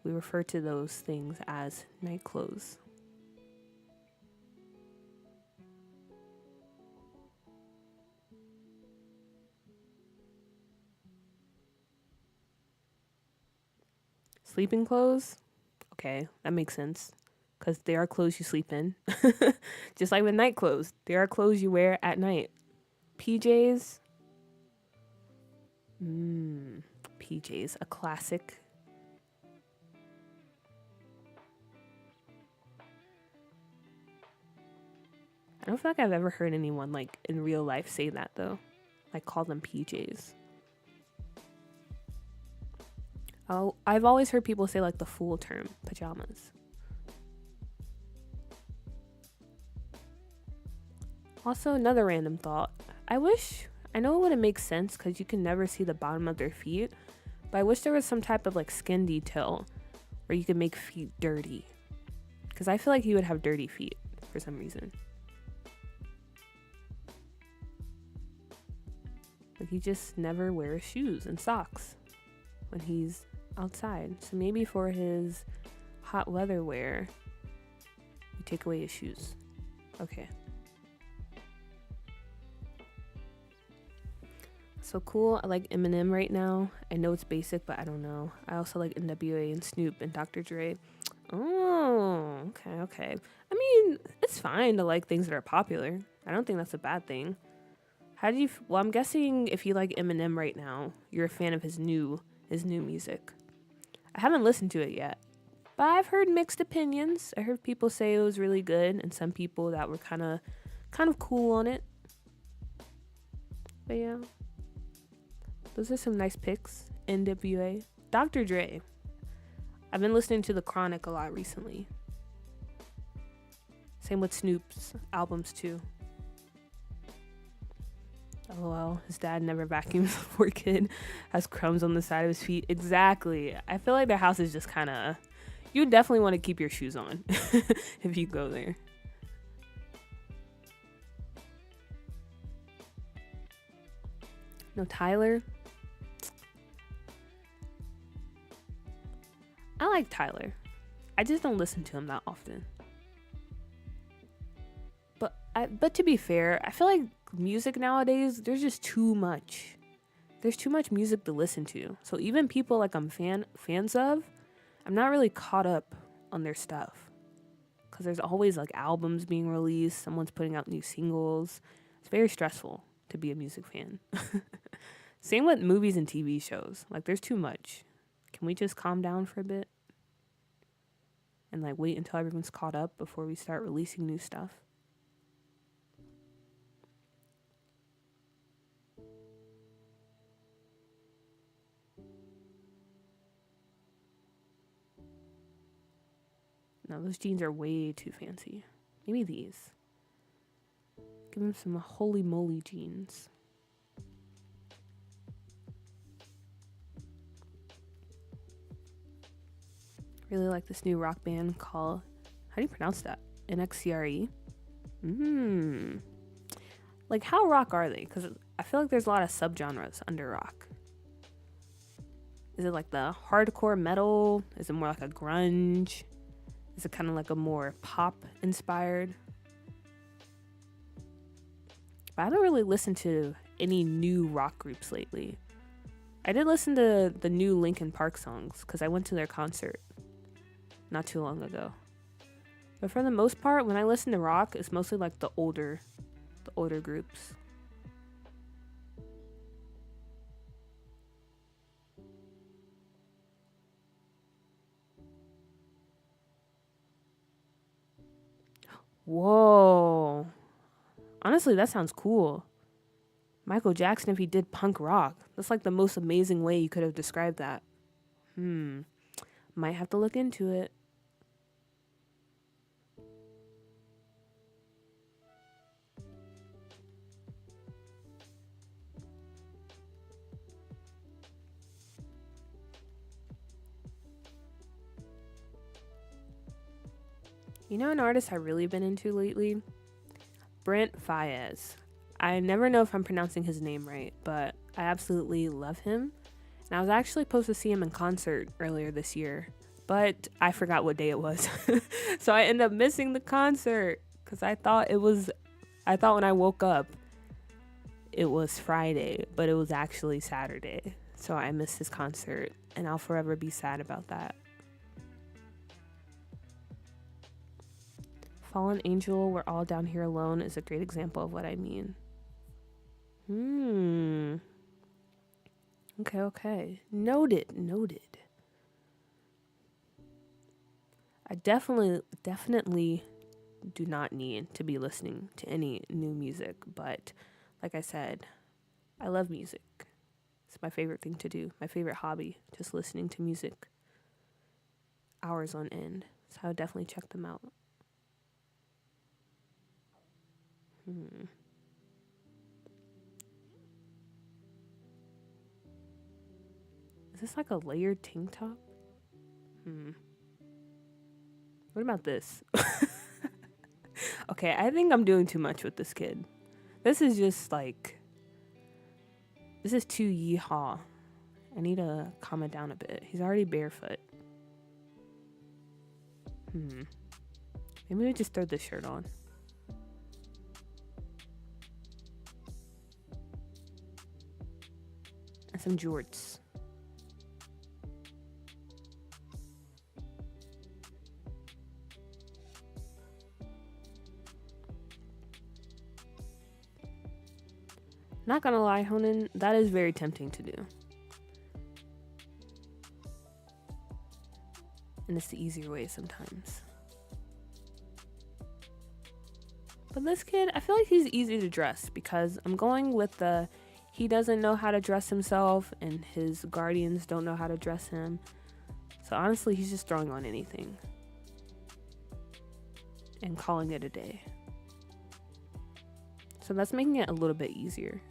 We refer to those things as night clothes. Sleeping clothes? Okay, that makes sense. Because they are clothes you sleep in. Just like with night clothes. They are clothes you wear at night. PJs? PJs, a classic. I don't feel like I've ever heard anyone like in real life say that though. Like call them PJs. Oh, I've always heard people say like the full term, pajamas. Also, another random thought. I know it wouldn't make sense because you can never see the bottom of their feet, but I wish there was some type of like skin detail where you could make feet dirty. Because I feel like he would have dirty feet for some reason. Like he just never wears shoes and socks when he's outside. So maybe for his hot weather wear, you take away his shoes. Okay. So cool. I like Eminem right now. I know it's basic, but I don't know. I also like NWA and Snoop and Dr. Dre. Oh, okay. I mean, it's fine to like things that are popular. I don't think that's a bad thing. Well, I'm guessing if you like Eminem right now, you're a fan of his new music. I haven't listened to it yet, but I've heard mixed opinions. I heard people say it was really good and some people that were kind of cool on it. But yeah. Those are some nice picks. NWA. Dr. Dre. I've been listening to The Chronic a lot recently. Same with Snoop's albums too. LOL, his dad never vacuums the poor kid. Has crumbs on the side of his feet. Exactly. I feel like their house is just kind of... You definitely want to keep your shoes on if you go there. No, Tyler. I like Tyler. I just don't listen to him that often. But to be fair, I feel like music nowadays, there's just too much. there's too much music to listen to. So even people like fans of, I'm not really caught up on their stuff. Because there's always like albums being released, someone's putting out new singles. It's very stressful to be a music fan. Same with movies and TV shows. Like there's too much. Can we just calm down for a bit? And like wait until everyone's caught up before we start releasing new stuff? No, those jeans are way too fancy. Maybe these. Give them some holy moly jeans. Really like this new rock band called, how do you pronounce that? NXCRE? Like, how rock are they? Because I feel like there's a lot of subgenres under rock. Is it like the hardcore metal? Is it more like a grunge? Is it kind of like a more pop inspired? But I haven't really listened to any new rock groups lately. I did listen to the new Linkin Park songs because I went to their concert not too long ago. But for the most part, when I listen to rock, it's mostly like the older groups. Whoa. Honestly, that sounds cool. Michael Jackson, if he did punk rock, that's like the most amazing way you could have described that. Might have to look into it. You know an artist I've really been into lately? Brent Faiyaz. I never know if I'm pronouncing his name right, but I absolutely love him. And I was actually supposed to see him in concert earlier this year, but I forgot what day it was. So I ended up missing the concert because I thought when I woke up, it was Friday, but it was actually Saturday. So I missed his concert, and I'll forever be sad about that. Fallen Angel, We're All Down Here Alone is a great example of what I mean. Okay. Noted. I definitely do not need to be listening to any new music, but like I said, I love music. It's my favorite thing to do, my favorite hobby, just listening to music hours on end. So I would definitely check them out. Is this like a layered tank top? What about this? Okay, I think I'm doing too much with this kid. This is just like... This is too yeehaw. I need to calm it down a bit. He's already barefoot. Maybe we just throw this shirt on. And some jorts. Not gonna lie, Honan, that is very tempting to do. And it's the easier way sometimes. But this kid, I feel like he's easy to dress because I'm going with the he doesn't know how to dress himself and his guardians don't know how to dress him. So honestly, he's just throwing on anything and calling it a day. So that's making it a little bit easier.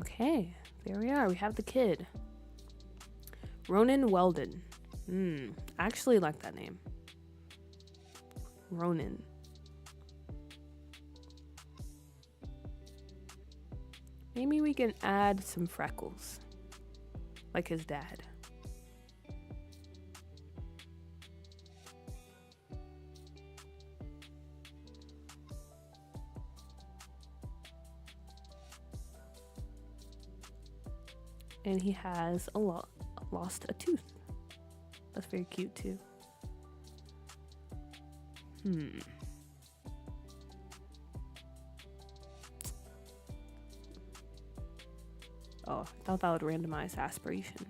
Okay, there we are. We have the kid. Ronan Weldon. I actually like that name. Ronan. Maybe we can add some freckles, like his dad. And he has lost a tooth. That's very cute too. Oh, I thought that would randomize aspiration.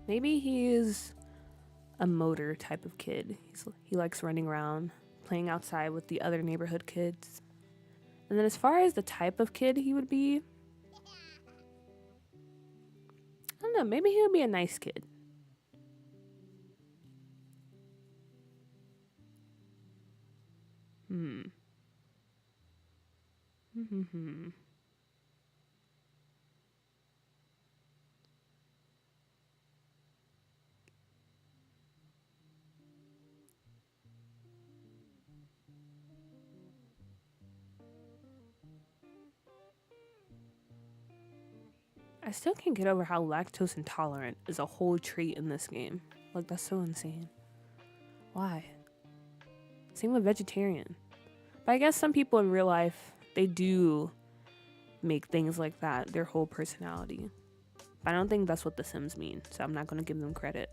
Maybe he's a motor type of kid. He likes running around, playing outside with the other neighborhood kids. And then as far as the type of kid he would be, I don't know, maybe he would be a nice kid. I still can't get over how lactose intolerant is a whole trait in this game. Like, that's so insane. Why? Same with vegetarian. But I guess some people in real life, they do make things like that their whole personality. But I don't think that's what the Sims mean, so I'm not going to give them credit.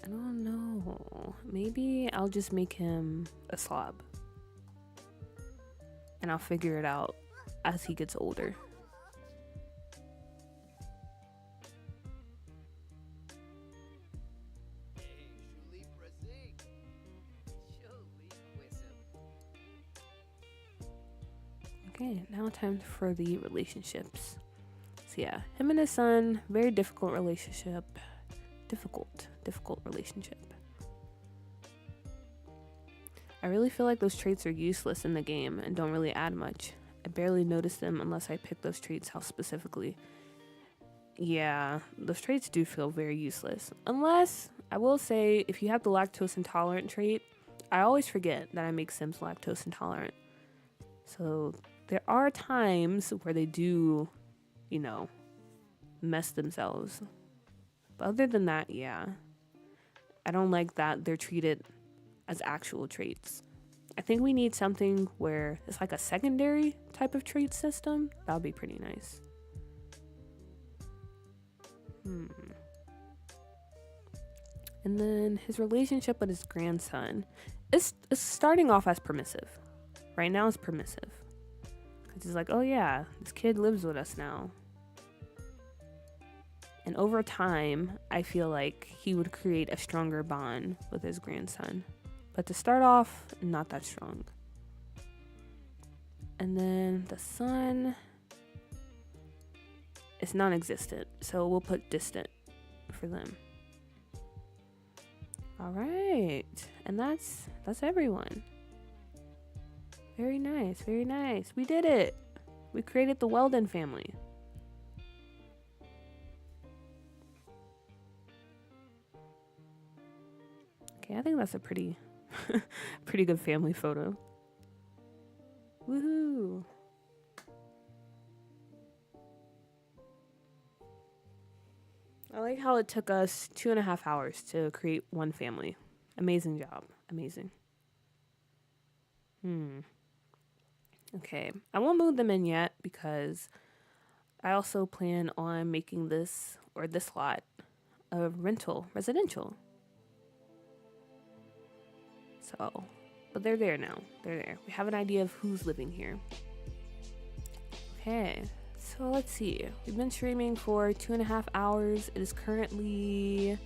I don't know. Maybe I'll just make him a slob. And I'll figure it out as he gets older. Okay, now time for the relationships. So yeah, him and his son, very difficult relationship. Difficult relationship. I really feel like those traits are useless in the game and don't really add much. I barely notice them unless I pick those traits out specifically. Yeah, those traits do feel very useless. Unless, I will say, if you have the lactose intolerant trait, I always forget that I make Sims lactose intolerant. So there are times where they do, mess themselves. But other than that, yeah. I don't like that they're treated as actual traits. I think we need something where it's like a secondary type of trait system. That would be pretty nice. And then his relationship with his grandson is starting off as permissive. Right now it's permissive. Because he's like, oh yeah, this kid lives with us now. And over time, I feel like he would create a stronger bond with his grandson. But to start off, not that strong. And then the son is non-existent, so we'll put distant for them. All right, and that's everyone. Very nice, very nice. We did it. We created the Weldon family. Okay, I think that's a pretty good family photo. Woohoo! I like how it took us 2.5 hours to create one family. Amazing job. Amazing. Okay, I won't move them in yet because I also plan on making this lot a residential. So, but they're there now. They're there. We have an idea of who's living here. Okay, so let's see. We've been streaming for 2.5 hours. It is currently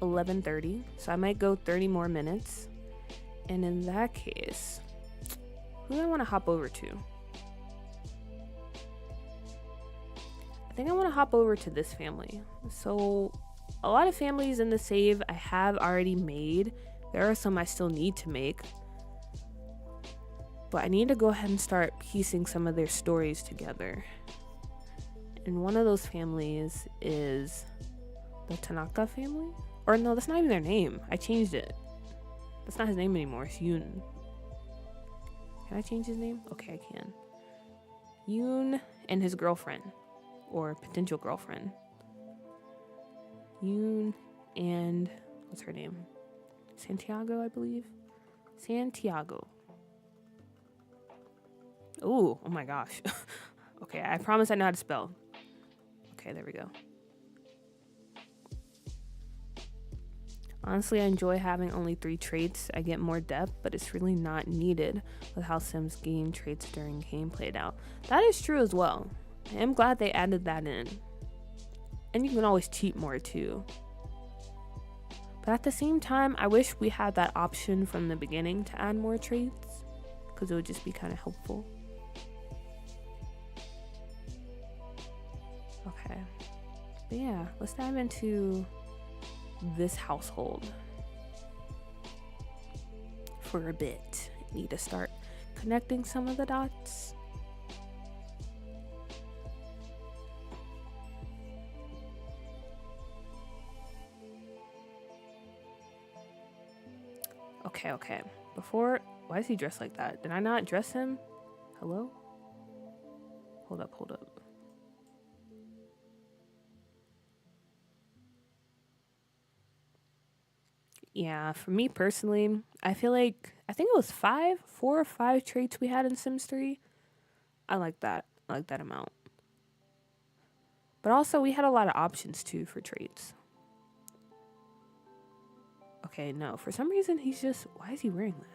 11:30, so I might go 30 more minutes. And in that case, who do I want to hop over to? I think I want to hop over to this family. So a lot of families in the save I have already made. There are some I still need to make. But I need to go ahead and start piecing some of their stories together. And one of those families is the Tanaka family? Or no, that's not even their name. I changed it. That's not his name anymore. It's Yoon. Can I change his name? Okay, I can. Yoon and his girlfriend. Or potential girlfriend. Yoon and... what's her name? Santiago, I believe. Santiago. Ooh, oh my gosh. Okay, I promise I know how to spell. Okay, there we go. Honestly, I enjoy having only 3 traits. I get more depth, but it's really not needed with how Sims gain traits during game played out. That is true as well. I am glad they added that in. And you can always cheat more too. But at the same time, I wish we had that option from the beginning to add more traits, because it would just be kind of helpful. Okay. But yeah, let's dive into this household for a bit. Need to start connecting some of the dots. Okay. Before, why is he dressed like that? Did I not dress him? Hello? Hold up. Yeah, for me personally, I think it was 4 or 5 traits we had in Sims 3. I like that. I like that amount. But also, we had a lot of options too for traits. Okay, no, for some reason he's just, why is he wearing that?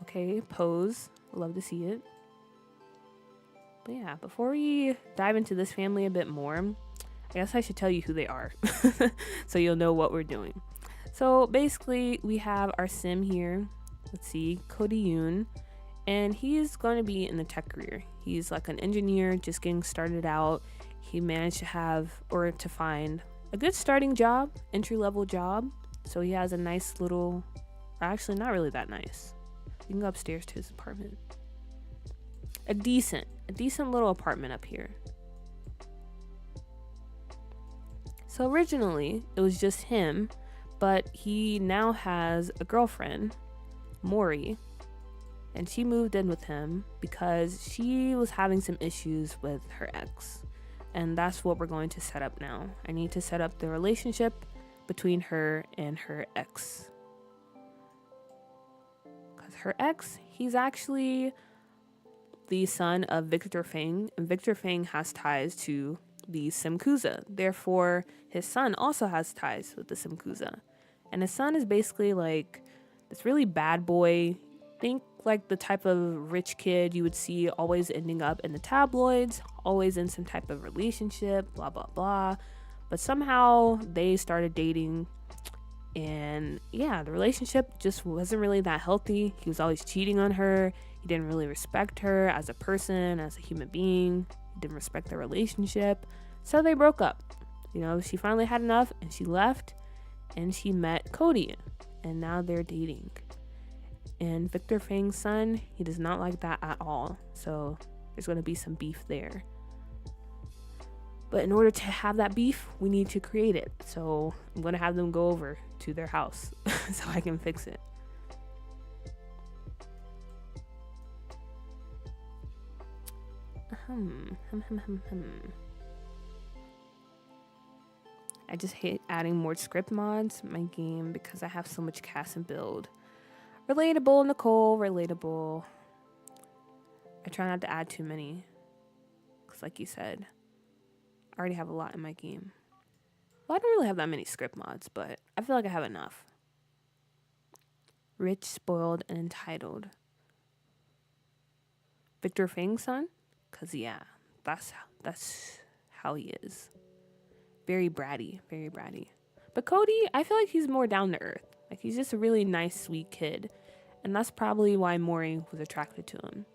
Okay, pose. Love to see it. But yeah, before we dive into this family a bit more, I guess I should tell you who they are so you'll know what we're doing. So basically, we have our sim here. Let's see, Cody Yoon, and he's going to be in the tech career. He's like an engineer just getting started out. He managed to find a good starting job, entry-level job. So he has a nice little, actually not really that nice. You can go upstairs to his apartment. A decent little apartment up here. So originally it was just him, but he now has a girlfriend, Mori, and she moved in with him because she was having some issues with her ex. And that's what we're going to set up now. I need to set up the relationship between her and her ex. Because her ex, he's actually the son of Victor Feng, and Victor Feng has ties to the Simkuza. Therefore, his son also has ties with the Simkuza. And his son is basically like this really bad boy. Think like the type of rich kid you would see always ending up in the tabloids, always in some type of relationship, blah, blah, blah. But somehow they started dating. And yeah, the relationship just wasn't really that healthy. He was always cheating on her. He didn't really respect her as a person, as a human being. He didn't respect their relationship. So they broke up. You know, she finally had enough and she left and she met Cody. And now they're dating. And Victor Fang's son, he does not like that at all. So there's going to be some beef there. But in order to have that beef, we need to create it. So I'm going to have them go over to their house so I can fix it. I just hate adding more script mods in my game because I have so much cast and build. Relatable, Nicole, relatable. I try not to add too many. Because like you said, I already have a lot in my game. Well, I don't really have that many script mods, but I feel like I have enough. Rich, spoiled, and entitled. Victor Fang's son? Because, yeah, that's how he is. Very bratty, very bratty. But Cody, I feel like he's more down to earth. Like, he's just a really nice, sweet kid. And that's probably why Mori was attracted to him.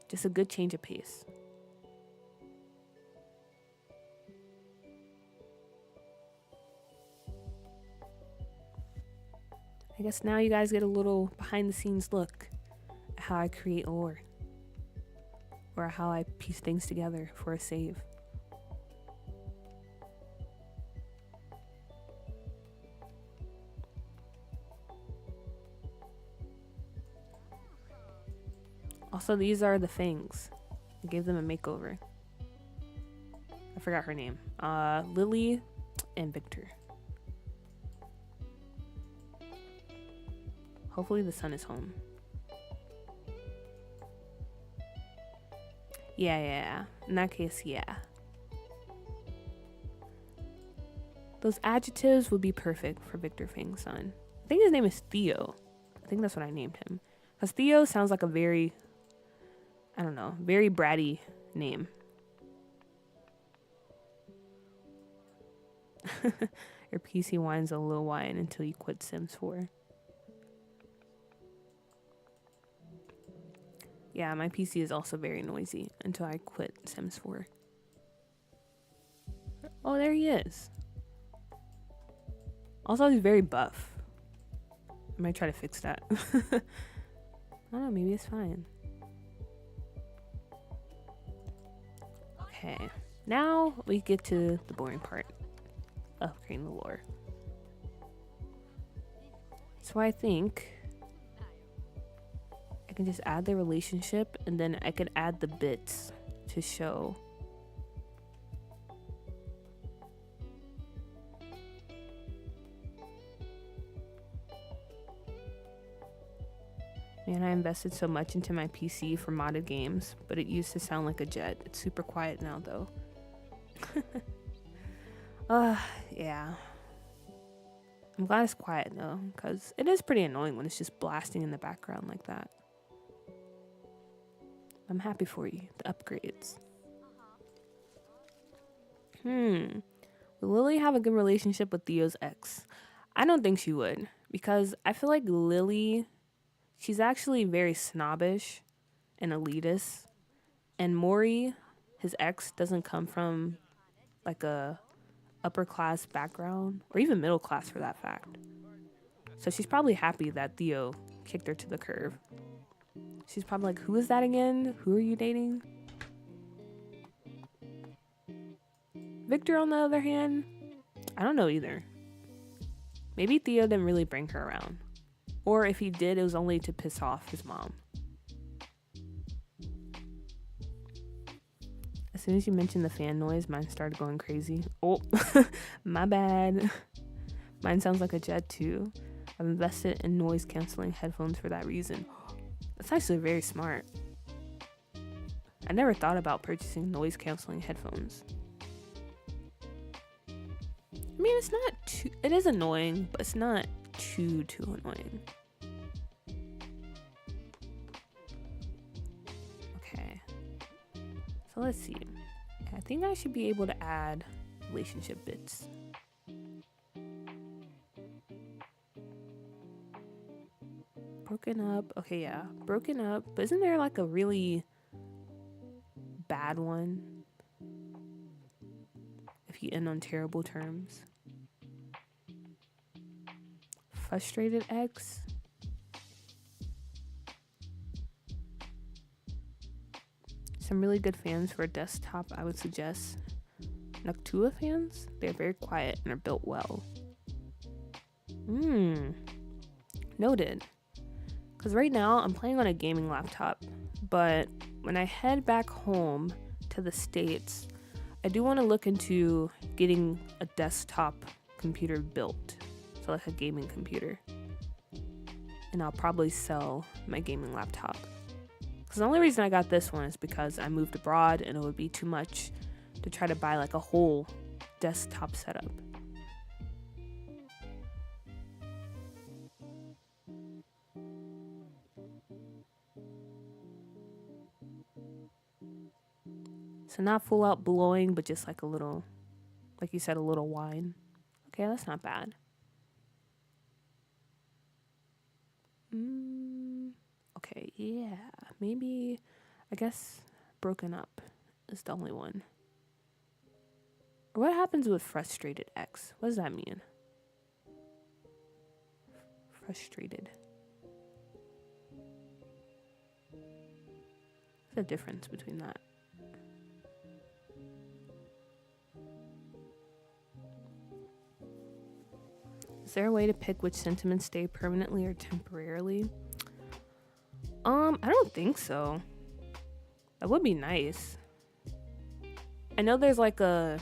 Just a good change of pace. I guess now you guys get a little behind the scenes look at how I create lore. Or how I piece things together for a save. Also, these are the Fangs. I gave them a makeover. I forgot her name. Lily and Victor. Hopefully the sun is home. Yeah. In that case, yeah. Those adjectives would be perfect for Victor Fang's son. I think his name is Theo. I think that's what I named him. Because Theo sounds like a very, I don't know, very bratty name. Your PC whines a little whine until you quit Sims 4. Yeah, my PC is also very noisy until I quit Sims 4. Oh, there he is. Also, he's very buff. I might try to fix that. I don't know, maybe it's fine. Okay, now we get to the boring part of creating the lore. So I think I can just add the relationship and then I could add the bits to show. Man, I invested so much into my PC for modded games, but it used to sound like a jet. It's super quiet now, though. Yeah. I'm glad it's quiet, though, because it is pretty annoying when it's just blasting in the background like that. I'm happy for you, the upgrades. Will Lily have a good relationship with Theo's ex? I don't think she would, because I feel like Lily, she's actually very snobbish and elitist. And Mori, his ex, doesn't come from like a upper class background, or even middle class for that fact. So she's probably happy that Theo kicked her to the curb. She's probably like, who is that again? Who are you dating? Victor, on the other hand, I don't know either. Maybe Theo didn't really bring her around. Or if he did, it was only to piss off his mom. As soon as you mentioned the fan noise, mine started going crazy. Oh, my bad. Mine sounds like a jet too. I've invested in noise canceling headphones for that reason. That's actually very smart. I never thought about purchasing noise canceling headphones. I mean, it's not too, it is annoying, but it's not too annoying. Okay. So let's see. I think I should be able to add relationship bits. Broken up. Okay, yeah. Broken up. But isn't there like a really bad one? If you end on terrible terms. Frustrated ex. Some really good fans for a desktop I would suggest. Noctua fans. They're very quiet and are built well. Noted. Because right now I'm playing on a gaming laptop, but when I head back home to the States, I do want to look into getting a desktop computer built, so like a gaming computer. And I'll probably sell my gaming laptop. Because the only reason I got this one is because I moved abroad and it would be too much to try to buy like a whole desktop setup. So not full out blowing, but just like a little, like you said, a little whine. Okay, that's not bad. Okay, yeah. Maybe, I guess broken up is the only one. What happens with frustrated ex? What does that mean? Frustrated. What's the difference between that? Is there a way to pick which sentiments stay permanently or temporarily? I don't think so. That would be nice. I know there's like a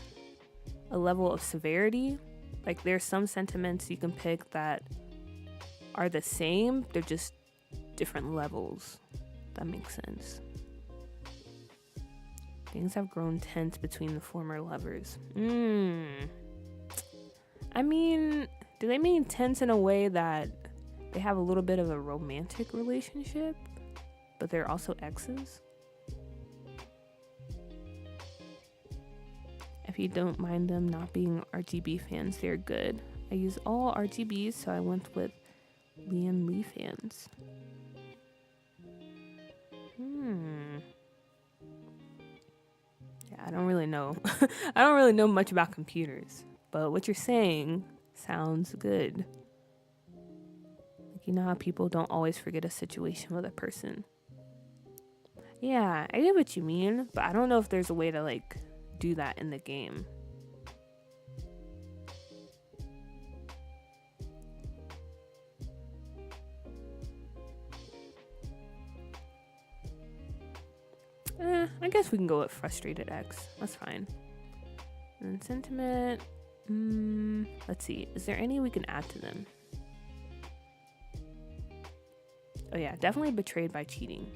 level of severity. Like there's some sentiments you can pick that are the same, they're just different levels. That makes sense. Things have grown tense between the former lovers. I mean, do they mean tense in a way that they have a little bit of a romantic relationship, but they're also exes? If you don't mind them not being RGB fans, they're good. I use all RGBs, so I went with Liam Lee fans. Yeah, I don't really know. I don't really know much about computers, but what you're saying sounds good. Like, you know how people don't always forget a situation with a person. Yeah, I get what you mean, but I don't know if there's a way to like do that in the game. I guess we can go with frustrated ex. That's fine. And then sentiment. Let's see. Is there any we can add to them? Oh yeah, definitely betrayed by cheating.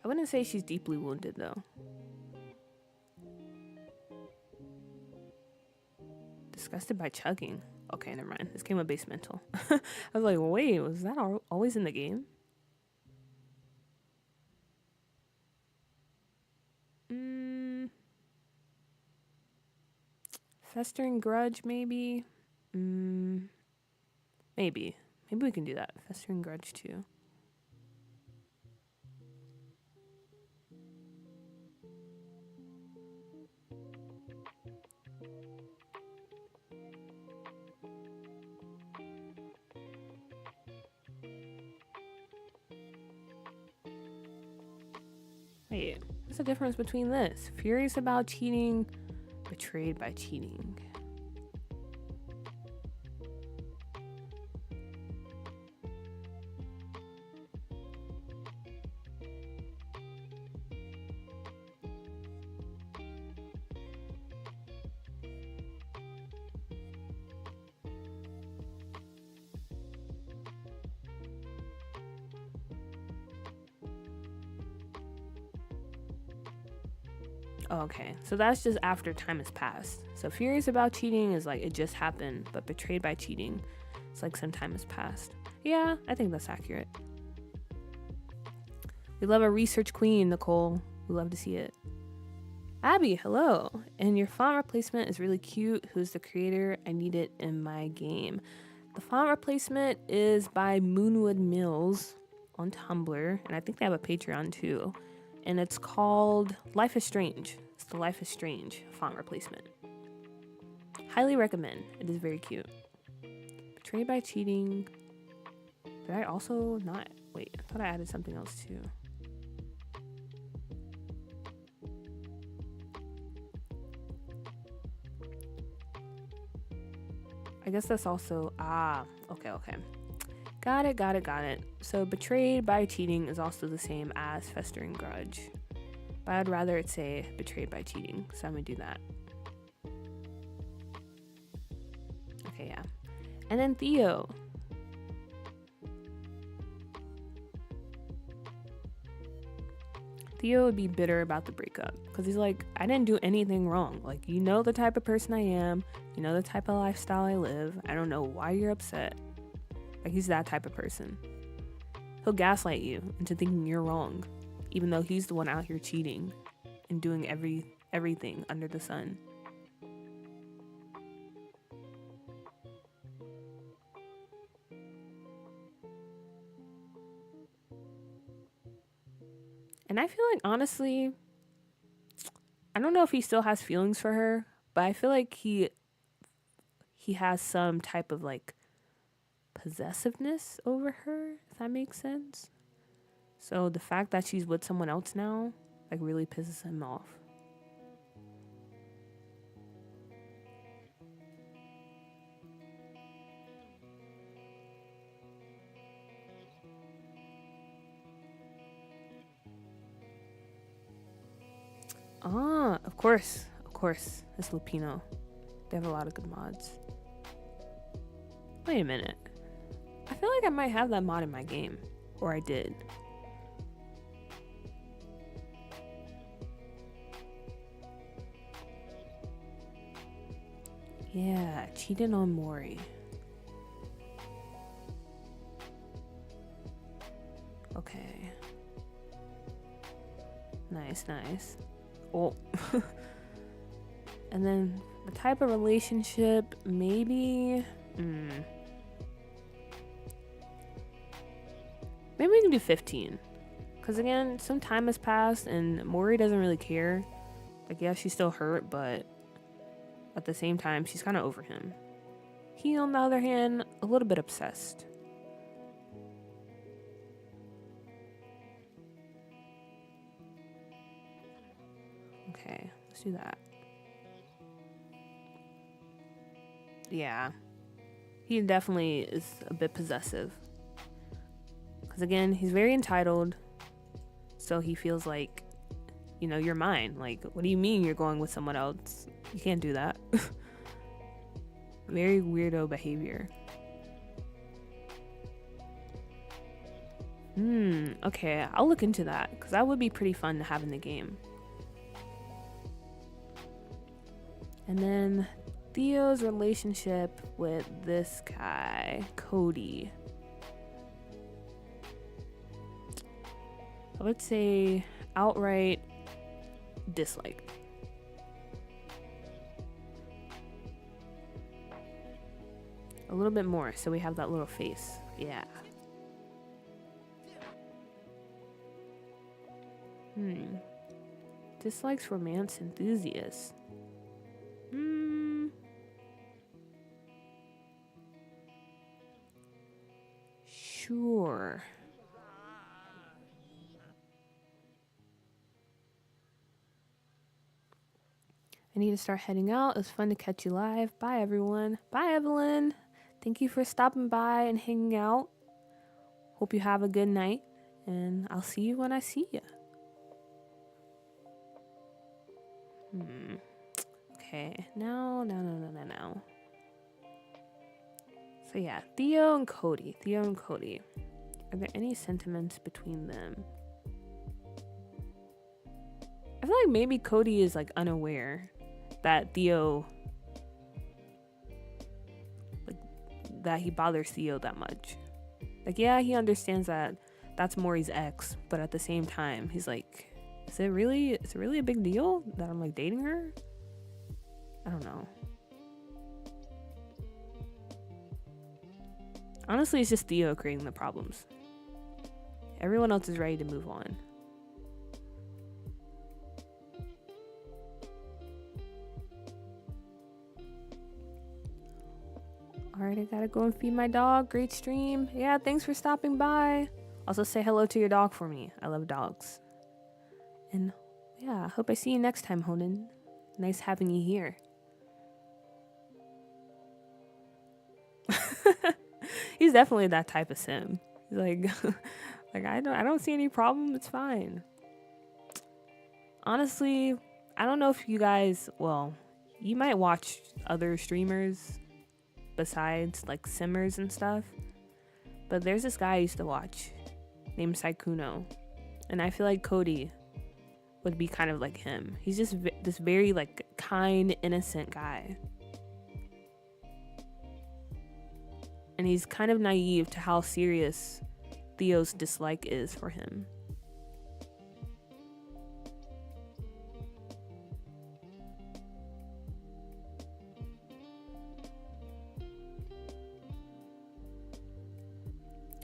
I wouldn't say she's deeply wounded though. Disgusted by chugging. Okay, never mind. This game of base mental. I was like, wait, was that always in the game? Festering grudge, maybe? Maybe. Maybe we can do that. Festering grudge too. Wait, what's the difference between this? Furious about cheating, betrayed by cheating. Okay, so that's just after time has passed. So furious about cheating is like it just happened, but betrayed by cheating, it's like some time has passed. Yeah, I think that's accurate. We love a research queen, Nicole. We love to see it. Abby, hello. And your font replacement is really cute. Who's the creator? I need it in my game. The font replacement is by Moonwood Mills on Tumblr, and I think they have a Patreon too. And it's called Life is Strange. It's the Life is Strange font replacement. Highly recommend. It is very cute. Betrayed by cheating. Did I also not? Wait, I thought I added something else too. I guess that's also, okay. Got it. So betrayed by cheating is also the same as festering grudge. But I'd rather it say betrayed by cheating, so I'm gonna do that. Okay, yeah. And then Theo. Theo would be bitter about the breakup because he's like, I didn't do anything wrong. Like, you know the type of person I am. You know the type of lifestyle I live. I don't know why you're upset. Like, he's that type of person. He'll gaslight you into thinking you're wrong, even though he's the one out here cheating and doing everything under the sun. And I feel like, honestly, I don't know if he still has feelings for her, but I feel like he has some type of like possessiveness over her, if that makes sense. So the fact that she's with someone else now, like, really pisses him off. Ah, of course. It's Lupino. They have a lot of good mods. Wait a minute. I feel like I might have that mod in my game. Or I did. Yeah, cheating on Mori. Okay. Nice. Oh. And then the type of relationship, maybe... Maybe we can do 15. Because again, some time has passed and Mori doesn't really care. Like, yeah, she's still hurt, but at the same time, she's kind of over him. He, on the other hand, a little bit obsessed. Okay, let's do that. Yeah. He definitely is a bit possessive. Because again, he's very entitled. So he feels like, you know, you're mine. Like, what do you mean you're going with someone else? You can't do that. Very weirdo behavior. Okay, I'll look into that. Because that would be pretty fun to have in the game. And then Theo's relationship with this guy, Cody. I would say outright dislike. A little bit more, so we have that little face. Yeah. Dislikes romance enthusiasts. Sure. I need to start heading out. It was fun to catch you live. Bye, everyone. Bye, Evelyn. Thank you for stopping by and hanging out. Hope you have a good night, and I'll see you when I see you. Okay, no. So yeah, Theo and Cody. Are there any sentiments between them? I feel like maybe Cody is like unaware that Theo, like, that he bothers Theo that much. Like, yeah, he understands that that's Maury's ex, but at the same time, he's like, is it really a big deal that I'm like dating her? I don't know. Honestly, it's just Theo creating the problems. Everyone else is ready to move on. Alright, I gotta go and feed my dog. Great stream. Yeah, thanks for stopping by. Also, say hello to your dog for me. I love dogs. And yeah, I hope I see you next time, Honan. Nice having you here. He's definitely that type of sim. He's like, I don't see any problem. It's fine. Honestly, I don't know if you guys, well, you might watch other streamers besides like simmers and stuff, but there's this guy I used to watch named Sikuno, and I feel like Cody would be kind of like him. He's just this very like kind, innocent guy. And he's kind of naive to how serious Theo's dislike is for him.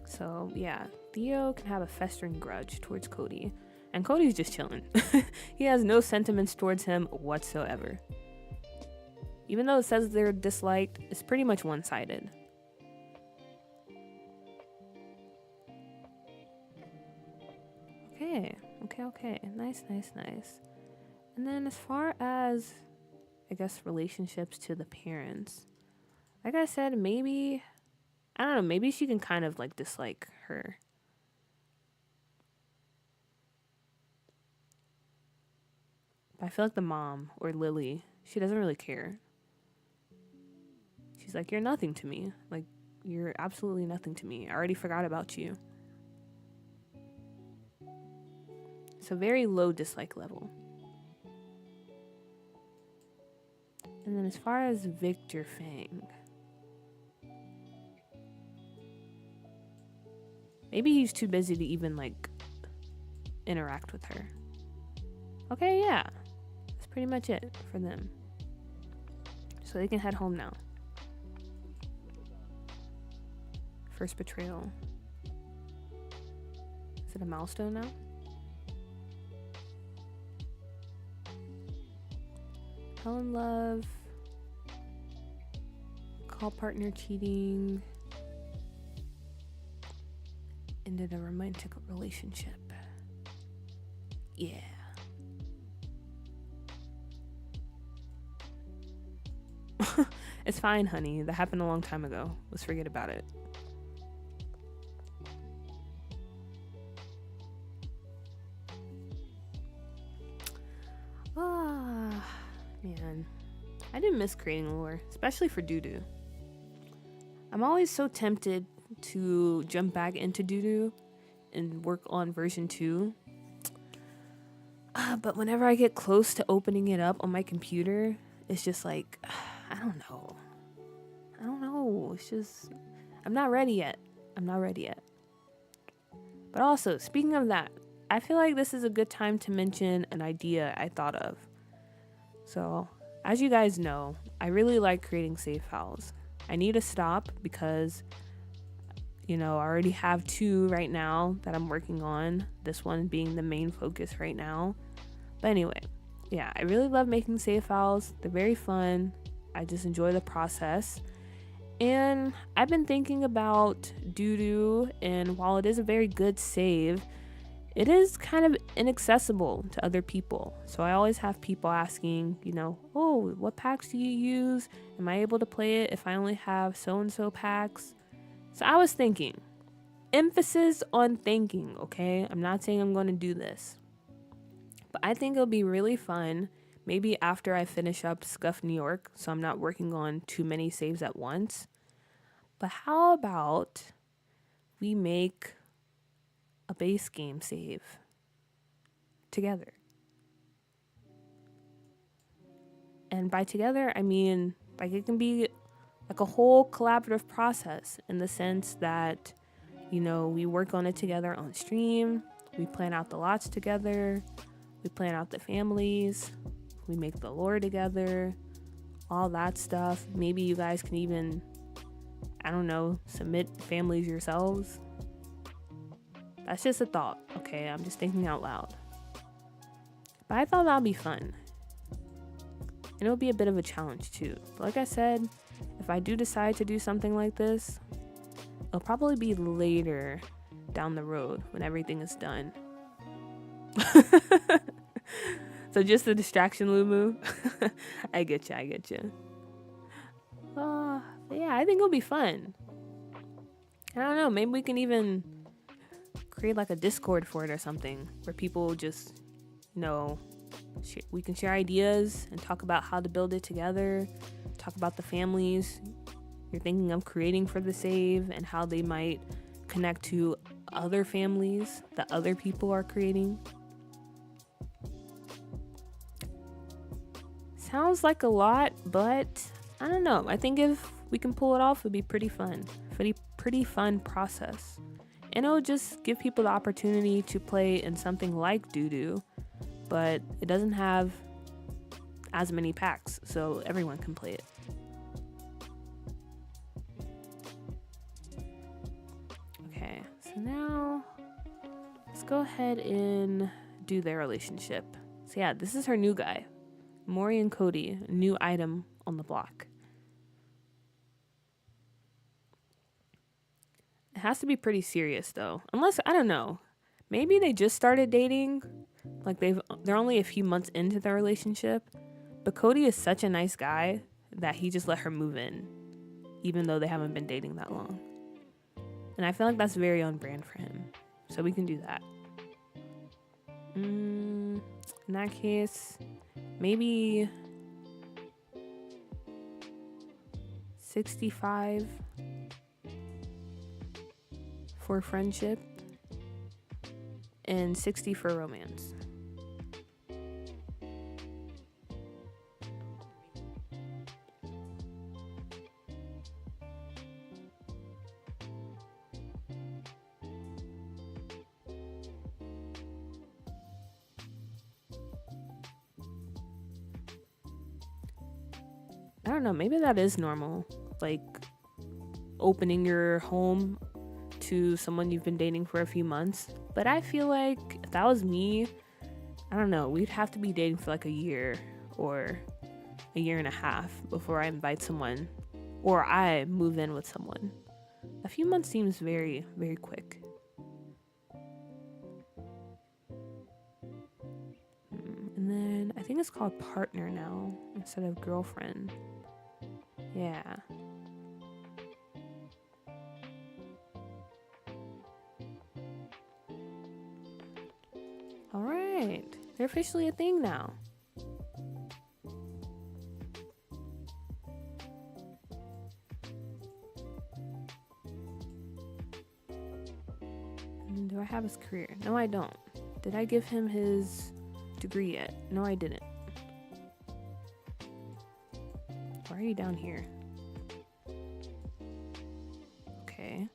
So yeah, Theo can have a festering grudge towards Cody, and Cody's just chilling. He has no sentiments towards him whatsoever. Even though it says they're disliked, it's pretty much one-sided. Okay. Nice. And then as far as, I guess, relationships to the parents, like I said, maybe, I don't know, maybe she can kind of like dislike her. But I feel like the mom, or Lily, she doesn't really care. She's like, you're nothing to me. Like, you're absolutely nothing to me. I already forgot about you. So very low dislike level. And then as far as Victor Fang, maybe he's too busy to even like interact with her. Okay, yeah. That's pretty much it for them. So they can head home now. First betrayal. Is it a milestone now? Fell in love. Call partner cheating. Ended a romantic relationship. Yeah. It's fine, honey. That happened a long time ago. Let's forget about it. Man, I didn't miss creating lore, especially for Doodoo. I'm always so tempted to jump back into Doodoo and work on version 2. But whenever I get close to opening it up on my computer, it's just like, I don't know. It's just, I'm not ready yet. But also, speaking of that, I feel like this is a good time to mention an idea I thought of. So, as you guys know, I really like creating save files. I need to stop because, I already have 2 right now that I'm working on. This one being the main focus right now. But anyway, yeah, I really love making save files. They're very fun. I just enjoy the process. And I've been thinking about Doodoo, and while it is a very good save, it is kind of inaccessible to other people. So I always have people asking, oh, what packs do you use? Am I able to play it if I only have so-and-so packs? So I was thinking, emphasis on thinking, okay? I'm not saying I'm going to do this. But I think it'll be really fun, maybe after I finish up Scuff New York, so I'm not working on too many saves at once. But how about we make a base game save together? And by together, I mean, like, it can be like a whole collaborative process in the sense that, we work on it together on stream, we plan out the lots together, we plan out the families, we make the lore together, all that stuff. Maybe you guys can even, submit families yourselves. That's just a thought, okay? I'm just thinking out loud. But I thought that'd be fun. And it'll be a bit of a challenge too. But like I said, if I do decide to do something like this, it'll probably be later down the road when everything is done. So just a distraction, Lumu. I get you. Yeah, I think it'll be fun. I don't know, maybe we can even create like a Discord for it or something where people just, we can share ideas and talk about how to build it together, talk about the families you're thinking of creating for the save and how they might connect to other families that other people are creating. Sounds like a lot, but I don't know. I think if we can pull it off, it'd be pretty fun. Pretty fun process. And it'll just give people the opportunity to play in something like Doo-Doo, but it doesn't have as many packs, so everyone can play it. Okay, so now let's go ahead and do their relationship. So yeah, this is her new guy. Maury and Cody, a new item on the block. It has to be pretty serious though. Unless, I don't know, maybe they just started dating. Like they're only a few months into their relationship. But Cody is such a nice guy that he just let her move in, even though they haven't been dating that long. And I feel like that's very on brand for him. So we can do that. In that case, maybe 65 for friendship and 60 for romance. I don't know, maybe that is normal. Like opening your home to someone you've been dating for a few months. But I feel like if that was me, I don't know, we'd have to be dating for like a year or a year and a half before I invite someone or I move in with someone. A few months seems very, very quick. And then I think it's called partner now instead of girlfriend. Yeah. All right. They're officially a thing now. And do I have his career? No, I don't. Did I give him his degree yet? No, I didn't. Why are you down here? Okay.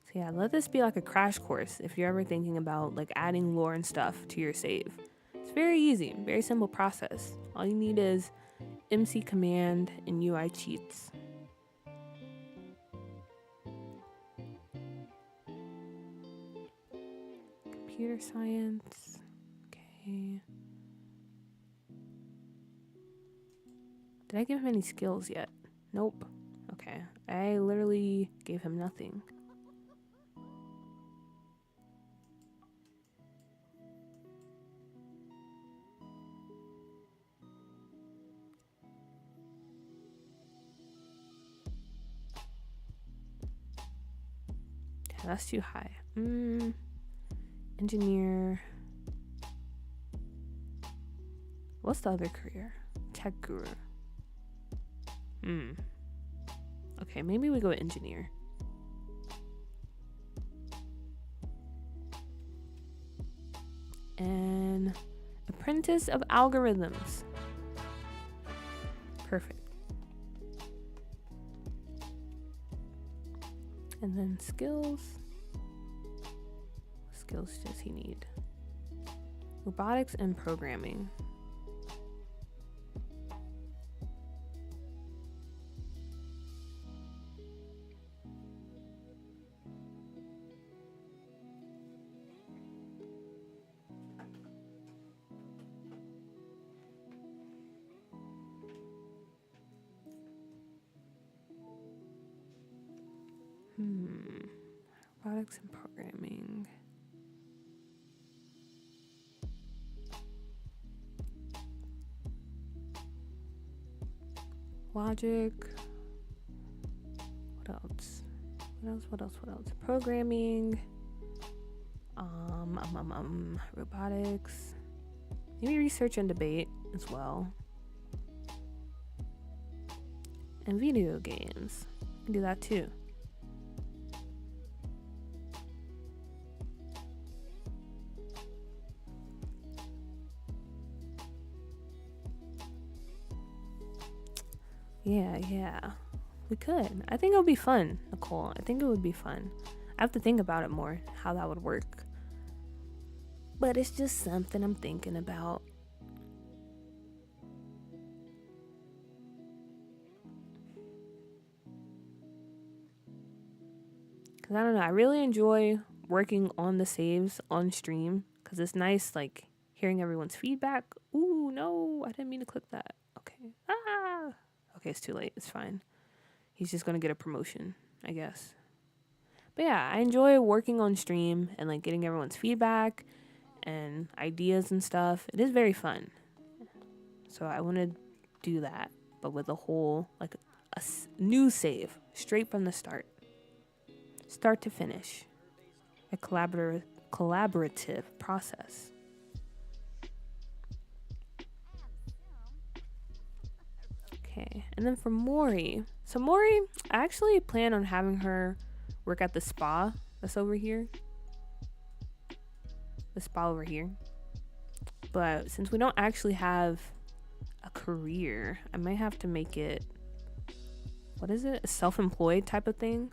So yeah, let this be like a crash course if you're ever thinking about like adding lore and stuff to your save. It's very easy, very simple process. All you need is MC command and UI cheats. Computer science. Okay. Did I give him any skills yet? Nope. Okay. I literally gave him nothing. Yeah, that's too high. Engineer. What's the other career? Tech guru. Okay, maybe we go engineer. And apprentice of algorithms. Perfect. And then skills. What skills does he need? Robotics and programming. Robotics and programming. Logic. What else? What else? Programming. Robotics. Maybe research and debate as well. And video games. You can do that too. Yeah. We could. I think it would be fun, Nicole. I think it would be fun. I have to think about it more, how that would work. But it's just something I'm thinking about. Because I don't know, I really enjoy working on the saves on stream. Because it's nice, like, hearing everyone's feedback. Ooh, no, I didn't mean to click that. Okay. Ah! Okay, it's too late. It's fine. He's just going to get a promotion, I guess. But yeah, I enjoy working on stream and like getting everyone's feedback and ideas and stuff. It is very fun. So I want to do that, but with a whole, like new save, straight from the start to finish. A collaborative process. Okay, and then for Mori. So Mori, I actually plan on having her work at the spa that's over here. The spa over here. But since we don't actually have a career, I might have to make it, what is it? A self-employed type of thing?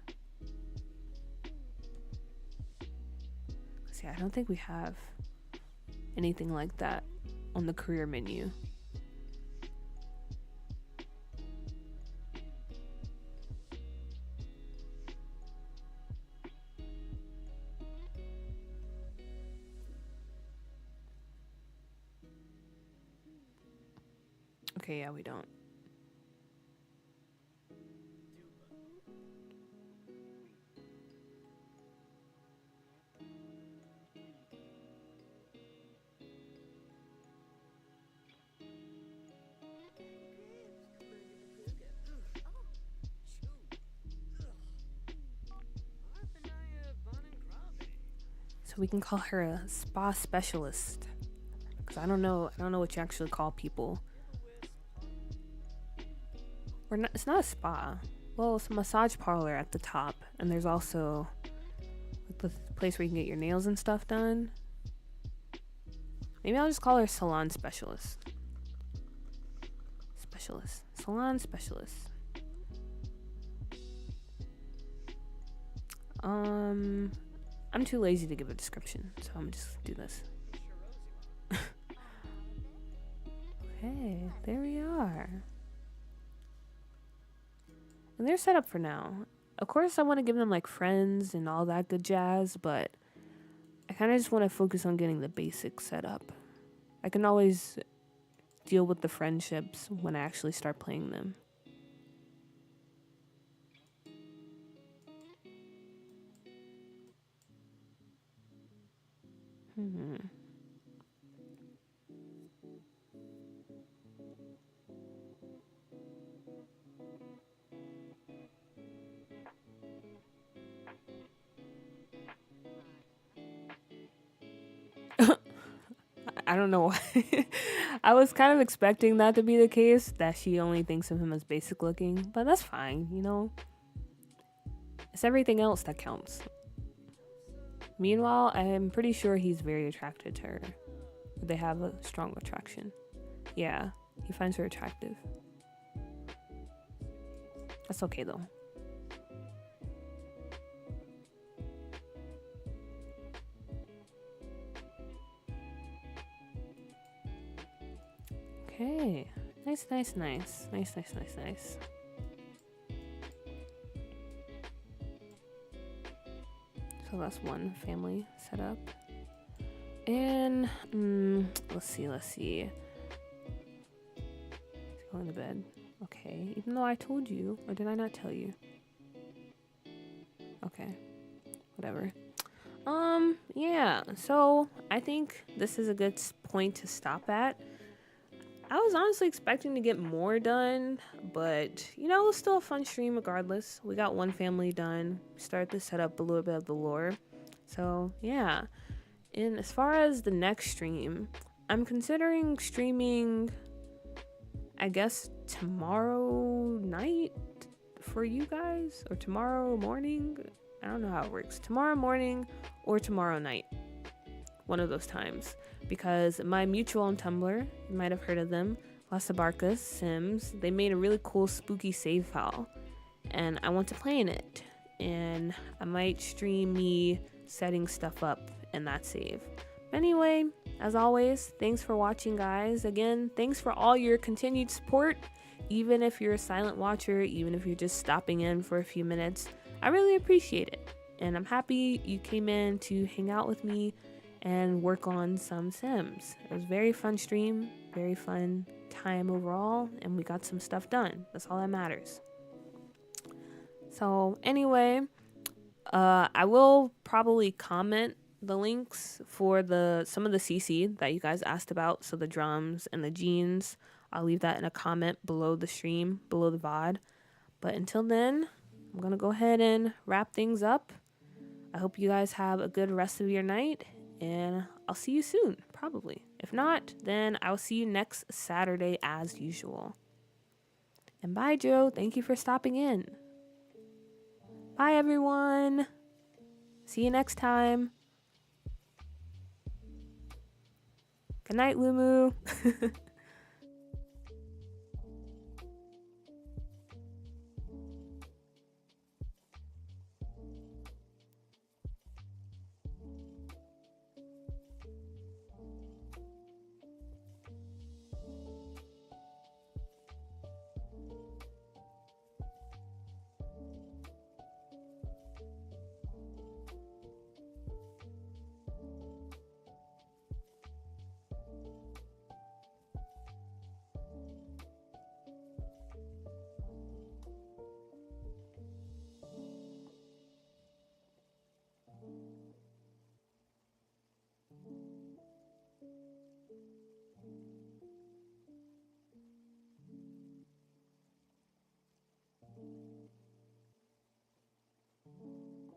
See, I don't think we have anything like that on the career menu. Okay, yeah, we don't. So we can call her a spa specialist. Because I don't know what you actually call people. It's not a spa. Well, it's a massage parlor at the top, and there's also the place where you can get your nails and stuff done. Maybe I'll just call her salon specialist. Salon specialist. I'm too lazy to give a description, so I'm gonna just do this. Okay, there we are. And they're set up for now. Of course, I want to give them like friends and all that good jazz, but I kind of just want to focus on getting the basics set up. I can always deal with the friendships when I actually start playing them. I don't know why. I was kind of expecting that to be the case, that she only thinks of him as basic looking, but that's fine, you know? It's everything else that counts. Meanwhile, I'm pretty sure he's very attracted to her. They have a strong attraction. Yeah, he finds her attractive. That's okay though. Okay. Nice. So that's one family set up. And let's see. He's going to bed. Okay. Even though I told you, or did I not tell you? Okay. Whatever. Yeah. So I think this is a good point to stop at. I was honestly expecting to get more done, but you know, it was still a fun stream regardless. We got one family done. Start to set up a little bit of the lore. So yeah. And as far as the next stream, I'm considering streaming, I guess, tomorrow night for you guys, or tomorrow morning. I don't know how it works. Tomorrow morning or tomorrow night. One of those times. Because my mutual on Tumblr, you might have heard of them, Las Abarcas Sims, they made a really cool spooky save file, and I want to play in it. And I might stream me setting stuff up in that save. Anyway, as always, thanks for watching, guys. Again, thanks for all your continued support. Even if you're a silent watcher, even if you're just stopping in for a few minutes, I really appreciate it. And I'm happy you came in to hang out with me and work on some Sims. It was a very fun stream, very fun time overall, and we got some stuff done. That's all that matters. So anyway, I will probably comment the links for some of the CC that you guys asked about. So the drums and the jeans, I'll leave that in a comment below the stream, below the VOD. But until then, I'm going to go ahead and wrap things up. I hope you guys have a good rest of your night, and I'll see you soon, probably. If not, then I'll see you next Saturday as usual. And bye, Joe. Thank you for stopping in. Bye, everyone. See you next time. Good night, Lumu.